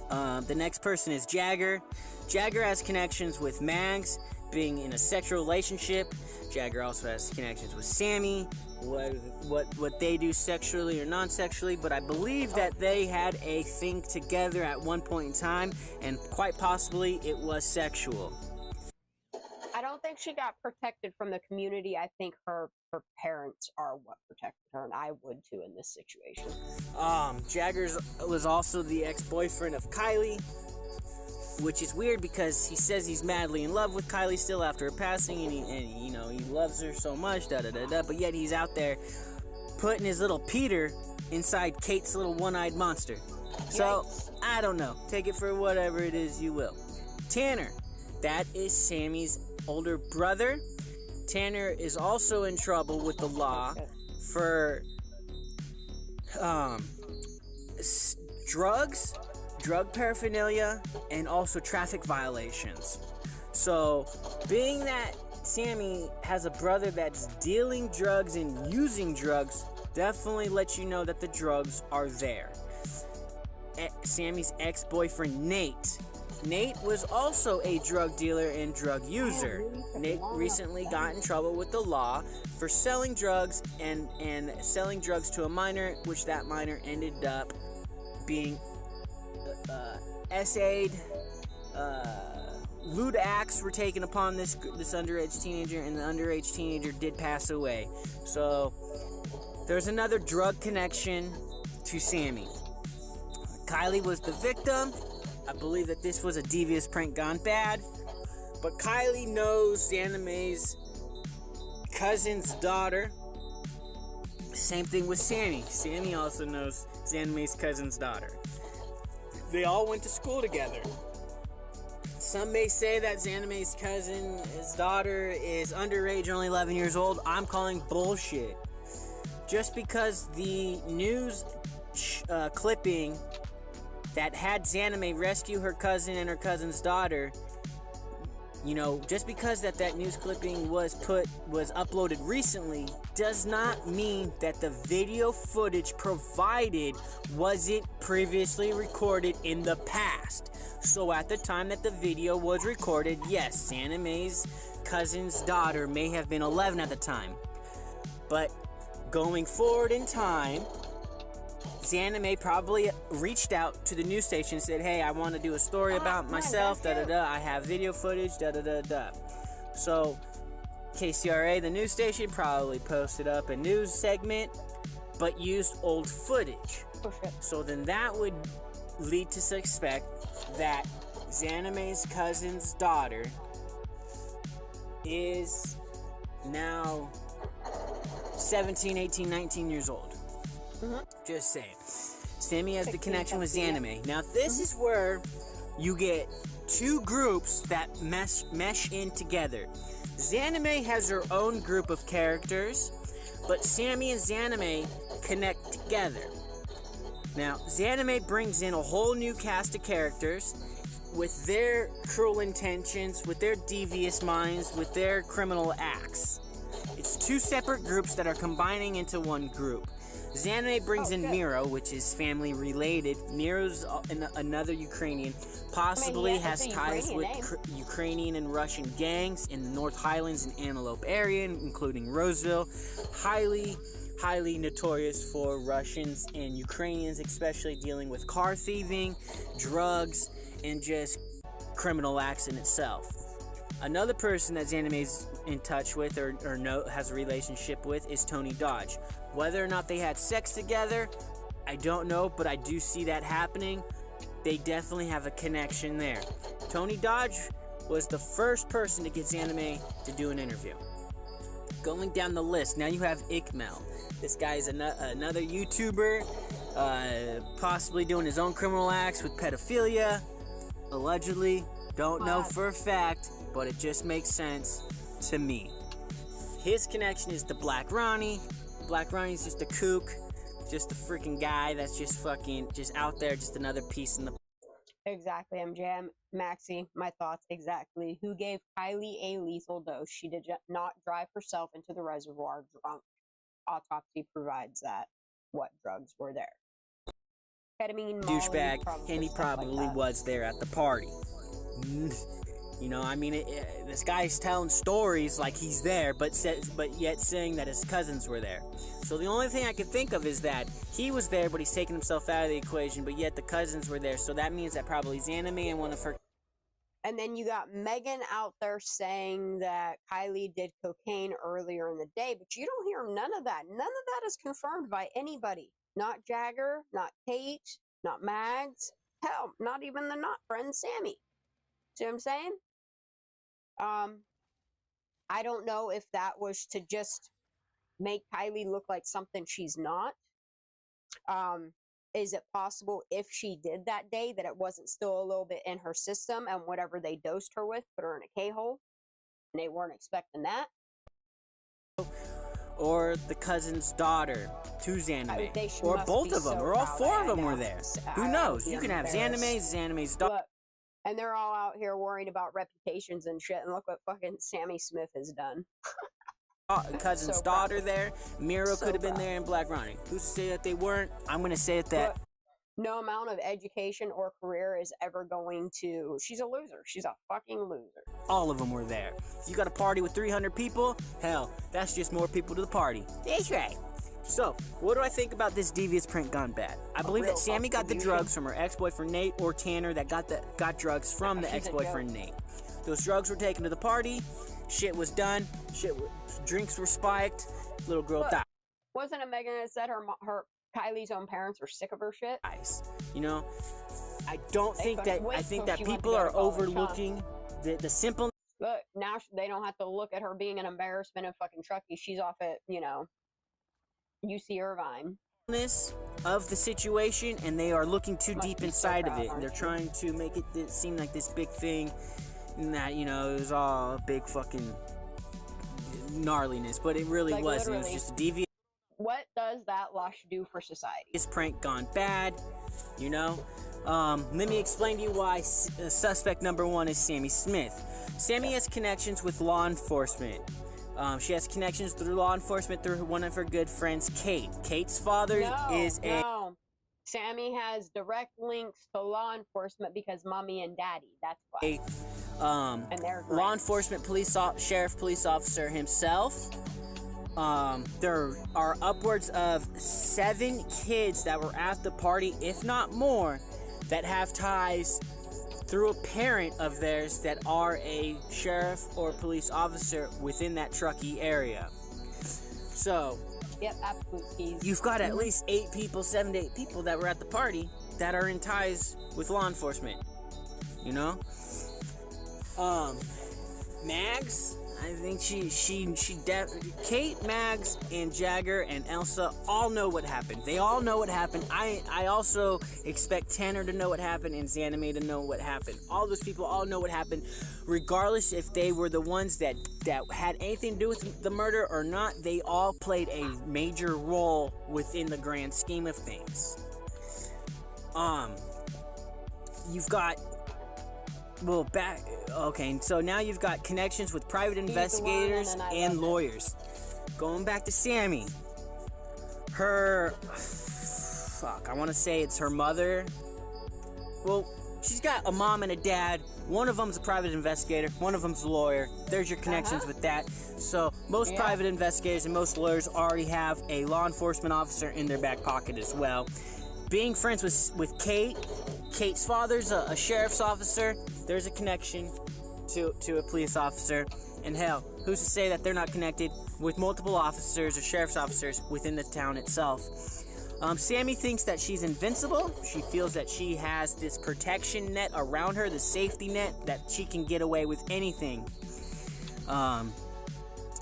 S3: The next person is Jagger. Jagger has connections with Mags, being in a sexual relationship. Jagger also has connections with Sammy, what they do sexually or non-sexually, but I believe that they had a thing together at one point in time, and quite possibly it was sexual.
S1: I don't think she got protected from the community. I think her parents are what protected her, and I would too in this situation.
S3: Jagger was also the ex-boyfriend of Kiely, which is weird because he says he's madly in love with Kiely still after her passing, and he loves her so much, but yet he's out there putting his little Peter inside Kate's little one-eyed monster. So, I don't know. Take it for whatever it is you will. Tanner, that is Sammy's older brother. Tanner is also in trouble with the law for drugs, drug paraphernalia, and also traffic violations. So, being that Sammy has a brother that's dealing drugs and using drugs, definitely lets you know that the drugs are there. Sammy's ex-boyfriend Nate was also a drug dealer and drug user. Nate recently got in trouble with the law for selling drugs and selling drugs to a minor, which that minor ended up being essayed. Lewd acts were taken upon this underage teenager, and the underage teenager did pass away. So there's another drug connection to Sammy. Kiely was the victim. I believe that this was a devious prank gone bad, but Kiely knows Xanime's cousin's daughter, Same thing with Sammy. Sammy also knows Xanime's cousin's daughter. They all went to school together. Some may say that Xanime's cousin's daughter is underage, only 11 years old. I'm calling bullshit. Just because the news clipping that had Xanime rescue her cousin and her cousin's daughter, you know, just because that news clipping was uploaded recently does not mean that the video footage provided wasn't previously recorded in the past. So at the time that the video was recorded, yes, Xanime's cousin's daughter may have been 11 at the time. But going forward in time, Xanime probably reached out to the news station and said, hey, I want to do a story about myself, da-da-da, I have video footage, da-da-da-da. So, KCRA, the news station, probably posted up a news segment, but used old footage. So then that would lead to suspect that Xanime's cousin's daughter is now 17, 18, 19 years old. Just saying. Sammy has the connection with Xanime. Now this is where you get two groups that mesh in together. Xanime has her own group of characters, but Sammy and Xanime connect together. Now, Xanime brings in a whole new cast of characters with their cruel intentions, with their devious minds, with their criminal acts. It's two separate groups that are combining into one group. Xanime brings in Miro, which is family related. Miro's another Ukrainian, possibly has ties with Ukrainian and Russian gangs in the North Highlands and Antelope area, including Roseville. Highly notorious for Russians and Ukrainians, especially dealing with car thieving, drugs, and just criminal acts in itself. Another person that Xanime's in touch with or has a relationship with is Tony Dodge. Whether or not they had sex together, I don't know, but I do see that happening. They definitely have a connection there. Tony Dodge was the first person to get Xanime to do an interview. Going down the list, now you have Ikmel. This guy is another YouTuber, possibly doing his own criminal acts with pedophilia, allegedly. Don't know for a fact, but it just makes sense to me. His connection is to Black Ronnie. Black Ronnie's just a kook, just a freaking guy that's just out there, just another piece in the...
S1: Exactly, MJ. Maxie, my thoughts exactly. Who gave Kiely a lethal dose? She did not drive herself into the reservoir drunk. Autopsy provides that. What drugs were there? Ketamine,
S3: douchebag, and he probably was there at the party. You know, I mean, this guy's telling stories like he's there, but yet saying that his cousins were there. So the only thing I can think of is that he was there, but he's taking himself out of the equation, but yet the cousins were there. So that means that probably Xanime and one of her...
S1: And then you got Megan out there saying that Kiely did cocaine earlier in the day, but you don't hear none of that. None of that is confirmed by anybody. Not Jagger, not Kate, not Mags, hell, not even the not friend Sammy. See what I'm saying? I don't know if that was to just make Kiely look like something she's not. Is it possible if she did that day that it wasn't still a little bit in her system and whatever they dosed her with put her in a K-hole and they weren't expecting that?
S3: Or the cousin's daughter to Xanime, or both of them, or all four of them were there. Who knows? You can have Xanime's daughter.
S1: And they're all out here worrying about reputations and shit, and look what fucking Sammy Smith has done.
S3: Cousin's daughter there, Miro could have been there, and Black Ronnie. Who's to say that they weren't? I'm gonna say it that
S1: no amount of education or career is ever going to... She's a loser. She's a fucking loser.
S3: All of them were there. If you got a party with 300 people, hell, that's just more people to the party. That's right. So, what do I think about this devious prank gone bad? I believe that Sammy got the drugs from her ex-boyfriend Nate, or Tanner that got drugs from the ex-boyfriend Nate. Those drugs were taken to the party. Shit was done. Drinks were spiked. Little girl died.
S1: Wasn't it Megan that said her Kylie's own parents are sick of her shit?
S3: You know, I think that people are overlooking the simple...
S1: Look, now they don't have to look at her being an embarrassment in fucking Truckee. She's off at, you know, UC Irvine.
S3: Of the situation, and they are looking too
S1: Must
S3: deep
S1: be so
S3: inside of
S1: proud,
S3: it, and
S1: aren't
S3: they're
S1: you?
S3: trying to make it seem like this big thing, and that, you know, it was all a big fucking gnarliness, but it really
S1: Like,
S3: wasn't. It was
S1: literally.
S3: just a devious
S1: What does that lush do for society?
S3: prank gone bad, you know. Let me explain to you why suspect number one is Sammy Smith. Sammy has connections with law enforcement. She has connections through law enforcement through one of her good friends, Kate. Kate's father is a...
S1: No. Sammy has direct links to law enforcement because mommy and daddy. That's why. And they're
S3: law enforcement sheriff police officer himself. There are upwards of 7 kids that were at the party, if not more, that have ties through a parent of theirs that are a sheriff or police officer within that Truckee area. So,
S1: yep, absolutely.
S3: You've got at least 8 people, 7 to 8 people that were at the party that are in ties with law enforcement. You know? Mags, I think Kate, Mags, and Jagger and Elsa all know what happened. They all know what happened. I also expect Tanner to know what happened and Zanime to know what happened. All those people all know what happened, regardless if they were the ones that had anything to do with the murder or not. They all played a major role within the grand scheme of things. You've got... Well, okay, so now you've got connections with private investigators and lawyers. Going back to Sammy. I want to say it's her mother. Well, she's got a mom and a dad. One of them's a private investigator, one of them's a lawyer. There's your connections with that. So, most private investigators and most lawyers already have a law enforcement officer in their back pocket as well. Being friends with Kate, Kate's father's a sheriff's officer. There's a connection to a police officer. And hell, who's to say that they're not connected with multiple officers or sheriff's officers within the town itself? Sammy thinks that she's invincible. She feels that she has this protection net around her, the safety net, that she can get away with anything.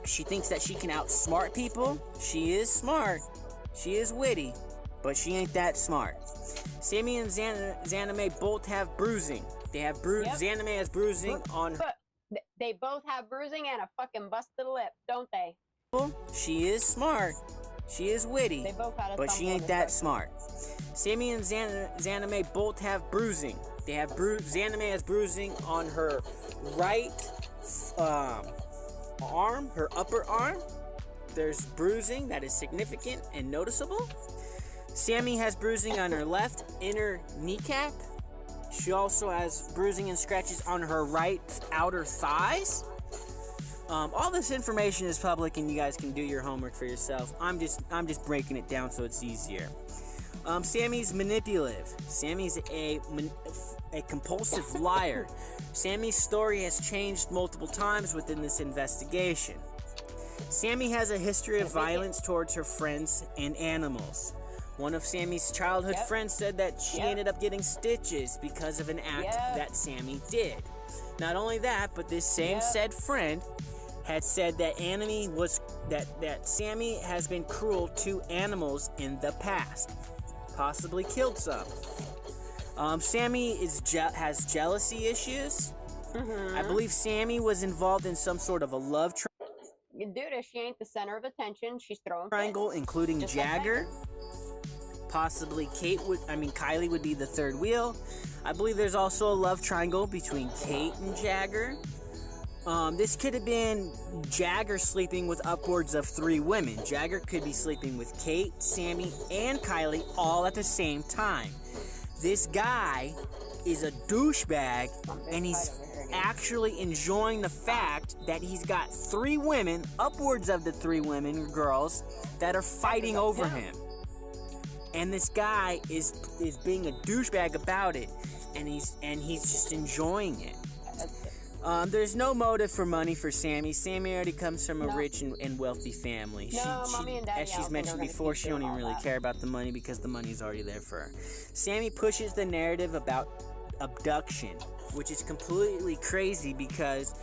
S3: She thinks that she can outsmart people. She is smart. She is witty. But she ain't that smart. Sammy and Zanime both have bruising. They have Zanime has bruising on her.
S1: They both have bruising and a fucking busted lip, don't they?
S3: She is smart. She is witty.
S1: They both had a
S3: but she ain't that smart. Sammy and Zanime both have bruising. They have Zanime has bruising on her right arm, her upper arm. There's bruising that is significant and noticeable. Sammy has bruising on her left inner kneecap. She also has bruising and scratches on her right outer thighs. All this information is public, and you guys can do your homework for yourself. I'm just breaking it down so it's easier. Sammy's manipulative. Sammy's a compulsive liar. Sammy's story has changed multiple times within this investigation. Sammy has a history of violence towards her friends and animals. One of Sammy's childhood friends said that she ended up getting stitches because of an act that Sammy did. Not only that, but this same said friend had said that that Sammy has been cruel to animals in the past, possibly killed some. Sammy has jealousy issues. I believe Sammy was involved in some sort of a love
S1: Dude, if she ain't the center of attention, she's throwing
S3: triangle, including
S1: just
S3: Jagger. Possibly Kiely would be the third wheel. I believe there's also a love triangle between Kate and Jagger. This could have been Jagger sleeping with upwards of 3 women. Jagger could be sleeping with Kate, Sammy, and Kiely all at the same time. This guy is a douchebag, and he's actually enjoying the fact that he's got 3 women, upwards of the 3 women, girls, that are fighting over him. And this guy is being a douchebag about it, and he's just enjoying it. There's no motive for money for Sammy. Sammy already comes from a rich and wealthy family. As she's mentioned before, she don't even really care about the money because the money's already there for her. Sammy pushes the narrative about abduction, which is completely crazy because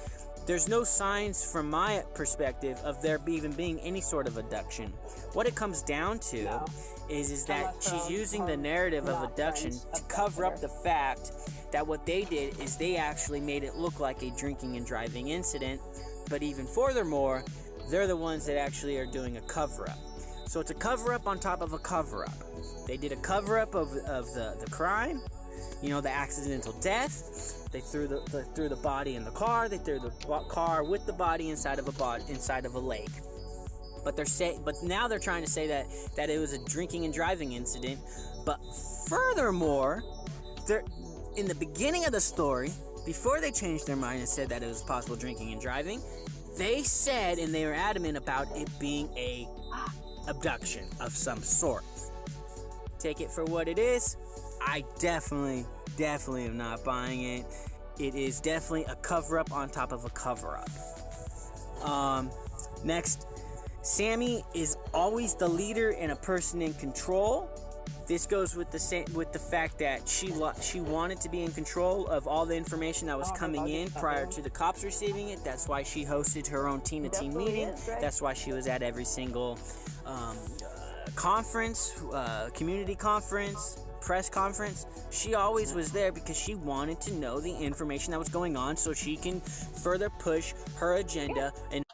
S3: there's no signs from my perspective of there even being any sort of abduction. what it comes down to is that she's using the narrative of abduction to cover up the fact that what they did is they actually made it look like a drinking and driving incident, but even furthermore, they're the ones that actually are doing a cover-up. So it's a cover-up on top of a cover-up. They did a cover-up of the crime, you know, the accidental death. They threw the body in the car. They threw the car with the body inside of a lake. But now they're trying to say that it was a drinking and driving incident. But furthermore, they're in the beginning of the story, before they changed their mind and said that it was possible drinking and driving, they said, and they were adamant about it being a abduction of some sort. Take it for what it is. I definitely am not buying it. It is definitely a cover-up on top of a cover-up. Next, Sammy is always the leader and a person in control. This goes with the fact that she wanted to be in control of all the information that was coming in prior to the cops receiving it. That's why she hosted her own team-to-team meeting. That's why she was at every single conference, community conference, press conference. She always was there because she wanted to know the information that was going on so she can further push her agenda. And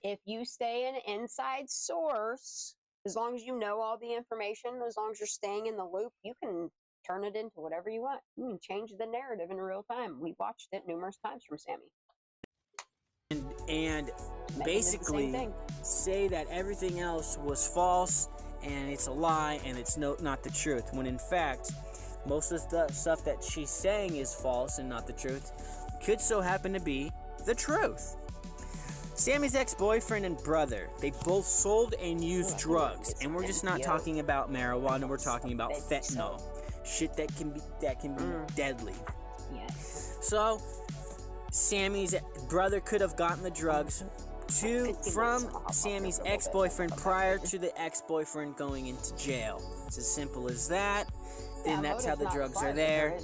S1: if you stay an inside source, as long as you know all the information, as long as you're staying in the loop, you can turn it into whatever you want. You can change the narrative in real time. We watched it numerous times from Sammy.
S3: And basically say that everything else was false and it's a lie and it's not the truth, when in fact most of the stuff that she's saying is false and not the truth could so happen to be the truth. Sammy's ex-boyfriend and brother, they both sold and used drugs, and we're just not talking about marijuana, we're talking about fentanyl, shit that can be deadly. So Sammy's brother could have gotten the drugs from Sammy's ex-boyfriend prior to the ex-boyfriend going into jail. It's as simple as that. Then that's how the drugs are there.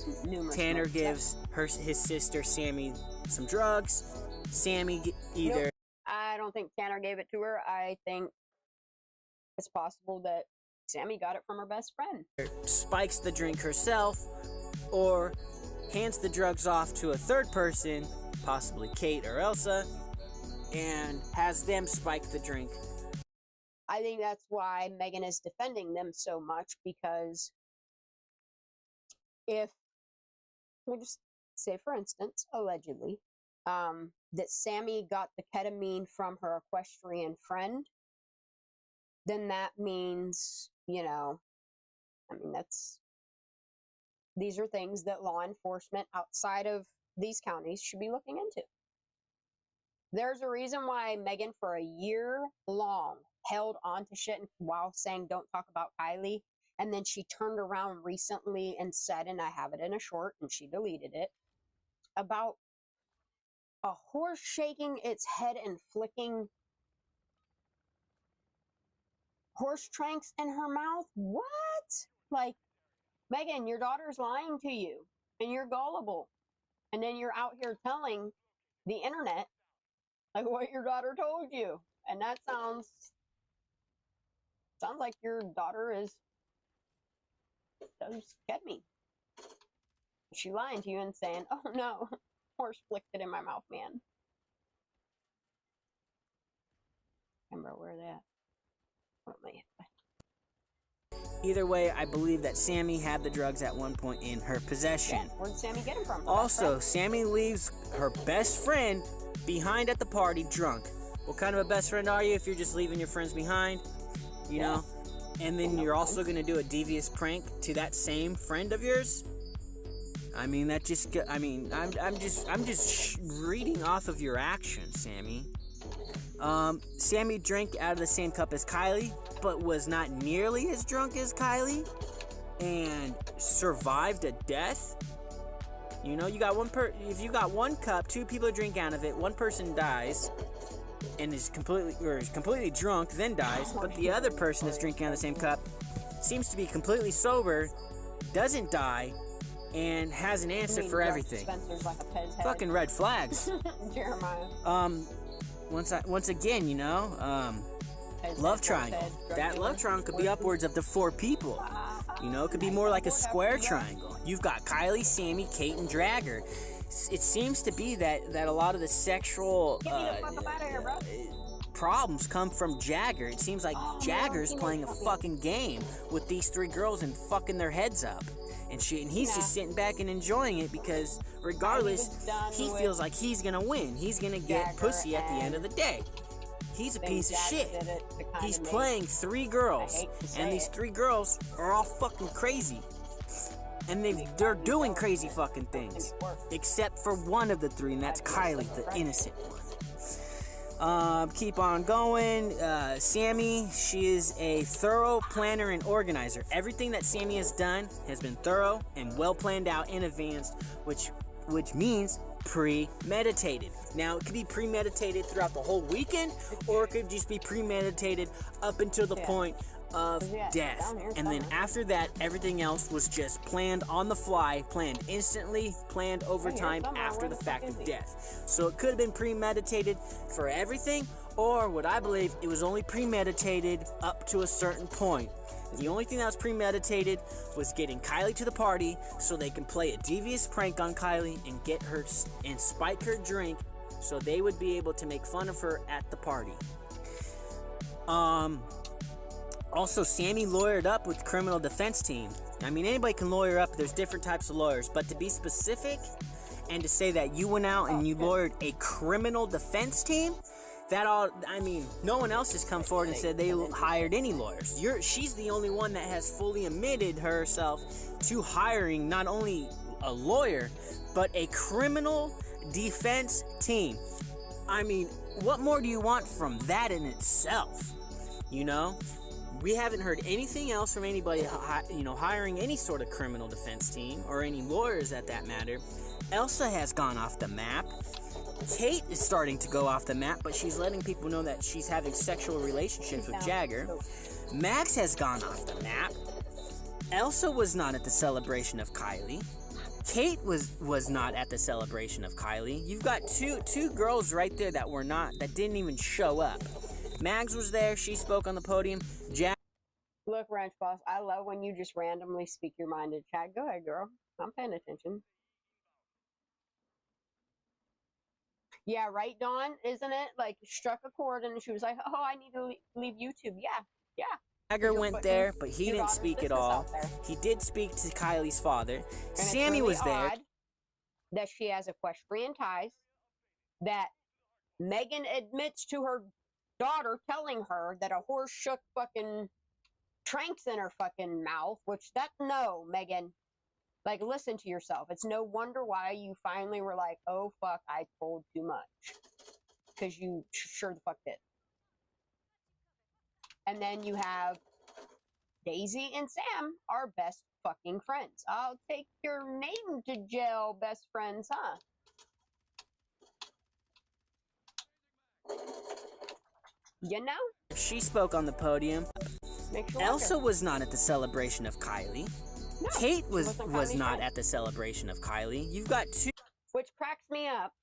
S3: Tanner gives his sister Sammy some drugs. Sammy either...
S1: I don't think Tanner gave it to her. I think it's possible that Sammy got it from her best friend.
S3: Spikes the drink herself, or hands the drugs off to a third person, possibly Kate or Elsa, and has them spike the drink.
S1: I think that's why Megan is defending them so much, because if, we'll just say for instance, allegedly, that Sammy got the ketamine from her equestrian friend, then that means, you know, I mean, these are things that law enforcement outside of these counties should be looking into. There's a reason why Megan for a year long held on to shit while saying don't talk about Kiely, and then she turned around recently and said, and I have it in a short and she deleted it, about a horse shaking its head and flicking horse tranks in her mouth. What? Like, Megan, your daughter's lying to you and you're gullible, and then you're out here telling the internet like what your daughter told you, and that sounds like your daughter does get me. She lying to you and saying, oh no, horse flicked it in my mouth, man. Remember where that? What am I?
S3: Either way, I believe that Sammy had the drugs at one point in her possession.
S1: Yeah, where did Sammy get them from?
S3: Also, Sammy leaves her best friend behind at the party drunk. What kind of a best friend are you if you're just leaving your friends behind? You know? And then you're also going to do a devious prank to that same friend of yours? I mean, that just, I mean, I'm just reading off of your actions, Sammy. Sammy drank out of the same cup as Kiely, but was not nearly as drunk as Kiely, and survived a death. You know, you got if you got one cup, two people drink out of it, one person dies, and is completely drunk, then dies, but the other person that's drinking out of the same cup seems to be completely sober, doesn't die, and has an answer for everything.
S1: Like
S3: fucking red flags.
S1: Jeremiah.
S3: Once again, you know, love triangle. That love triangle could be upwards of to 4 people. You know, it could be more like a square triangle. You've got Kiely, Sammy, Kate, and Dragger. It seems to be that a lot of the sexual problems come from Jagger. It seems like Jagger's playing a fucking game with these 3 girls and fucking their heads up. And shit, and he's just sitting back and enjoying it because regardless, he feels like he's gonna win. He's gonna get pussy at the end of the day. He's a piece of shit. He's playing 3 girls, and these 3 girls are all fucking crazy. And they're doing crazy fucking things. Except for one of the 3, and that's Kiely, the innocent one. Keep on going. Sammy, she is a thorough planner and organizer. Everything that Sammy has done has been thorough and well planned out in advance, which means premeditated. Now, it could be premeditated throughout the whole weekend, or it could just be premeditated up until the point of death. And then after that, everything else was just planned on the fly, planned instantly, planned over time after the fact of death. So it could have been premeditated for everything, or what I believe, it was only premeditated up to a certain point. The only thing that was premeditated was getting Kiely to the party so they can play a devious prank on Kiely and get her and spike her drink so they would be able to make fun of her at the party. Also, Sammy lawyered up with the criminal defense team. I mean, anybody can lawyer up. There's different types of lawyers. But to be specific and to say that you went out and you lawyered a criminal defense team, no one else has come forward and said they hired any lawyers. She's the only one that has fully admitted herself to hiring not only a lawyer, but a criminal defense team. I mean, what more do you want from that in itself? You know? We haven't heard anything else from anybody, hiring any sort of criminal defense team or any lawyers at that matter. Elsa has gone off the map. Kate is starting to go off the map, but she's letting people know that she's having sexual relationships with Jagger. Max has gone off the map. Elsa was not at the celebration of Kiely. Kate was not at the celebration of Kiely. You've got two girls right there that didn't even show up. Mags was there. She spoke on the podium.
S1: Look, Ranch Boss, I love when you just randomly speak your mind in chat. Go ahead, girl. I'm paying attention. Yeah, right, Dawn? Isn't it? Like, struck a chord and she was like, oh, I need to leave YouTube. Yeah.
S3: Jagger went there, but he didn't speak at all. He did speak to Kylie's father.
S1: And
S3: Sammy was there.
S1: Odd that she has equestrian ties. That Megan admits to her daughter telling her that a horse shook fucking tranks in her fucking mouth, no, Megan. Like, listen to yourself. It's no wonder why you finally were like, oh, fuck, I told too much. Because you sure the fuck did. And then you have Daisy and Sam are best fucking friends. I'll take your name to jail, best friends, huh? You know?
S3: She spoke on the podium. Elsa was not at the celebration of Kiely. No, Kate was not at the celebration of Kiely. You've got 2.
S1: Which cracks me up.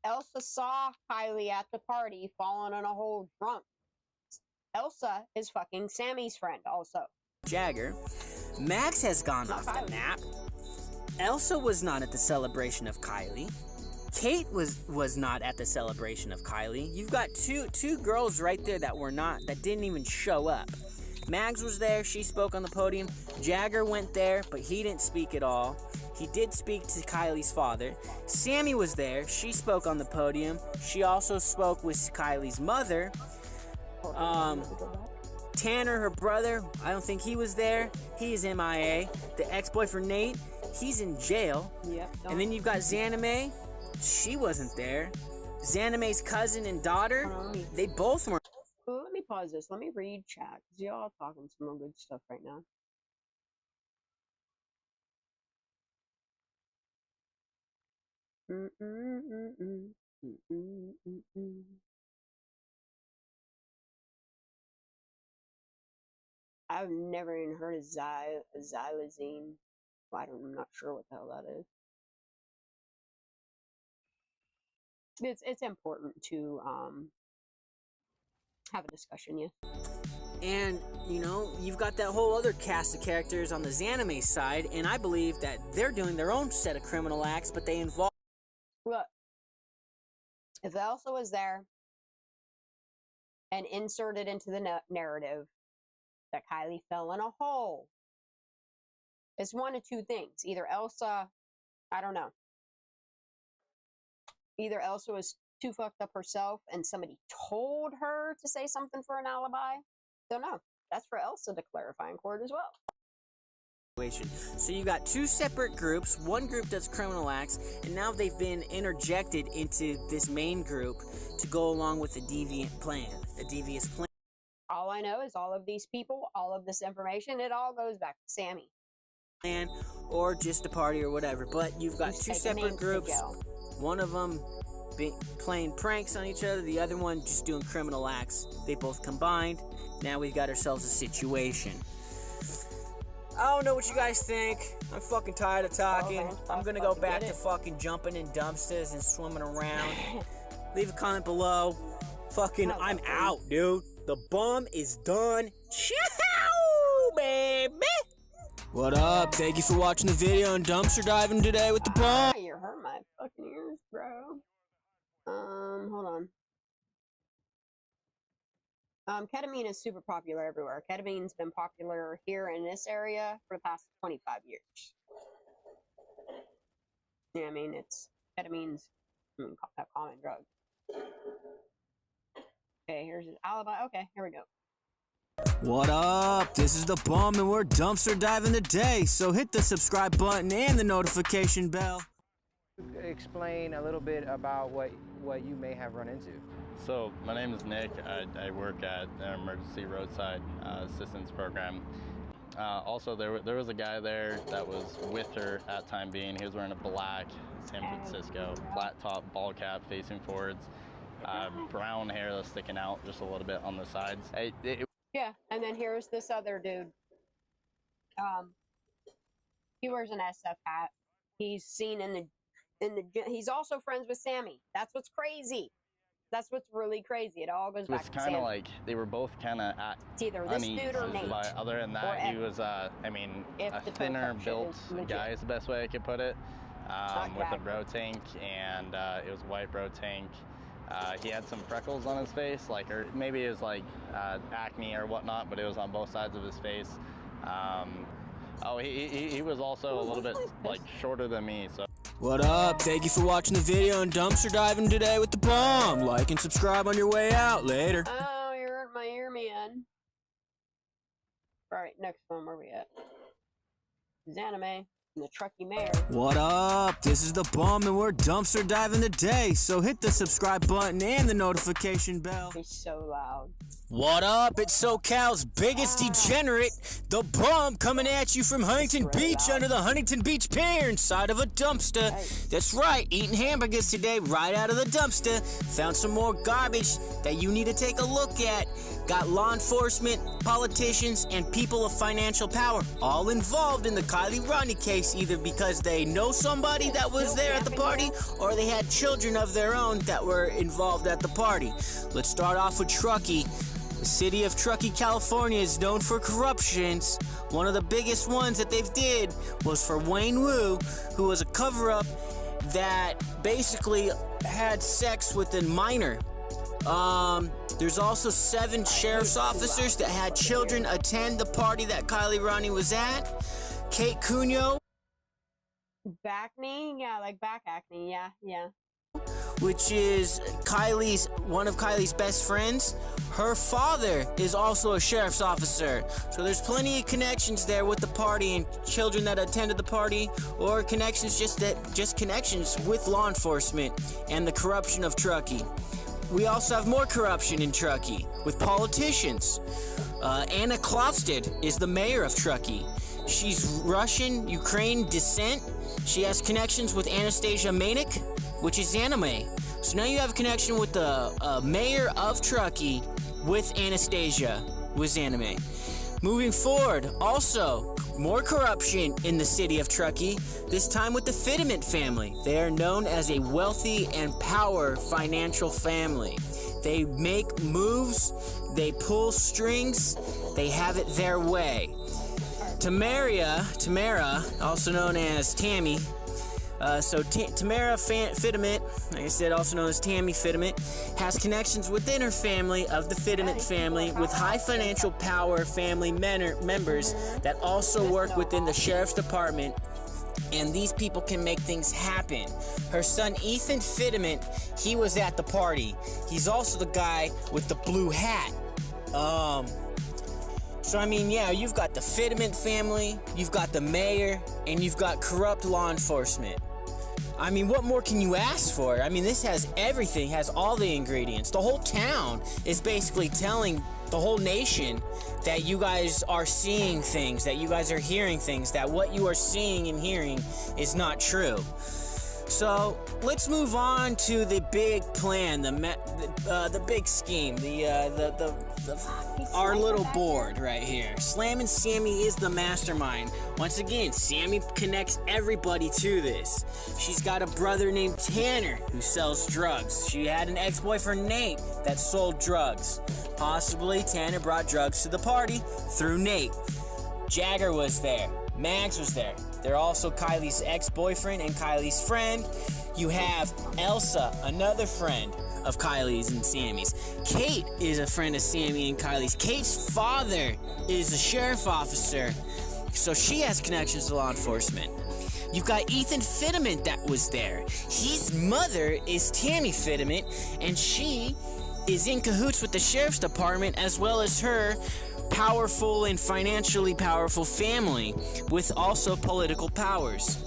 S1: Elsa saw Kiely at the party falling on a hole drunk. Elsa is fucking Sammy's friend also.
S3: Jagger. Max has gone off the map. Elsa was not at the celebration of Kiely. Kate was not at the celebration of Kiely. You've got two girls right there that didn't even show up. Mags was there. She spoke on the podium. Jagger went there, but he didn't speak at all. He did speak to Kylie's father. Sammy was there. She spoke on the podium. She also spoke with Kylie's mother. Tanner, her brother, I don't think he was there. He is MIA. The ex-boyfriend Nate, he's in jail.
S1: Yep.
S3: And then you've got Xaname. She wasn't there. Xaname's cousin and daughter, they both weren't.
S1: Well, let me pause this. Let me read chat, because y'all talking some real good stuff right now. I've never even heard of xylazine. I'm not sure what the hell that is. It's important to have a discussion, yeah.
S3: And, you know, you've got that whole other cast of characters on the Zanime side, and I believe that they're doing their own set of criminal acts, but they involve...
S1: Look, if Elsa was there and inserted into the narrative that Kiely fell in a hole, it's one of two things. Either Elsa, I don't know. Either Elsa was too fucked up herself and somebody told her to say something for an alibi. Don't know. That's for Elsa to clarify in court as well.
S3: So you got two separate groups. One group does criminal acts, and now they've been interjected into this main group to go along with the deviant plan, a devious plan.
S1: All I know is all of these people, all of this information, it all goes back to Sammy.
S3: Or just a party or whatever. But you've got two separate groups. One of them playing pranks on each other, the other one just doing criminal acts. They both combined. Now we've got ourselves a situation. I don't know what you guys think. I'm fucking tired of talking. I'm gonna go back to fucking jumping in dumpsters and swimming around. Leave a comment below. Fucking, I'm out, dude. The bum is done. Ciao, baby. What up? Thank you for watching the video on dumpster diving today with the bum.
S1: You hurt my fucking ears, bro. Hold on. Ketamine is super popular everywhere. Ketamine's been popular here in this area for the past 25 years. Yeah, I mean, ketamine's a common drug. Okay, here's an alibi. Okay, here we go.
S3: What up? This is the bum and we're dumpster diving today. So hit the subscribe button and the notification bell.
S16: Explain a little bit about what you may have run into.
S17: So my name is Nick. I work at the Emergency Roadside Assistance Program. Also, there was a guy there that was with her at time being. He was wearing a black San Francisco flat top ball cap facing forwards, brown hair that's sticking out just a little bit on the sides.
S1: Yeah, and then here's this other dude. He wears an SF hat. He's seen in the he's also friends with Sammy. That's what's crazy. That's what's really crazy. It all goes back to Sammy.
S17: It's kind of like they were both kind of at
S1: either this dude or Nate.
S17: But other than that, he was, I mean, a thinner built guy is the best way I could put it. With a bro tank, and it was a white bro tank. He had some freckles on his face, like, or maybe it was like acne or whatnot, but it was on both sides of his face. He was also a little bit like shorter than me, so.
S3: What up? Thank you for watching the video on dumpster diving today with the bum. Like and subscribe on your way out. Later.
S1: Oh, you hurt my ear, man. Alright, next one, where we at? Zanime. The Truckee Mayor.
S3: What up? This is the bum and we're dumpster diving today. So hit the subscribe button and the notification bell.
S1: He's so loud.
S3: What up? It's SoCal's biggest degenerate, the bum, coming at you from Huntington Beach under the Huntington Beach Pier inside of a dumpster. That's right, eating hamburgers today right out of the dumpster. Found some more garbage that you need to take a look at. Got law enforcement, politicians, and people of financial power all involved in the Kiely Rodni case, either because they know somebody that was there at the party or they had children of their own that were involved at the party. Let's start off with Truckee. The city of Truckee, California is known for corruptions. One of the biggest ones that they've did was for Wayne Wu, who was a cover-up that basically had sex with a minor. There's also 7 sheriff's officers that had children attend the party that Kiely Rodni was at. Kate Cunyo.
S1: Acne? Yeah, like back acne. Yeah.
S3: Which is one of Kylie's best friends. Her father is also a sheriff's officer. So there's plenty of connections there with the party and children that attended the party, or connections just connections with law enforcement and the corruption of Truckee. We also have more corruption in Truckee with politicians. Anna Klofstad is the mayor of Truckee. She's Russian, Ukraine descent. She has connections with Anastasia Manik, which is anime. So now you have a connection with the mayor of Truckee with Anastasia, with anime. Moving forward, also, more corruption in the city of Truckee, this time with the Fittement family. They are known as a wealthy and power financial family. They make moves, they pull strings, they have it their way. Tamara, also known as Tammy, Tamara Fitiment, like I said, also known as Tammy Fitiment, has connections within her family of the Fitiment family with high financial power family members that also work within the sheriff's department, and these people can make things happen. Her son Ethan Fitiment, he was at the party. He's also the guy with the blue hat. So I mean, yeah, you've got the Fitiment family, you've got the mayor, and you've got corrupt law enforcement. I mean, what more can you ask for? I mean, this has everything, has all the ingredients. The whole town is basically telling the whole nation that you guys are seeing things, that you guys are hearing things, that what you are seeing and hearing is not true. So let's move on to the big plan, the big scheme, our little board right here. Slammin' Sammy is the mastermind. Once again, Sammy connects everybody to this. She's got a brother named Tanner who sells drugs. She had an ex-boyfriend, Nate, that sold drugs. Possibly Tanner brought drugs to the party through Nate. Jagger was there. Mags was there. They're also Kiely's ex-boyfriend and Kiely's friend. You have Elsa, another friend of Kiely's and Sammy's. Kate is a friend of Sammy and Kiely's. Kate's father is a sheriff officer, so she has connections to law enforcement. You've got Ethan Fitiment that was there. His mother is Tammy Fitiment, and she is in cahoots with the sheriff's department as well as her powerful and financially powerful family with also political powers.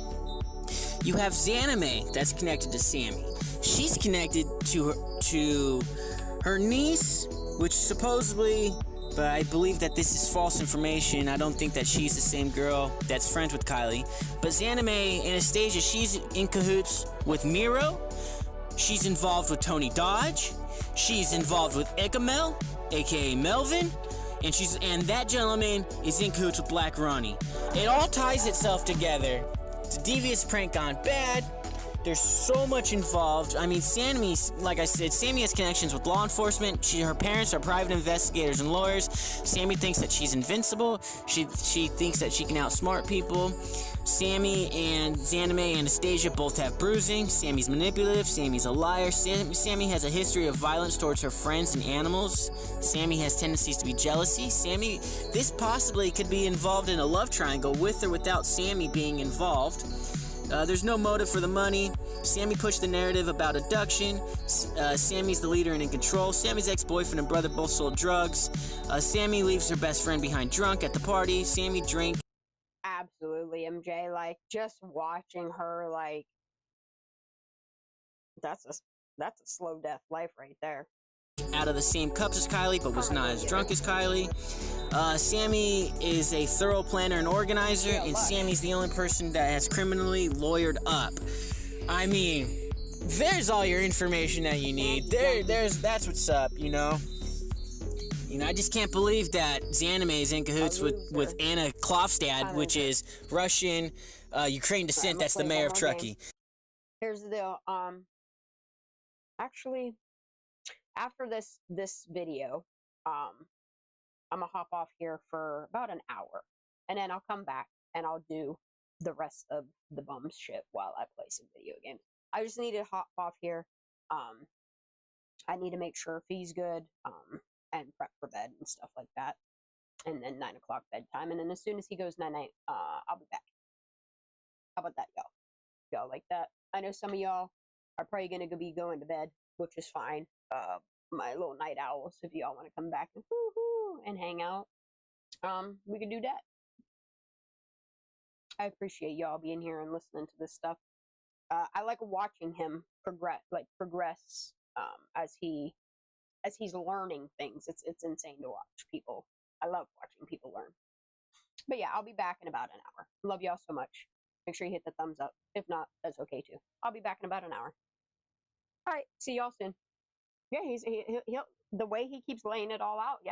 S3: You have Zanime that's connected to Sammy. She's connected to her niece, which supposedly, but I believe that this is false information. I don't think that she's the same girl that's friends with Kiely. But Zanime, Anastasia, she's in cahoots with Miro. She's involved with Tony Dodge. She's involved with Ikamel, aka Melvin. And that gentleman is in cahoots with Black Ronnie. It all ties itself together. It's a devious prank gone bad. There's so much involved. I mean, Sammy, like I said, Sammy has connections with law enforcement. Her parents are private investigators and lawyers. Sammy thinks that she's invincible. She thinks that she can outsmart people. Sammy and Zanime and Anastasia both have bruising. Sammy's manipulative. Sammy's a liar. Sammy has a history of violence towards her friends and animals. Sammy has tendencies to be jealousy. This possibly could be involved in a love triangle with or without Sammy being involved. There's no motive for the money. Sammy pushed the narrative about abduction. Sammy's the leader and in control. Sammy's ex-boyfriend and brother both sold drugs. Sammy leaves her best friend behind drunk at the party. Sammy drank.
S1: Absolutely, MJ. Like, just watching her, like, that's a slow death life right there.
S3: Out of the same cups as Kiely, but was not as drunk as Kiely. Sammy is a thorough planner and organizer, and Sammy's the only person that has criminally lawyered up. I mean, there's all your information that you need. That's what's up, you know. I just can't believe that Zanime is in cahoots with Anna Klofstad, which is Russian, Ukrainian descent. That's the mayor of Truckee.
S1: Here's the deal. Actually, after this video, I'm gonna hop off here for about an hour, and then I'll come back and I'll do the rest of the bum shit while I play some video games. I just need to hop off here. I need to make sure Fee's good, and prep for bed and stuff like that. And then 9 o'clock bedtime, and then as soon as he goes night-night, I'll be back. How about that, y'all? Y'all like that? I know some of y'all are probably gonna be going to bed, which is fine. My little night owls, if y'all want to come back and woo-hoo and hang out, we can do that. I appreciate y'all being here and listening to this stuff. I like watching him progress as he's learning things. It's insane to watch people. I love watching people learn. But yeah, I'll be back in about an hour. Love y'all so much. Make sure you hit the thumbs up. If not, that's okay too. I'll be back in about an hour. All right, see y'all soon. Yeah, he'll the way he keeps laying it all out. Yeah.